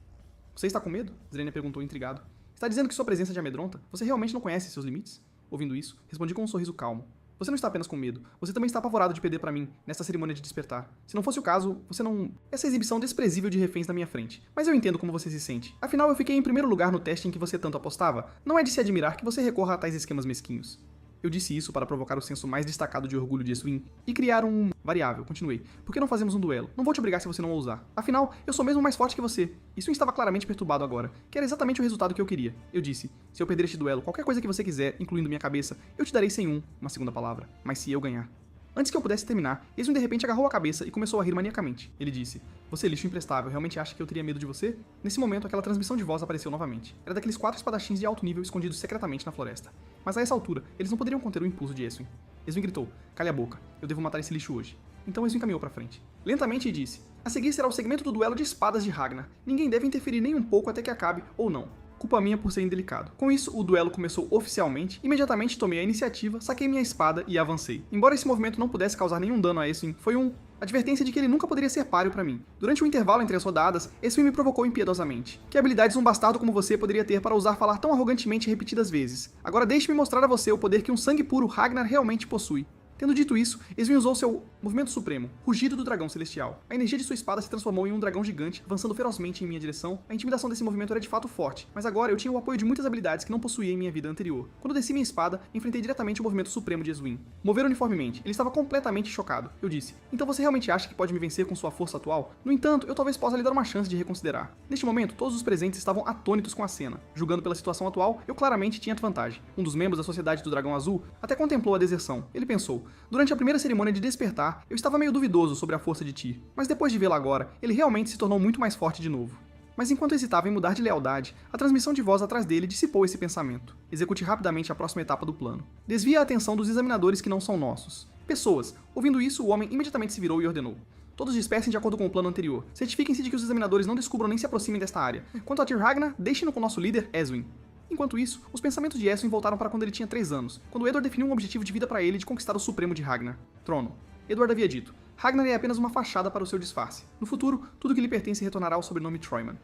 Você está com medo? Zrenia perguntou intrigado. Está dizendo que sua presença te amedronta? Você realmente não conhece seus limites? Ouvindo isso, respondi com um sorriso calmo. Você não está apenas com medo, você também está apavorado de perder para mim, nesta cerimônia de despertar. Se não fosse o caso, você não... Essa exibição desprezível de reféns na minha frente. Mas eu entendo como você se sente. Afinal, eu fiquei em primeiro lugar no teste em que você tanto apostava. Não é de se admirar que você recorra a tais esquemas mesquinhos. Eu disse isso para provocar o senso mais destacado de orgulho de Eswin e criar um variável. Continuei. Por que não fazemos um duelo? Não vou te obrigar se você não ousar. Afinal, eu sou mesmo mais forte que você. Eswin estava claramente perturbado agora, que era exatamente o resultado que eu queria. Eu disse, se eu perder este duelo, qualquer coisa que você quiser, incluindo minha cabeça, eu te darei sem uma segunda palavra. Mas se eu ganhar... Antes que eu pudesse terminar, Eswin de repente agarrou a cabeça e começou a rir maniacamente. Ele disse, você lixo imprestável, realmente acha que eu teria medo de você? Nesse momento, aquela transmissão de voz apareceu novamente. Era daqueles 4 espadachins de alto nível escondidos secretamente na floresta. Mas a essa altura, eles não poderiam conter o impulso de Eswin. Eswin gritou, cale a boca, eu devo matar esse lixo hoje. Então Eswin caminhou para frente. Lentamente disse, a seguir será o segmento do duelo de espadas de Ragnar. Ninguém deve interferir nem um pouco até que acabe, ou não. culpa minha por ser indelicado. Com isso, o duelo começou oficialmente, imediatamente tomei a iniciativa, saquei minha espada e avancei. Embora esse movimento não pudesse causar nenhum dano a Eswin, foi advertência de que ele nunca poderia ser páreo pra mim. Durante o intervalo entre as rodadas, Eswin me provocou impiedosamente. Que habilidades um bastardo como você poderia ter para ousar falar tão arrogantemente repetidas vezes? Agora deixe-me mostrar a você o poder que um sangue puro Ragnar realmente possui. Tendo dito isso, Eswin usou seu movimento supremo, Rugido do Dragão Celestial. A energia de sua espada se transformou em um dragão gigante, avançando ferozmente em minha direção. A intimidação desse movimento era de fato forte, mas agora eu tinha o apoio de muitas habilidades que não possuía em minha vida anterior. Quando desci minha espada, enfrentei diretamente o movimento supremo de Eswin. Mover uniformemente, ele estava completamente chocado. Eu disse, então você realmente acha que pode me vencer com sua força atual? No entanto, eu talvez possa lhe dar uma chance de reconsiderar. Neste momento, todos os presentes estavam atônitos com a cena. Julgando pela situação atual, eu claramente tinha vantagem. Um dos membros da Sociedade do Dragão Azul até contemplou a deserção. Ele pensou, durante a primeira cerimônia de despertar, eu estava meio duvidoso sobre a força de Tyr, mas depois de vê-lo agora, ele realmente se tornou muito mais forte de novo. Mas enquanto hesitava em mudar de lealdade, a transmissão de voz atrás dele dissipou esse pensamento. Execute rapidamente a próxima etapa do plano. Desvia a atenção dos examinadores que não são nossos. Pessoas. Ouvindo isso, o homem imediatamente se virou e ordenou. Todos dispersem de acordo com o plano anterior. Certifiquem-se de que os examinadores não descubram nem se aproximem desta área. Quanto a Tyr Ragnar, deixem-no com nosso líder, Eswin. Enquanto isso, os pensamentos de Eswin voltaram para quando ele tinha 3 anos, quando Edward definiu um objetivo de vida para ele de conquistar o Supremo de Ragnar, Trono. Edward havia dito, Ragnar é apenas uma fachada para o seu disfarce. No futuro, tudo que lhe pertence retornará ao sobrenome Troyman.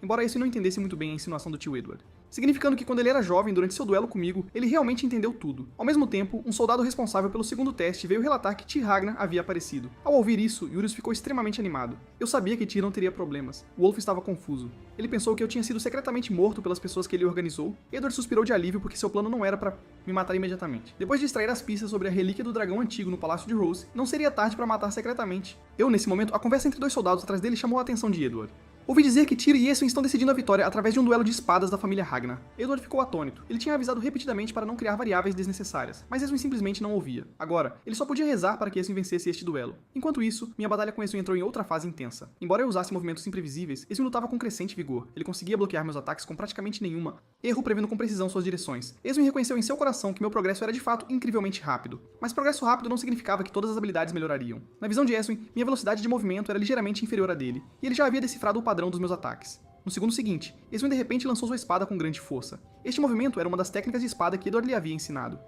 Embora Eswin não entendesse muito bem a insinuação do tio Edward. Significando que quando ele era jovem, durante seu duelo comigo, ele realmente entendeu tudo. Ao mesmo tempo, um soldado responsável pelo segundo teste veio relatar que Tyr Ragnar havia aparecido. Ao ouvir isso, Yurius ficou extremamente animado. Eu sabia que Tyr não teria problemas. Wolf estava confuso. Ele pensou que eu tinha sido secretamente morto pelas pessoas que ele organizou. Edward suspirou de alívio porque seu plano não era para me matar imediatamente. Depois de extrair as pistas sobre a relíquia do dragão antigo no Palácio de Rose, não seria tarde para matar secretamente. Nesse momento, a conversa entre 2 soldados atrás dele chamou a atenção de Edward. Ouvi dizer que Tyr e Eswin estão decidindo a vitória através de um duelo de espadas da família Ragnar. Edward ficou atônito. Ele tinha avisado repetidamente para não criar variáveis desnecessárias, mas Eswin simplesmente não ouvia. Agora, ele só podia rezar para que Eswin vencesse este duelo. Enquanto isso, minha batalha com Eswin entrou em outra fase intensa. Embora eu usasse movimentos imprevisíveis, Eswin lutava com crescente vigor. Ele conseguia bloquear meus ataques com praticamente nenhuma erro, prevendo com precisão suas direções. Eswin reconheceu em seu coração que meu progresso era de fato incrivelmente rápido. Mas progresso rápido não significava que todas as habilidades melhorariam. Na visão de Eswin, minha velocidade de movimento era ligeiramente inferior à dele, e ele já havia decifrado o padrão dos meus ataques. No segundo seguinte, Eswin de repente lançou sua espada com grande força. Este movimento era uma das técnicas de espada que Edward lhe havia ensinado.